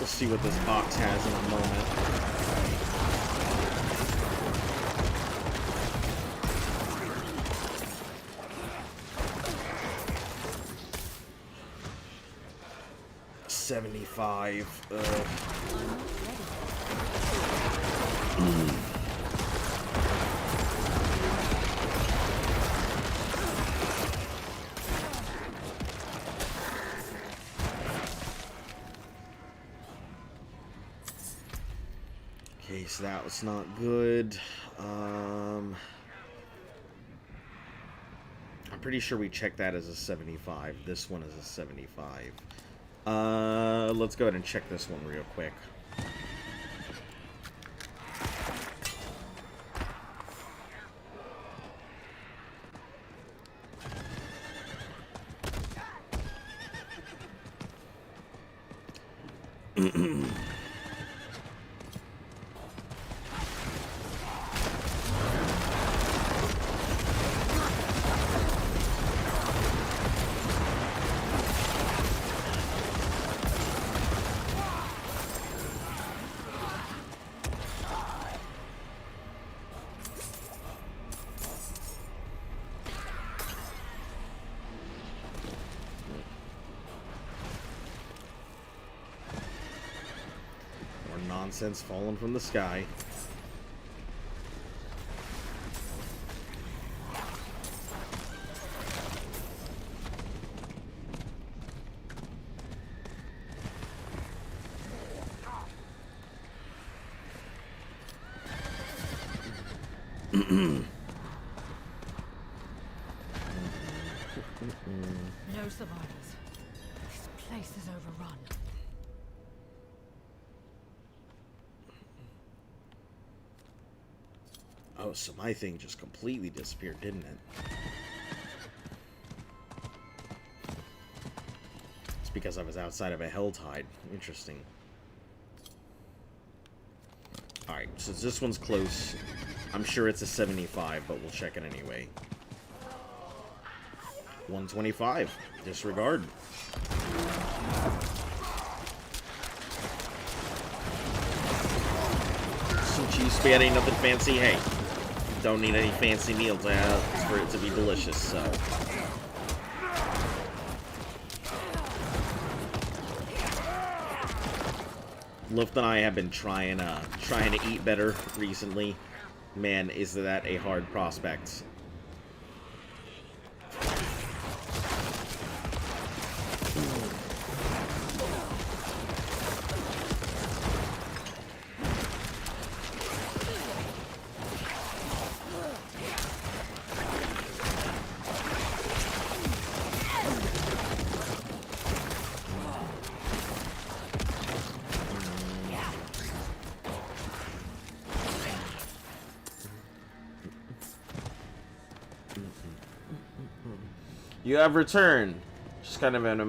Speaker 1: See what this box has in a moment. 75. Okay, so that was not good. I'm pretty sure we checked that as a 75. This one is a 75. Let's go ahead and check this one real quick. Nonsense falling from the sky.
Speaker 4: No survivors. This place is overrun.
Speaker 1: Oh, so my thing just completely disappeared, didn't it? It's because I was outside of a hell tide. Interesting. Alright, so this one's close. I'm sure it's a 75, but we'll check it anyway. 125. Disregard. Some cheese spaghetti, nothing fancy. Hey, don't need any fancy meal for it to be delicious, so. Luft and I have been trying to eat better recently. Man, is that a hard prospect. You have returned. Just kind of an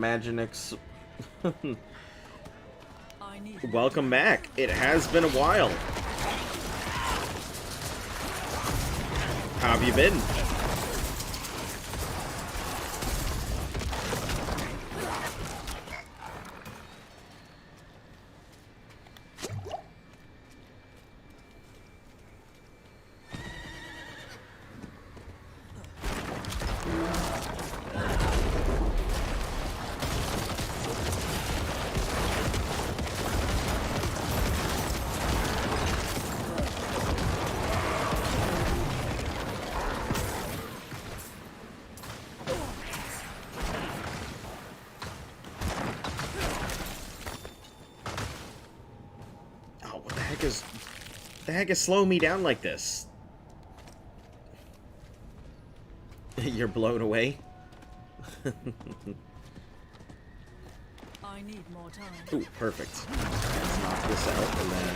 Speaker 1: Welcome back. It has been a while. How have you been? The heck is slowing me down like this? You're blown away?
Speaker 4: I need more time.
Speaker 1: Ooh, perfect. Let's knock this out and then...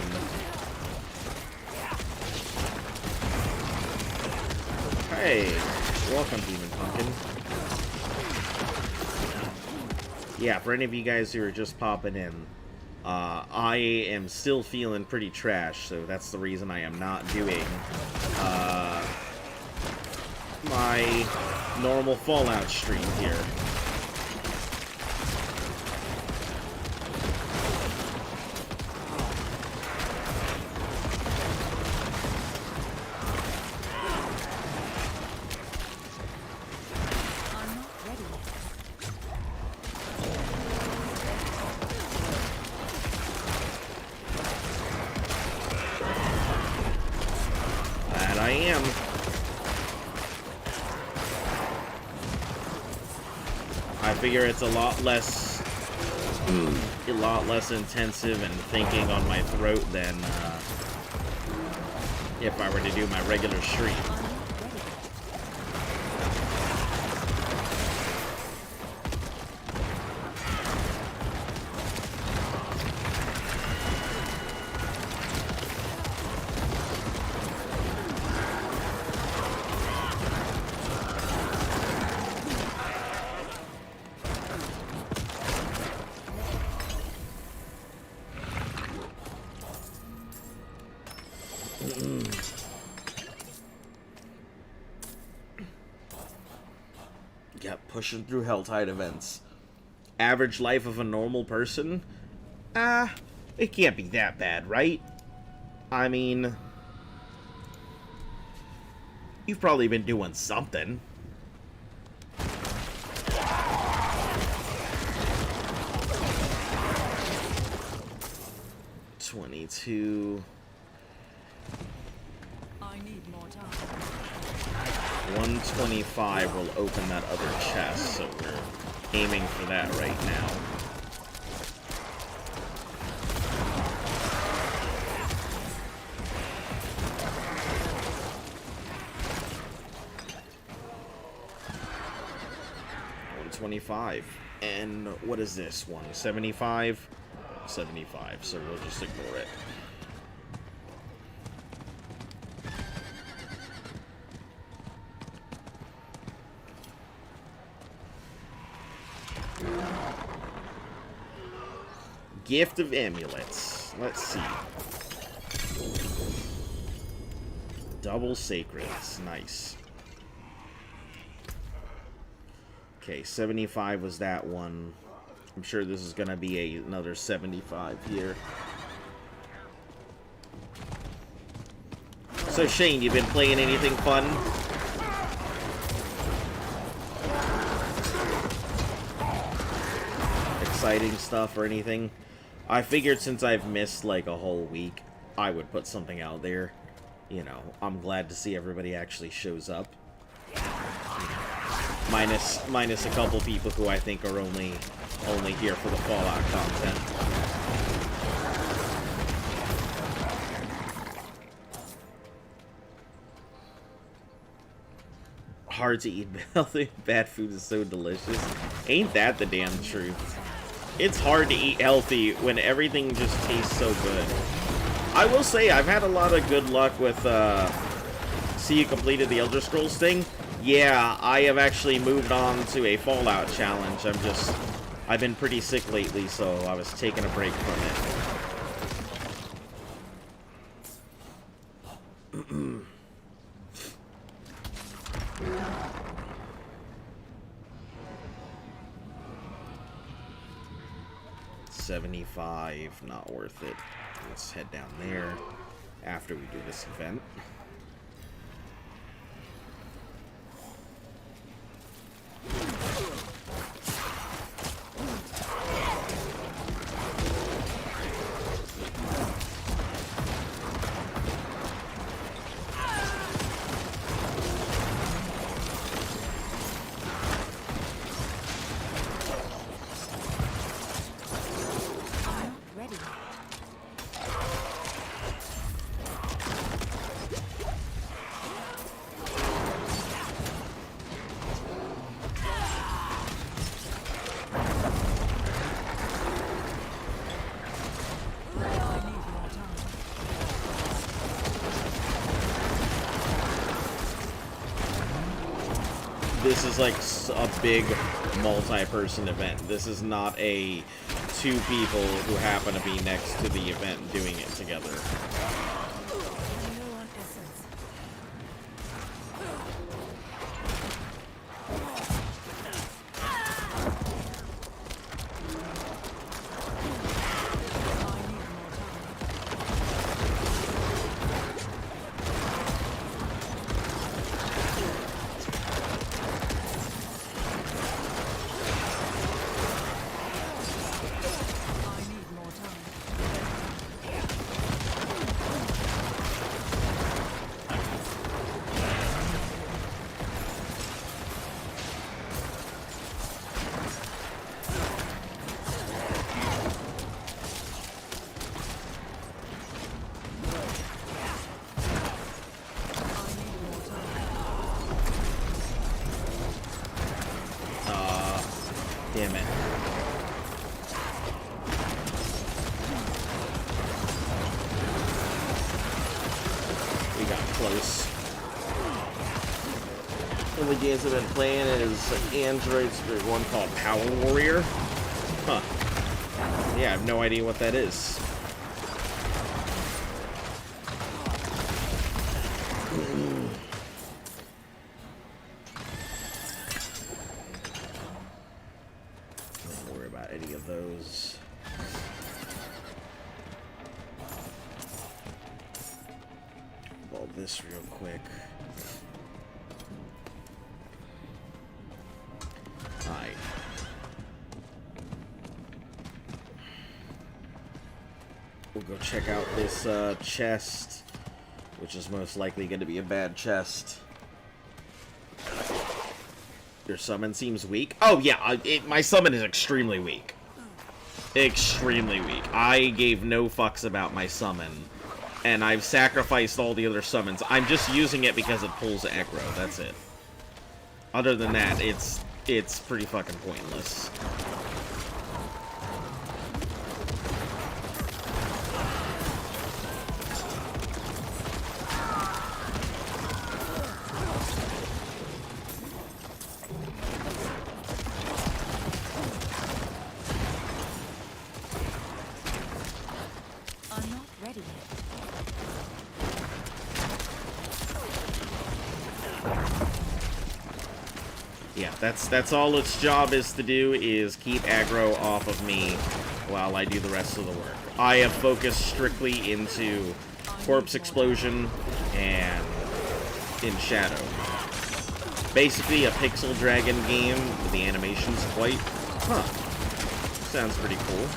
Speaker 1: Hey! Welcome, Demon Pumpkin. Yeah, for any of you guys who are just popping in, I am still feeling pretty trash, so that's the reason I am not doing my normal Fallout stream here. figure it's a lot less intensive and thinking on my throat than if I were to do my regular stream. Yep, pushing through Helltide events. Average life of a normal person? It can't be that bad, right? I mean, you've probably been doing something. $22.
Speaker 11: I need more time.
Speaker 1: 125 will open that other chest, so we're aiming for that right now. $125. And what is this one? 75? 75, so we'll just ignore it. Gift of amulets. Let's see. Double sacreds. Nice. Okay, 75 was that one. I'm sure this is gonna be another 75 here. So Shane, you been playing anything fun? Exciting stuff or anything? I figured since I've missed like a whole week, I would put something out there. You know, I'm glad to see everybody actually shows up. Minus a couple people who I think are only here for the Fallout content. Hard to eat healthy. Bad food is so delicious. Ain't that the damn truth? It's hard to eat healthy when everything just tastes so good. I will say, I've had a lot of good luck with, see you completed the Elder Scrolls thing. Yeah, I have actually moved on to a Fallout challenge. I've been pretty sick lately, so I was taking a break from it. $75, not worth it. Let's head down there after we do this event. This is like a big multi-person event. This is not a two people who happen to be next to the event doing it together. Damn it. We got close. One of the games I've been playing is Android's one called Power Warrior. Huh. Yeah, I have no idea what that is. Don't worry about any of those. All this real quick. Alright. We'll go check out this chest, which is most likely going to be a bad chest. Your summon seems weak. Oh yeah, my summon is extremely weak. Extremely weak. I gave no fucks about my summon, and I've sacrificed all the other summons. I'm just using it because it pulls aggro. That's it. Other than that, it's pretty fucking pointless.
Speaker 11: I'm not ready yet.
Speaker 1: Yeah, that's all its job is to do, is keep aggro off of me while I do the rest of the work. I have focused strictly into Corpse Explosion and in Shadow. Basically a pixel dragon game, with the animation's quite... Huh. Sounds pretty cool.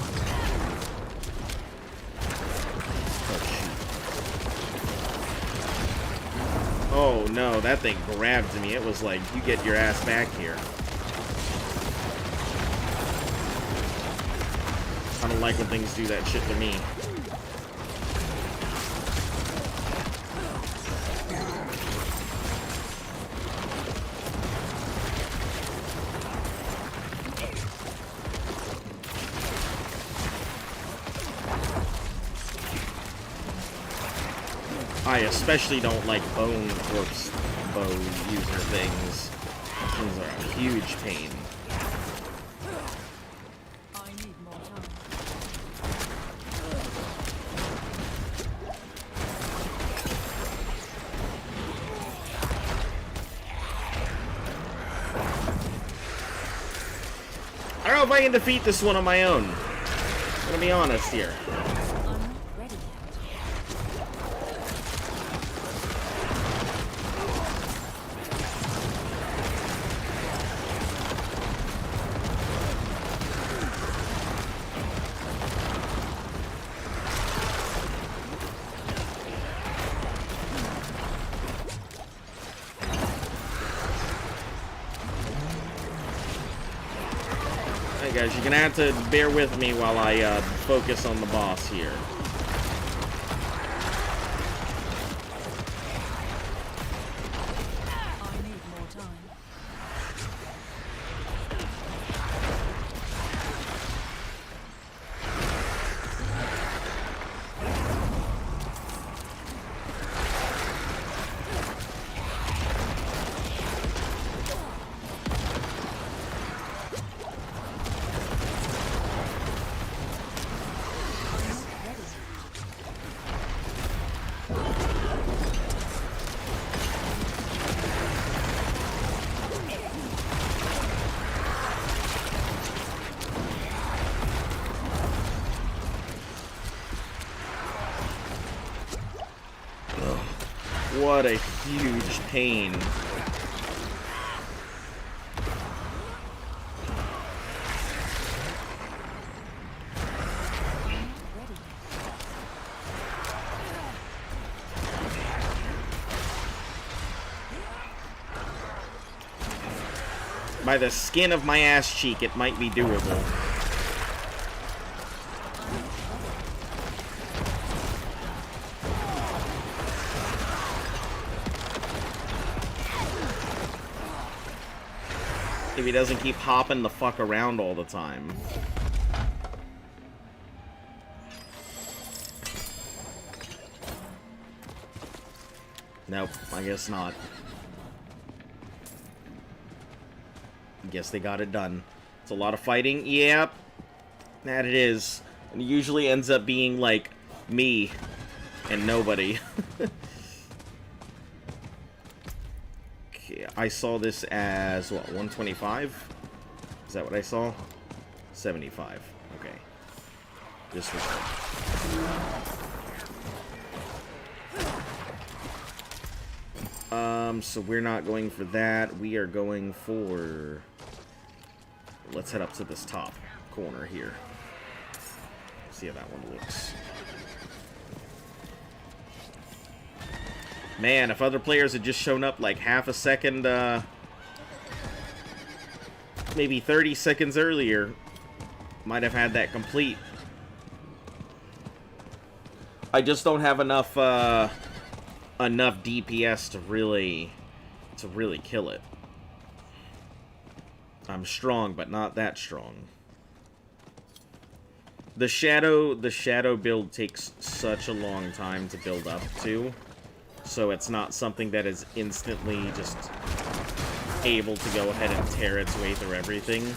Speaker 1: Oh no, that thing grabbed me. It was like, you get your ass back here. I don't like when things do that shit to me. I especially don't like bone corpse bow user things. Things are a huge pain.
Speaker 11: I need more time.
Speaker 1: I don't know if I can defeat this one on my own. I'm gonna be honest here.
Speaker 11: I'm not ready yet.
Speaker 1: Hey guys, you're gonna have to bear with me while I focus on the boss here.
Speaker 11: I need more time.
Speaker 1: What a huge pain. By the skin of my ass cheek, it might be doable. If he doesn't keep hopping the fuck around all the time. Nope, I guess not. Guess they got it done. It's a lot of fighting. Yep. That it is. And it usually ends up being, like, me and nobody. Okay, I saw this as, what, 125? Is that what I saw? 75. Okay. This was so we're not going for that. We are going for... Let's head up to this top corner here. See how that one looks. Man, if other players had just shown up like half a second, maybe 30 seconds earlier, might have had that complete. I just don't have enough, enough DPS to really kill it. I'm strong, but not that strong. The shadow build takes such a long time to build up to, so it's not something that is instantly just able to go ahead and tear its way through everything.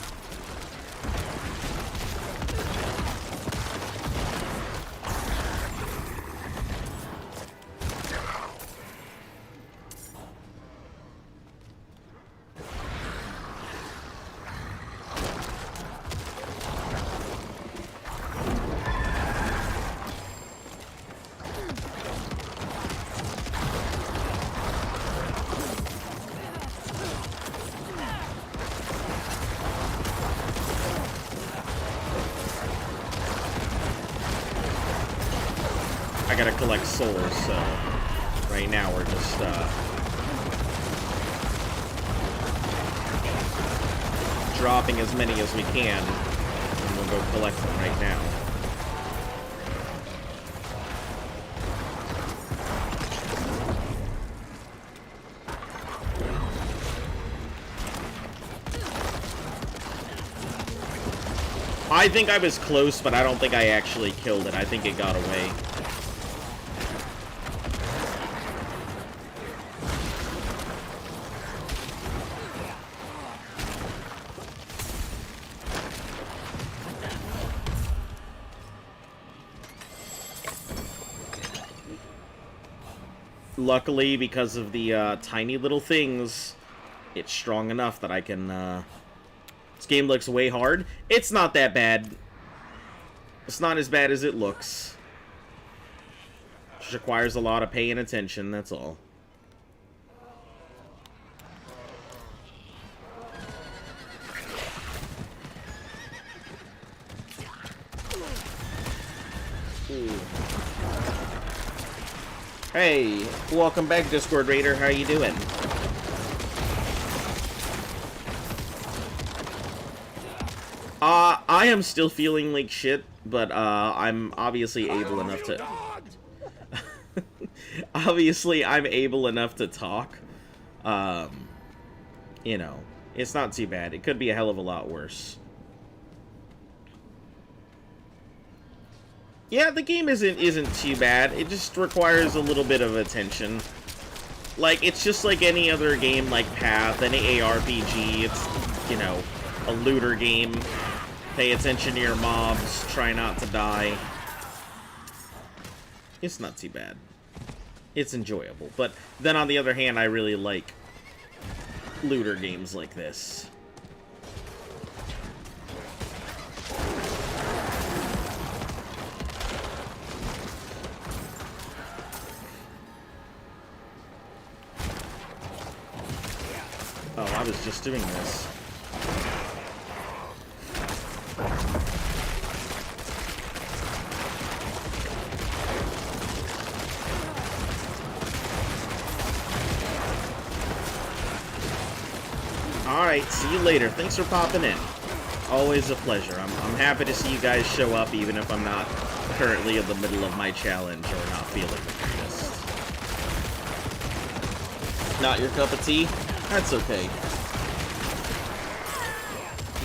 Speaker 1: I gotta collect souls, so right now we're just, dropping as many as we can, and we'll go collect them right now. I think I was close, but I don't think I actually killed it. I think it got away. Luckily, because of the tiny little things, it's strong enough that I can... This game looks way hard. It's not that bad. It's not as bad as it looks. Just requires a lot of paying attention, that's all. Ooh. Hey, welcome back, Discord Raider. How you doing? I am still feeling like shit, but I'm obviously able enough to... Obviously, I'm able enough to talk. You know, it's not too bad. It could be a hell of a lot worse. Yeah, the game isn't too bad. It just requires a little bit of attention. Like, it's just like any other game, like Path, any ARPG. It's, you know, a looter game. Pay attention to your mobs. Try not to die. It's not too bad. It's enjoyable. But then on the other hand, I really like looter games like this. Oh, I was just doing this. Alright, see you later. Thanks for popping in. Always a pleasure. I'm happy to see you guys show up, even if I'm not currently in the middle of my challenge or not feeling the greatest. Not your cup of tea? That's okay.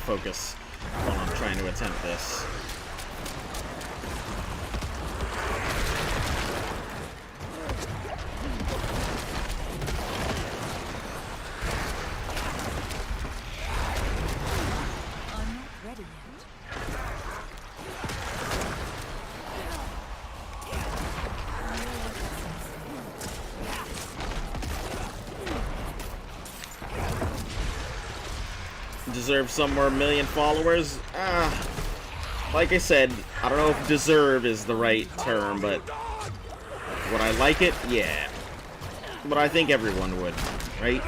Speaker 1: focus while I'm trying to attempt this.
Speaker 11: I'm not ready yet.
Speaker 1: Deserve some more million followers? Like I said, I don't know if deserve is the right term, but would I like it? Yeah. But I think everyone would, right?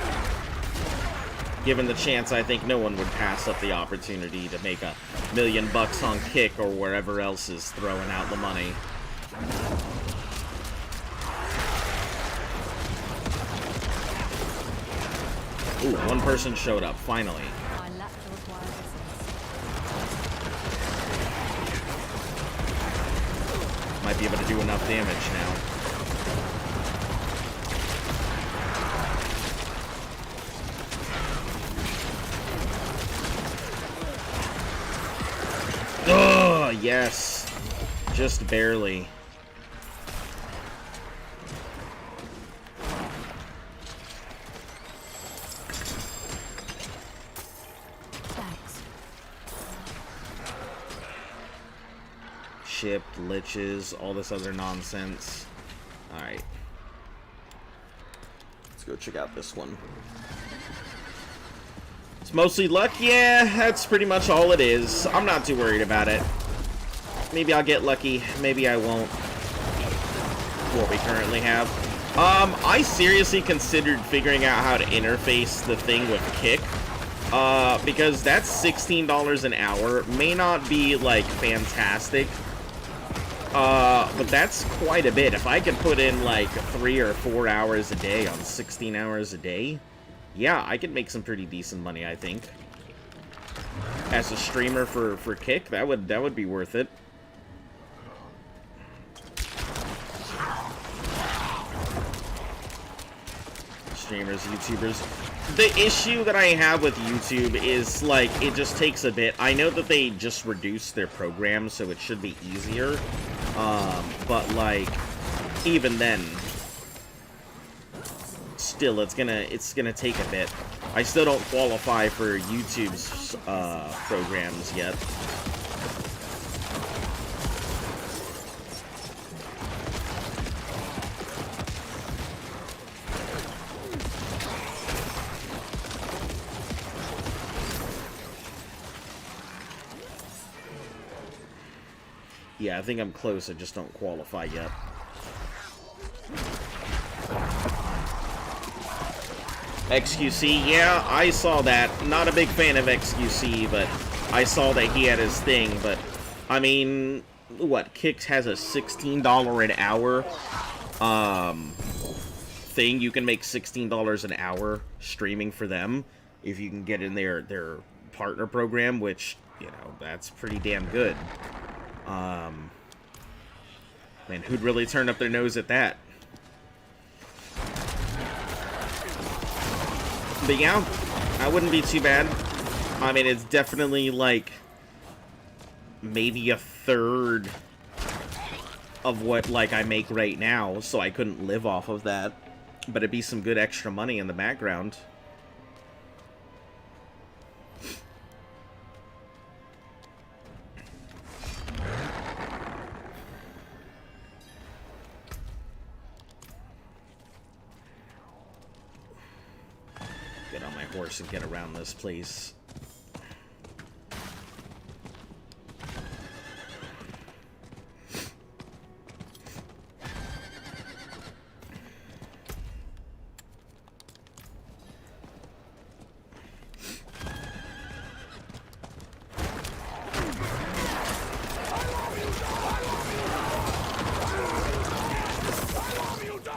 Speaker 1: Given the chance, I think no one would pass up the opportunity to make $1 million on Kick or wherever else is throwing out the money. Ooh, one person showed up, finally.
Speaker 11: I lack the required essence.
Speaker 1: Might be able to do enough damage now. Oh, yes. Just barely.
Speaker 11: Thanks.
Speaker 1: Shipped, liches, all this other nonsense. Alright. Let's go check out this one. It's mostly luck? Yeah, that's pretty much all it is. I'm not too worried about it. Maybe I'll get lucky, maybe I won't. What we currently have. I seriously considered figuring out how to interface the thing with Kick. Because that's $16 an hour. May not be, like, fantastic. But that's quite a bit. If I could put in, like, 3 or 4 hours a day on 16 hours a day, yeah, I could make some pretty decent money, I think. As a streamer for Kick, that would be worth it. Streamers, YouTubers. The issue that I have with YouTube is, like, it just takes a bit. I know that they just reduced their program, so it should be easier. But, like, even then, still, it's gonna take a bit. I still don't qualify for YouTube's, programs yet. Yeah, I think I'm close, I just don't qualify yet. XQC, yeah, I saw that. Not a big fan of XQC, but I saw that he had his thing, but, I mean, what, Kix has a $16 an hour, thing. You can make $16 an hour streaming for them, if you can get in their partner program, which, you know, that's pretty damn good. Man, who'd really turn up their nose at that? But yeah, I wouldn't be too bad. I mean, it's definitely, like, maybe a third of what, like, I make right now, so I couldn't live off of that. But it'd be some good extra money in the background. Get on my horse and get around this place.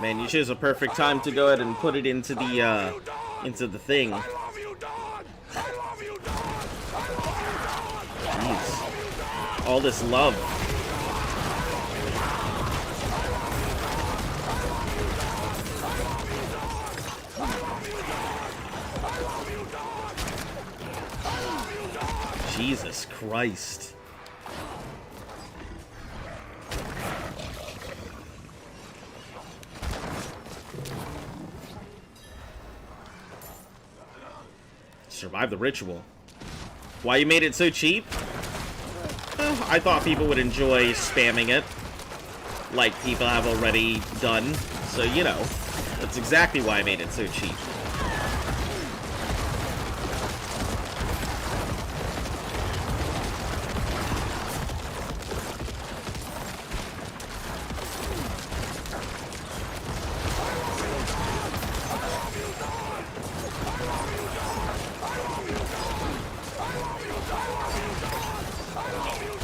Speaker 1: Man, you chose a perfect time to go ahead and put it into the thing. Jeez. All this love. Jesus Christ. Survive the ritual. Why you made it so cheap? I thought people would enjoy spamming it, like people have already done. So, you know, that's exactly why I made it so cheap.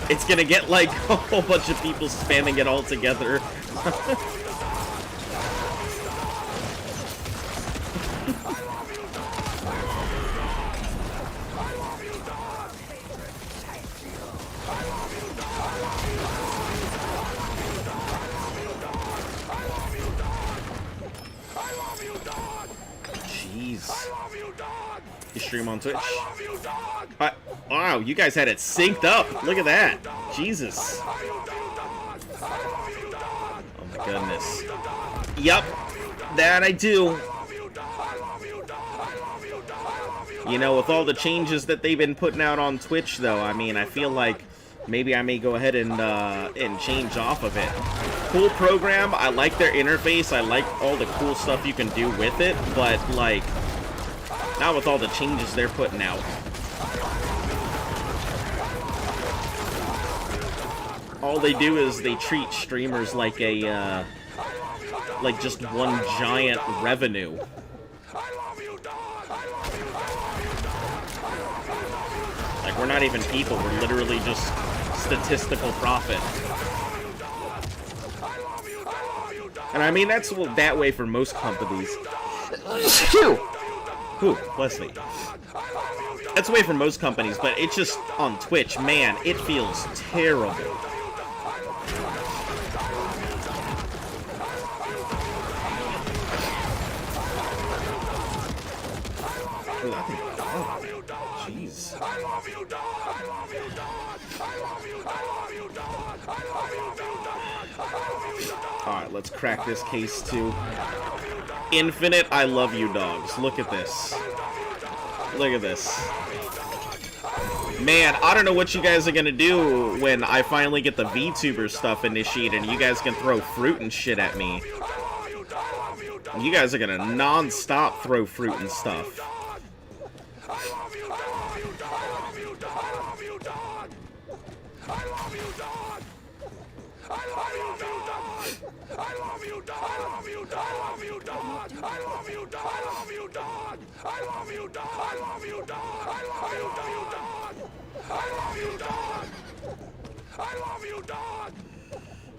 Speaker 1: It's gonna get like a whole bunch of people spamming it all together. Jeez. You stream on Twitch? Wow, you guys had it synced up. Look at that. Jesus. Oh my goodness. Yup. That I do. You know, with all the changes that they've been putting out on Twitch, though, I mean, I feel like maybe I may go ahead and change off of it. Cool program. I like their interface. I like all the cool stuff you can do with it, but, like, not with all the changes they're putting out. All they do is they treat streamers like a, like just one giant revenue. Like, we're not even people, we're literally just statistical profit. And I mean, that's that way for most companies. Ooh, bless me. That's the way for most companies, but it's just on Twitch, man, it feels terrible. Ooh, I think, oh, jeez. Alright, let's crack this case too. Infinite, I love you dogs. Look at this. Look at this. Man, I don't know what you guys are gonna do when I finally get the VTuber stuff initiated and you guys can throw fruit and shit at me. You guys are gonna non-stop throw fruit and stuff.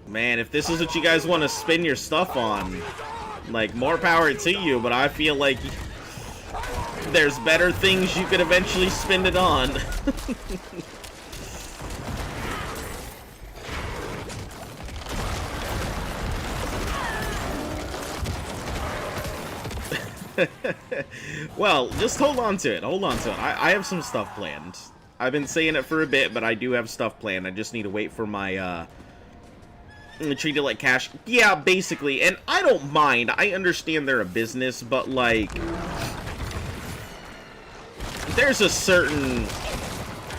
Speaker 1: Man, if this is what you guys want to spin your stuff on, like, more power to you, but I feel like there's better things you could eventually spin it on. Well, just hold on to it. Hold on to it. I have some stuff planned. I've been saying it for a bit, but I do have stuff planned. I just need to wait for my, treat it like cash. Yeah, basically. And I don't mind. I understand they're a business, but, like, there's a certain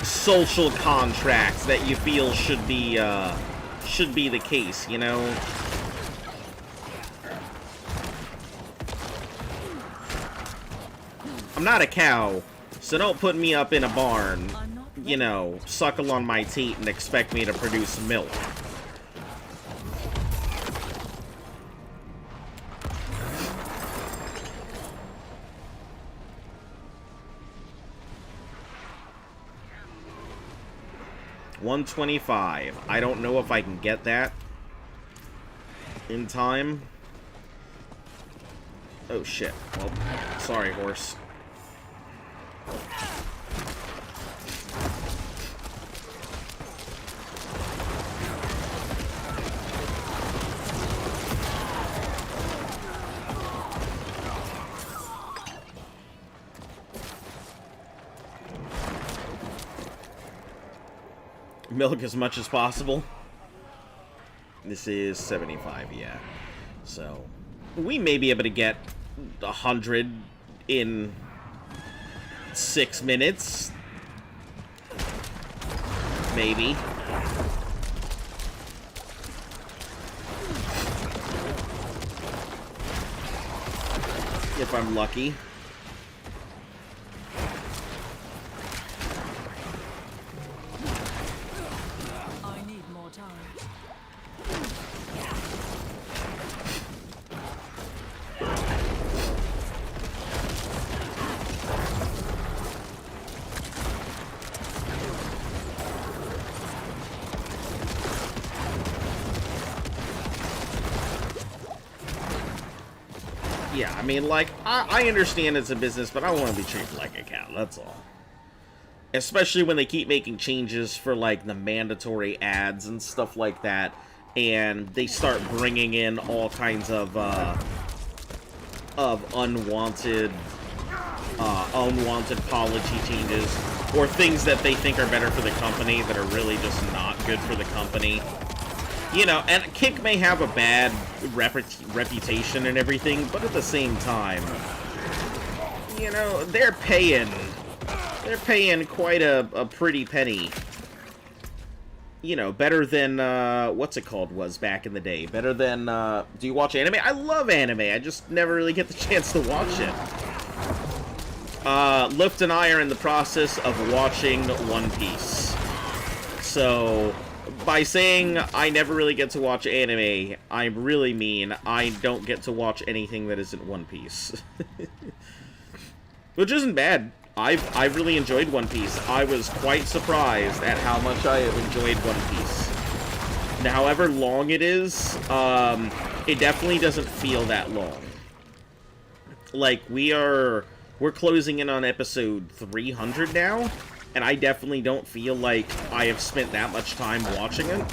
Speaker 1: social contract that you feel should be the case, you know? I'm not a cow, so don't put me up in a barn, you know, suckle on my teat and expect me to produce milk. $125. I don't know if I can get that in time. Oh shit. Well, sorry, horse. Milk as much as possible. This is 75, yeah. So, we may be able to get 100 in 6 minutes. Maybe. If I'm lucky.
Speaker 11: I need more time.
Speaker 1: Yeah, I mean, like, I understand it's a business, but I want to be treated like a cow, that's all. Especially when they keep making changes for, like, the mandatory ads and stuff like that, and they start bringing in all kinds of unwanted policy changes, or things that they think are better for the company that are really just not good for the company. You know, and Kick may have a bad reputation and everything, but at the same time, you know, they're paying quite a pretty penny. You know, better than, what's it called was back in the day. Better than, do you watch anime? I love anime, I just never really get the chance to watch it. Lift and I are in the process of watching One Piece. So, by saying I never really get to watch anime, I really mean I don't get to watch anything that isn't One Piece. Which isn't bad. I've really enjoyed One Piece. I was quite surprised at how much I have enjoyed One Piece. Now, however long it is, it definitely doesn't feel that long. Like, we're closing in on episode 300 now, and I definitely don't feel like I have spent that much time watching it.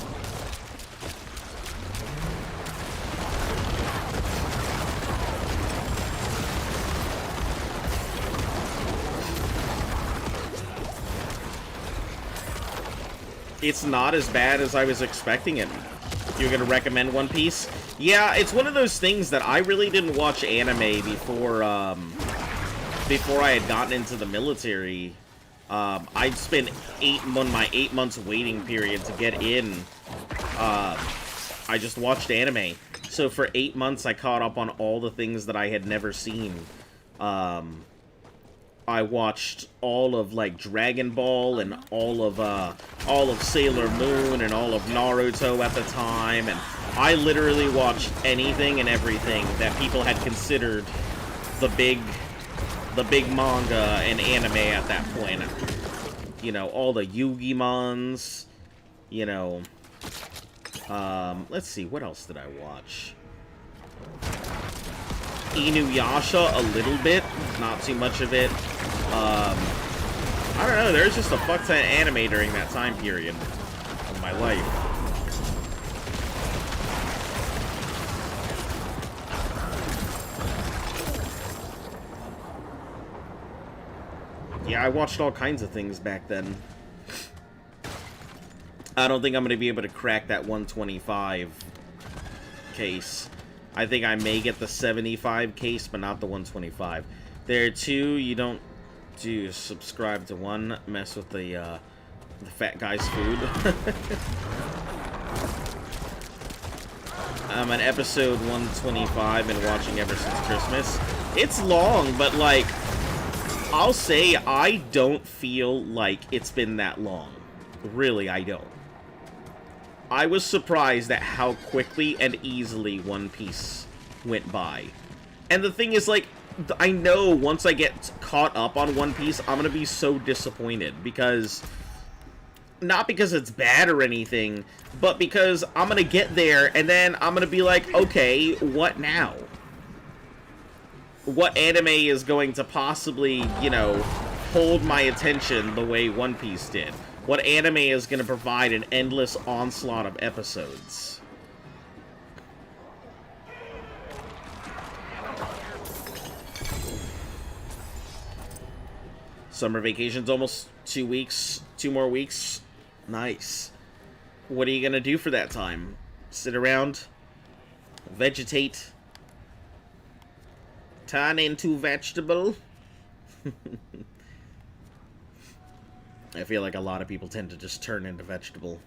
Speaker 1: It's not as bad as I was expecting it. You're gonna recommend One Piece? Yeah, it's one of those things that I really didn't watch anime before I had gotten into the military. I'd spent my 8 months waiting period to get in. I just watched anime. So for 8 months, I caught up on all the things that I had never seen. I watched all of, like, Dragon Ball and all of Sailor Moon and all of Naruto at the time, and I literally watched anything and everything that people had considered the big manga and anime at that point. You know, all the Yu-Gi-Mons, you know, let's see, what else did I watch? Inuyasha a little bit, not too much of it. I don't know, there's just a fuck ton of anime during that time period of my life. Yeah, I watched all kinds of things back then. I don't think I'm going to be able to crack that 125 case. I think I may get the 75 case, but not the 125. There are two, you don't do subscribe to one, mess with the fat guy's food. I'm on episode 125 and watching ever since Christmas. It's long, but like, I'll say I don't feel like it's been that long. Really, I don't. I was surprised at how quickly and easily One Piece went by. And the thing is, like, I know once I get caught up on One Piece, I'm gonna be so disappointed, because... not because it's bad or anything, but because I'm gonna get there, and then I'm gonna be like, okay, what now? What anime is going to possibly, you know, hold my attention the way One Piece did? What anime is going to provide an endless onslaught of episodes? Summer vacation's almost 2 weeks. 2 more weeks. Nice. What are you gonna do for that time? Sit around? Vegetate? Turn into vegetable? I feel like a lot of people tend to just turn into vegetable.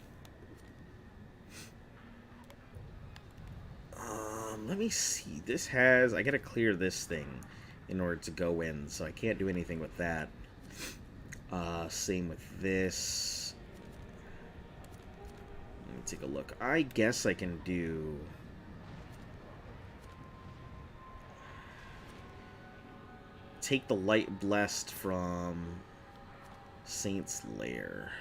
Speaker 1: Let me see. This has... I gotta clear this thing in order to go in, so I can't do anything with that. Same with this. Let me take a look. I guess I can do... Take the light blessed from Saint's Lair.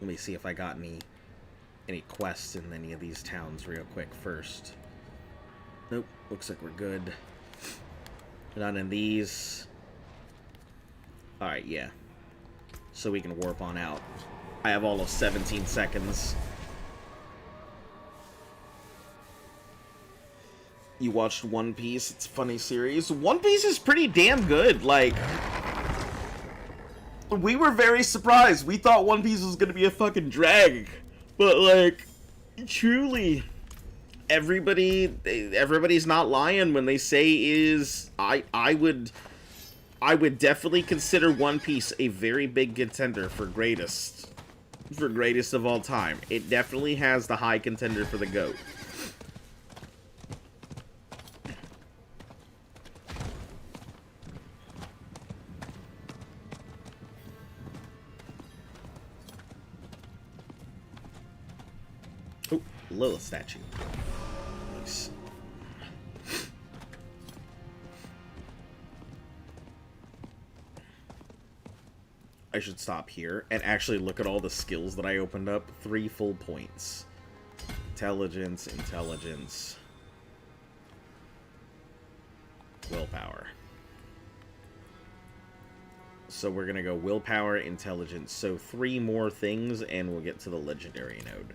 Speaker 1: Let me see if I got any quests in any of these towns real quick first. Nope, looks like we're good. Not in these. Alright, yeah. So we can warp on out. I have all of 17 seconds. You watched One Piece? It's a funny series. One Piece is pretty damn good. Like, we were very surprised. We thought One Piece was gonna be a fucking drag. But, like, truly, everybody's not lying when they say is... I would definitely consider One Piece a very big contender for greatest of all time. It definitely has the high contender for the GOAT. Oh, Lilith statue. Nice. I should stop here and actually look at all the skills that I opened up. 3 full points. Intelligence, intelligence. Willpower. So we're gonna go willpower, intelligence. So 3 more things and we'll get to the legendary node.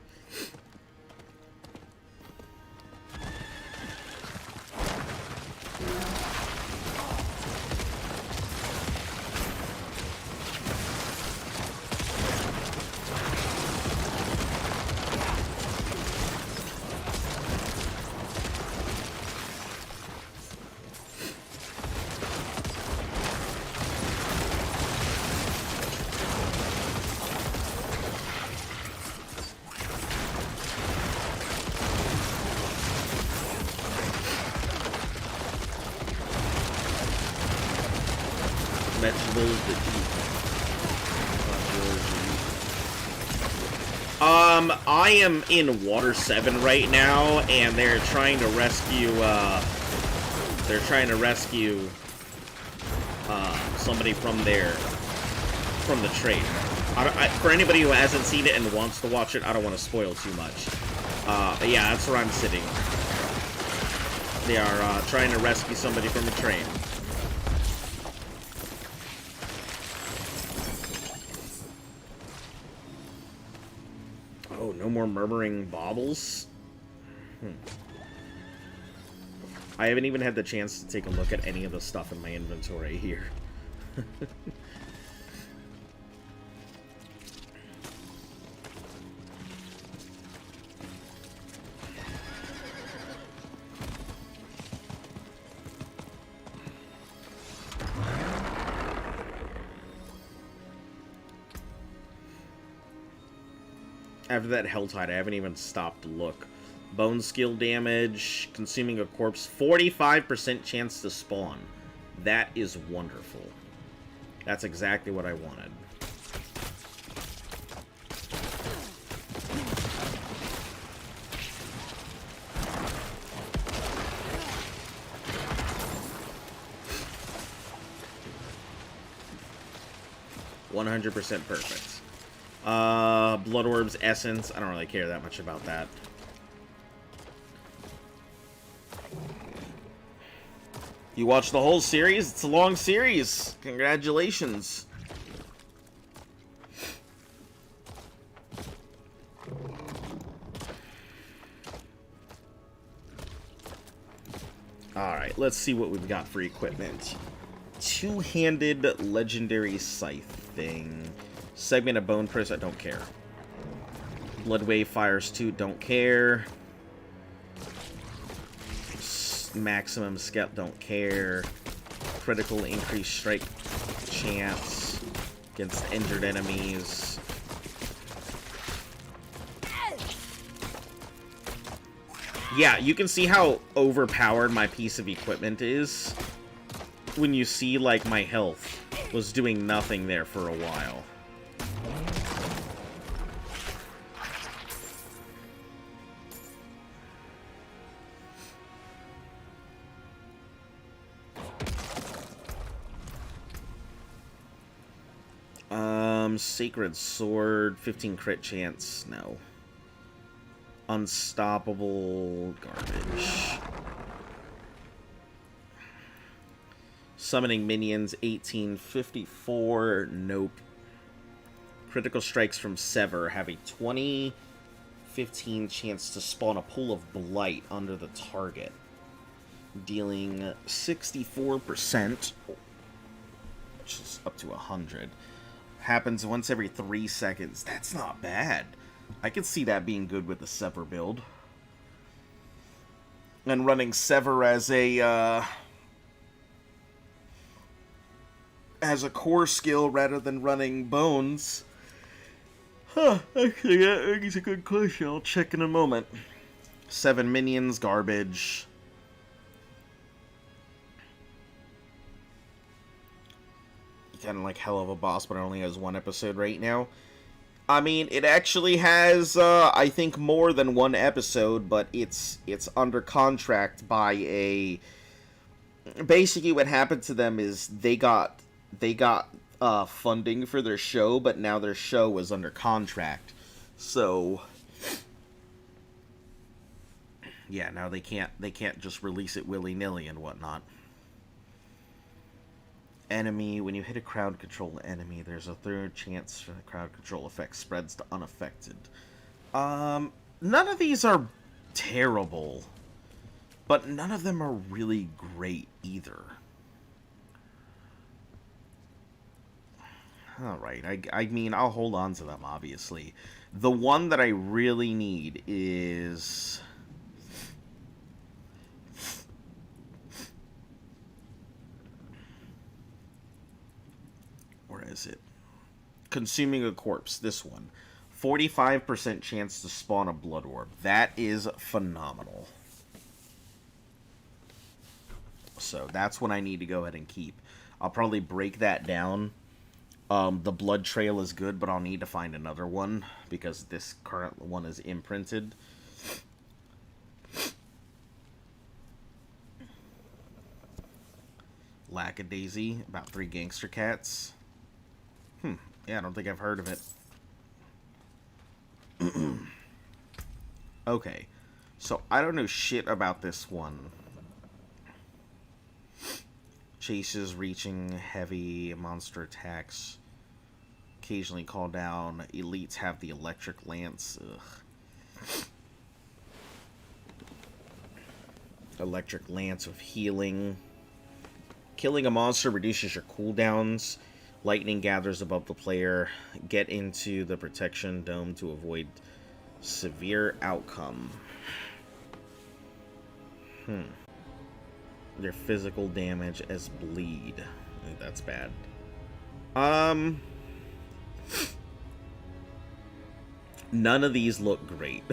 Speaker 1: Vegetables to eat. I am in Water 7 right now, and they're trying to rescue, somebody from the trade. For anybody who hasn't seen it and wants to watch it, I don't want to spoil too much. But yeah, that's where I'm sitting. They are, trying to rescue somebody from a train. Oh, no more murmuring baubles? I haven't even had the chance to take a look at any of the stuff in my inventory here. After that Helltide, I haven't even stopped to look. Bone skill damage, consuming a corpse, 45% chance to spawn. That is wonderful. That's exactly what I wanted. %100% perfect. Blood Orb's Essence. I don't really care that much about that. You watched the whole series? It's a long series. Congratulations. Alright, let's see what we've got for equipment. Two-handed legendary scythe thing. Segment of bone press, I don't care. Blood wave fires 2, don't care. Maximum scout, don't care. Critical increased strike chance against injured enemies. Yeah, you can see how overpowered my piece of equipment is when you see, like, my health was doing nothing there for a while. Sacred Sword, 15 crit chance, no. Unstoppable, garbage. Summoning minions, 1854, nope. Critical strikes from Sever have a 15 chance to spawn a pool of blight under the target, dealing 64%, which is up to 100. Happens once every 3 seconds. That's not bad. I could see that being good with the Sever build. And running Sever as a core skill rather than running Bones. Huh, actually, that is a good question. I'll check in a moment. 7 minions, garbage. Kind of like hell of a boss, but it only has 1 episode right now. I mean, it actually has, I think, more than 1 episode, but it's under contract by a... Basically, what happened to them is they got funding for their show, but now their show is under contract. So, yeah, now they can't just release it willy-nilly and whatnot. Enemy, when you hit a crowd control enemy, there's a 3rd chance for the crowd control effect spreads to unaffected. None of these are terrible, but none of them are really great either. Alright, I mean, I'll hold on to them, obviously. The one that I really need is... Where is it? Consuming a corpse, this one. 45% chance to spawn a blood orb. That is phenomenal. So that's what I need to go ahead and keep. I'll probably break that down. The blood trail is good, but I'll need to find another one because this current one is imprinted. Lackadaisy, about 3 gangster cats. Yeah, I don't think I've heard of it. Okay. So, I don't know shit about this one. Chases, reaching, heavy, monster attacks. Occasionally call down. Elites have the electric lance. Ugh. Electric lance with healing. Killing a monster reduces your cooldowns. Lightning gathers above the player. Get into the protection dome to avoid severe outcome. Their physical damage as bleed. I think that's bad. None of these look great.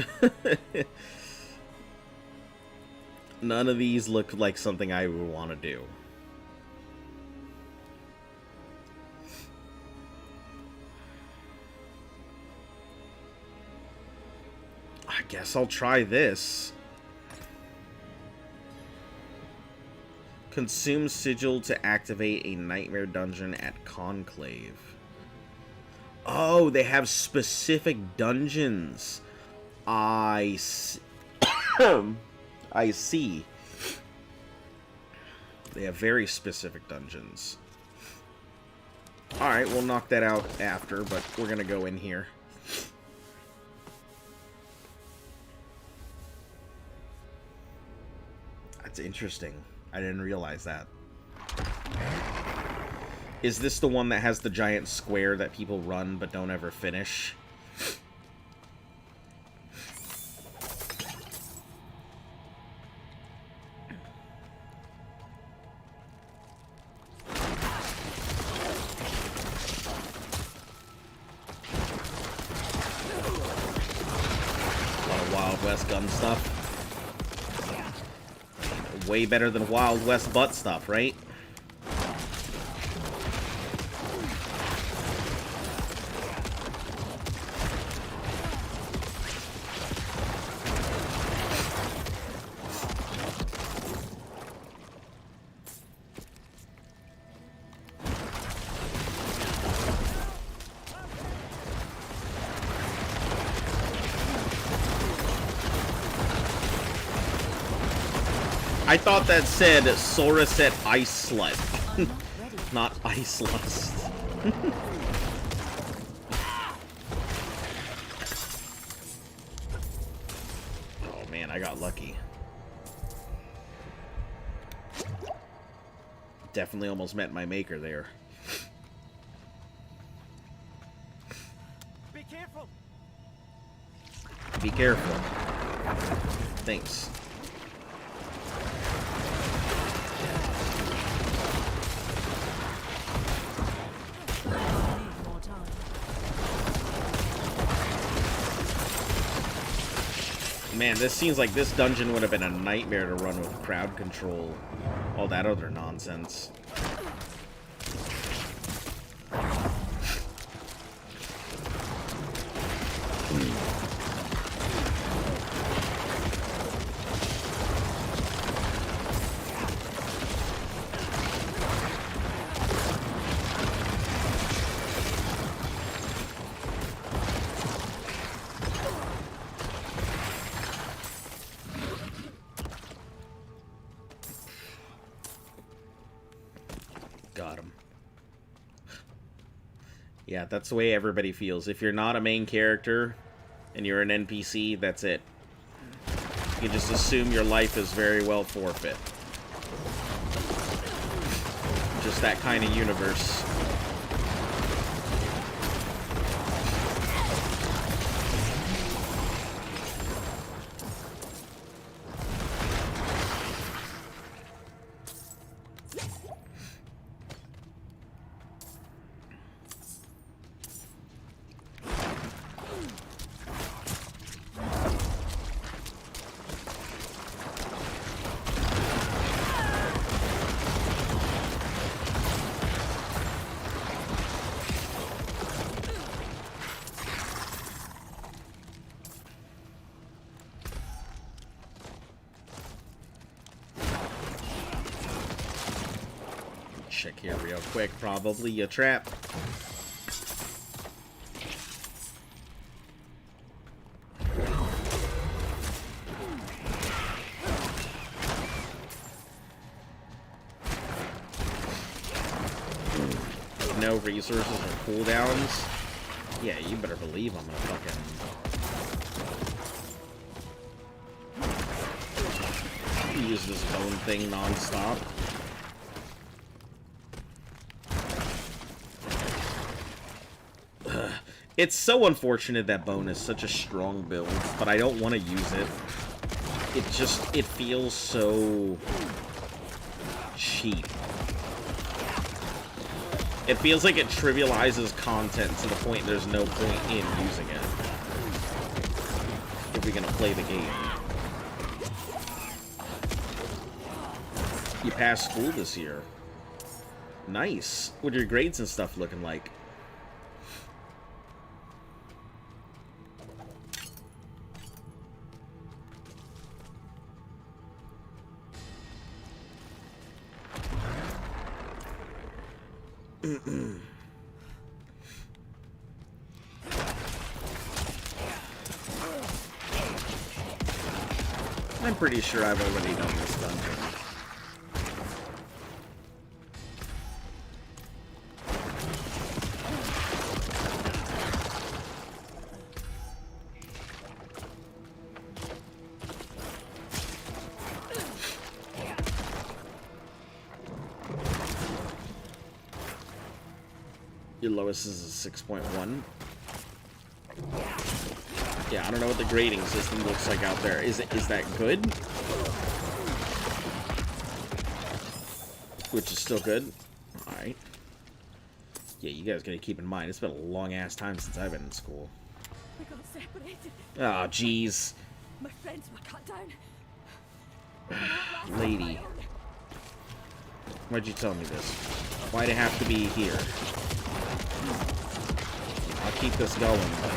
Speaker 1: None of these look like something I would want to do. I guess I'll try this. Consume sigil to activate a nightmare dungeon at Conclave. Oh, they have specific dungeons. I see. They have very specific dungeons. Alright, we'll knock that out after, but we're gonna go in here. That's interesting. I didn't realize that. Is this the one that has the giant square that people run but don't ever finish? A lot of Wild West gun stuff. Way better than Wild West butt stuff, right? I thought that said Sora said Ice Slut, not Ice Lust. Oh man, I got lucky. Definitely almost met my maker there.
Speaker 10: Be careful.
Speaker 1: Be careful. Thanks. Man, this seems like this dungeon would have been a nightmare to run with crowd control. All that other nonsense. Got him. Yeah, that's the way everybody feels. If you're not a main character and you're an NPC, that's it. You just assume your life is very well forfeit. Just that kind of universe. Check here real quick. Probably a trap. No resources or cooldowns. Yeah, you better believe I'm gonna fucking use this bone thing non-stop. It's so unfortunate that bone is such a strong build, but I don't want to use it. It feels so cheap. It feels like it trivializes content to the point there's no point in using it. If we're gonna play the game. You passed school this year. Nice. What are your grades and stuff looking like? I'm pretty sure I've already done this dungeon. Your lowest is a 6.1. Yeah, I don't know what the grading system looks like out there. Is that good? Which is still good. Alright. Yeah, you guys gotta keep in mind, it's been a long-ass time since I've been in school.
Speaker 7: We got separated.
Speaker 1: Oh, jeez.
Speaker 7: My friends were cut down.
Speaker 1: Lady. Why'd you tell me this? Why'd it have to be here? I'll keep this going, but...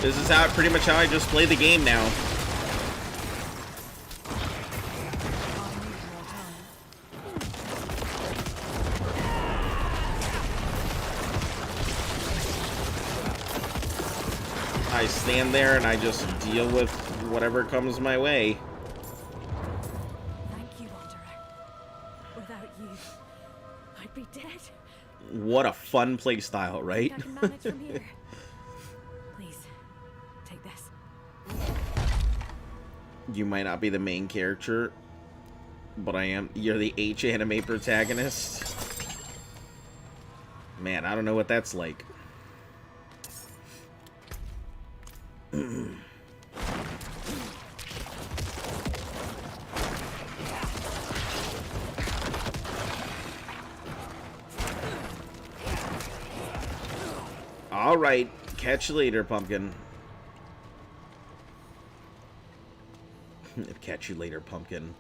Speaker 1: This is how pretty much how I just play the game now. I stand there and I just deal with whatever comes my way.
Speaker 7: Thank you, Wanderer. Without you, I'd be dead.
Speaker 1: What a fun playstyle, right?
Speaker 7: I can manage from here. Please, take this.
Speaker 1: You might not be the main character, but I am. You're the H-anime protagonist. Man, I don't know what that's like. All right, catch you later, pumpkin. Catch you later, pumpkin.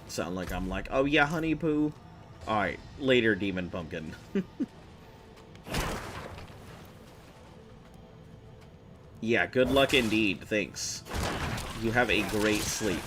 Speaker 1: Sound like I'm like, oh yeah, honey poo. All right, later, demon pumpkin. Yeah, good luck indeed. Thanks. You have a great sleep.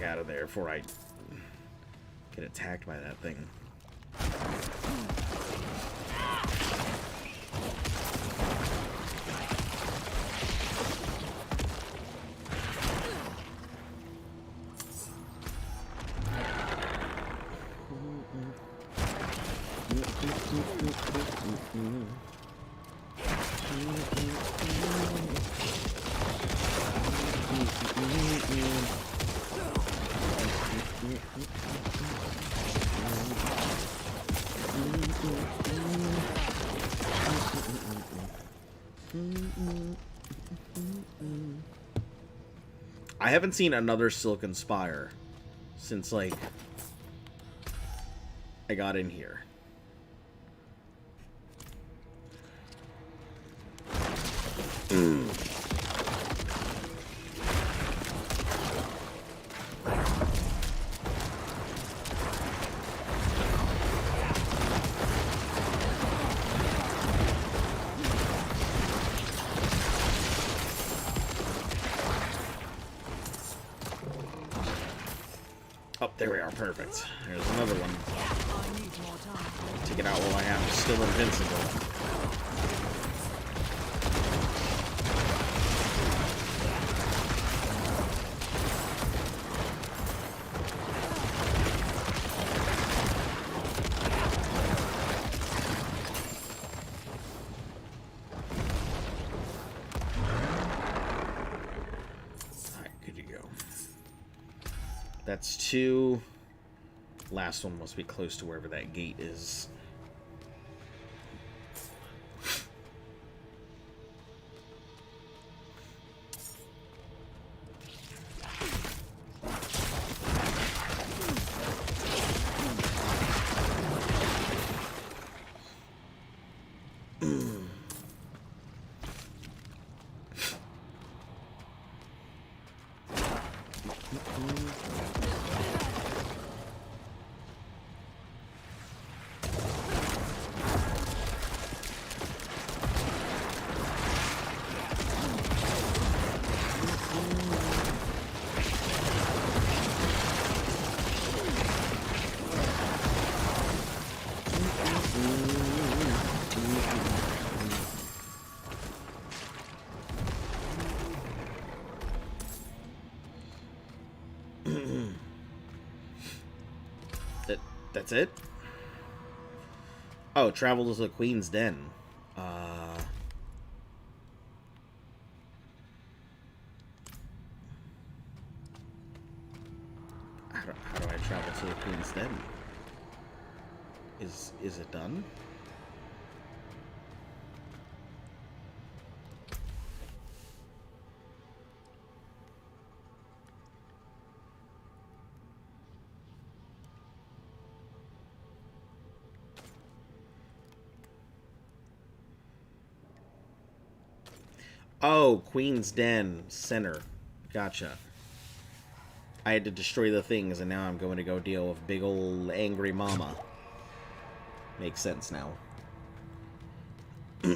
Speaker 1: Out of there before I get attacked by that thing. I haven't seen another Silken Spire since, like, I got in here. Oh, there we are. Perfect. There's another one. Take it out while I am still invincible. That's 2. Last one must be close to wherever that gate is. That's it? Oh, travel to the Queen's Den. How do I travel to the Queen's Den? Is it done? Oh, Queen's Den Center. Gotcha. I had to destroy the things, and now I'm going to go deal with big ol' angry mama. Makes sense now.
Speaker 11: I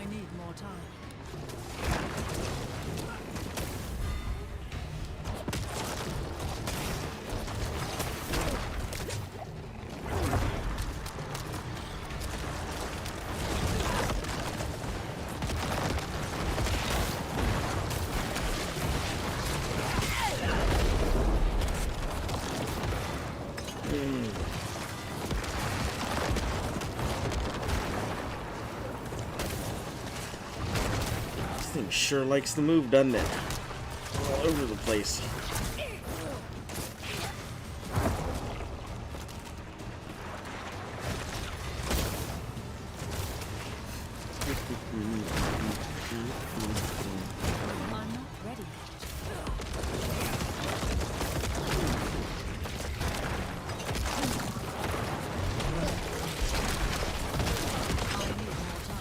Speaker 11: need more time.
Speaker 1: This thing sure likes to move, doesn't it? All over the place.
Speaker 11: I'm not ready. I need more time.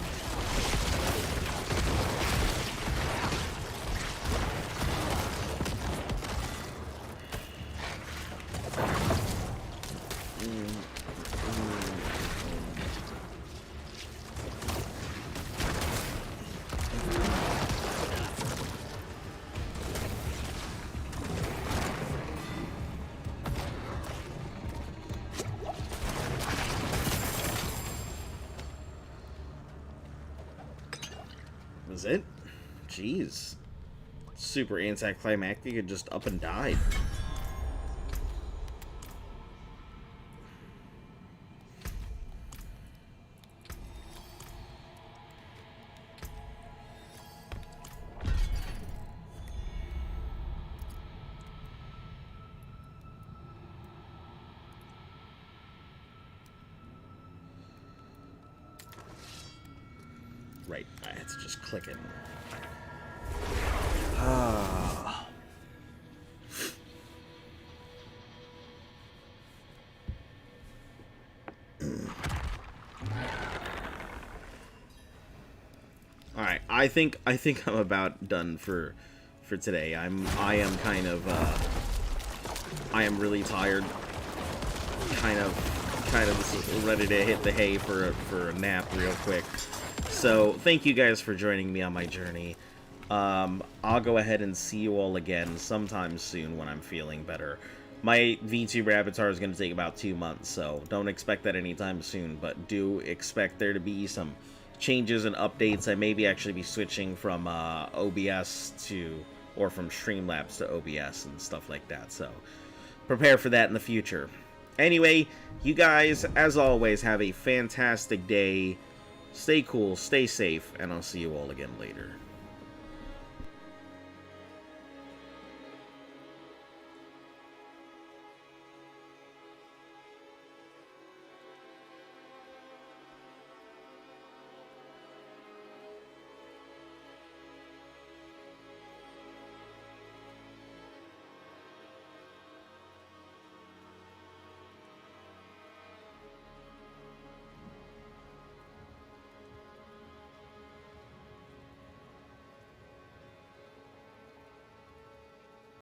Speaker 1: Was it? Jeez. Super anticlimactic, it just up and died. Right, I had to just click it. Ah. All right, I think I'm about done for today. I am kind of I am really tired. Kind of ready to hit the hay for a nap real quick. So thank you guys for joining me on my journey. I'll go ahead and see you all again sometime soon when I'm feeling better. My VTuber avatar is going to take about 2 months, so don't expect that anytime soon, but do expect there to be some changes and updates. I maybe actually be switching from OBS or from Streamlabs to OBS and stuff like that, so prepare for that in the future. Anyway, you guys, as always, have a fantastic day. Stay cool, stay safe, and I'll see you all again later.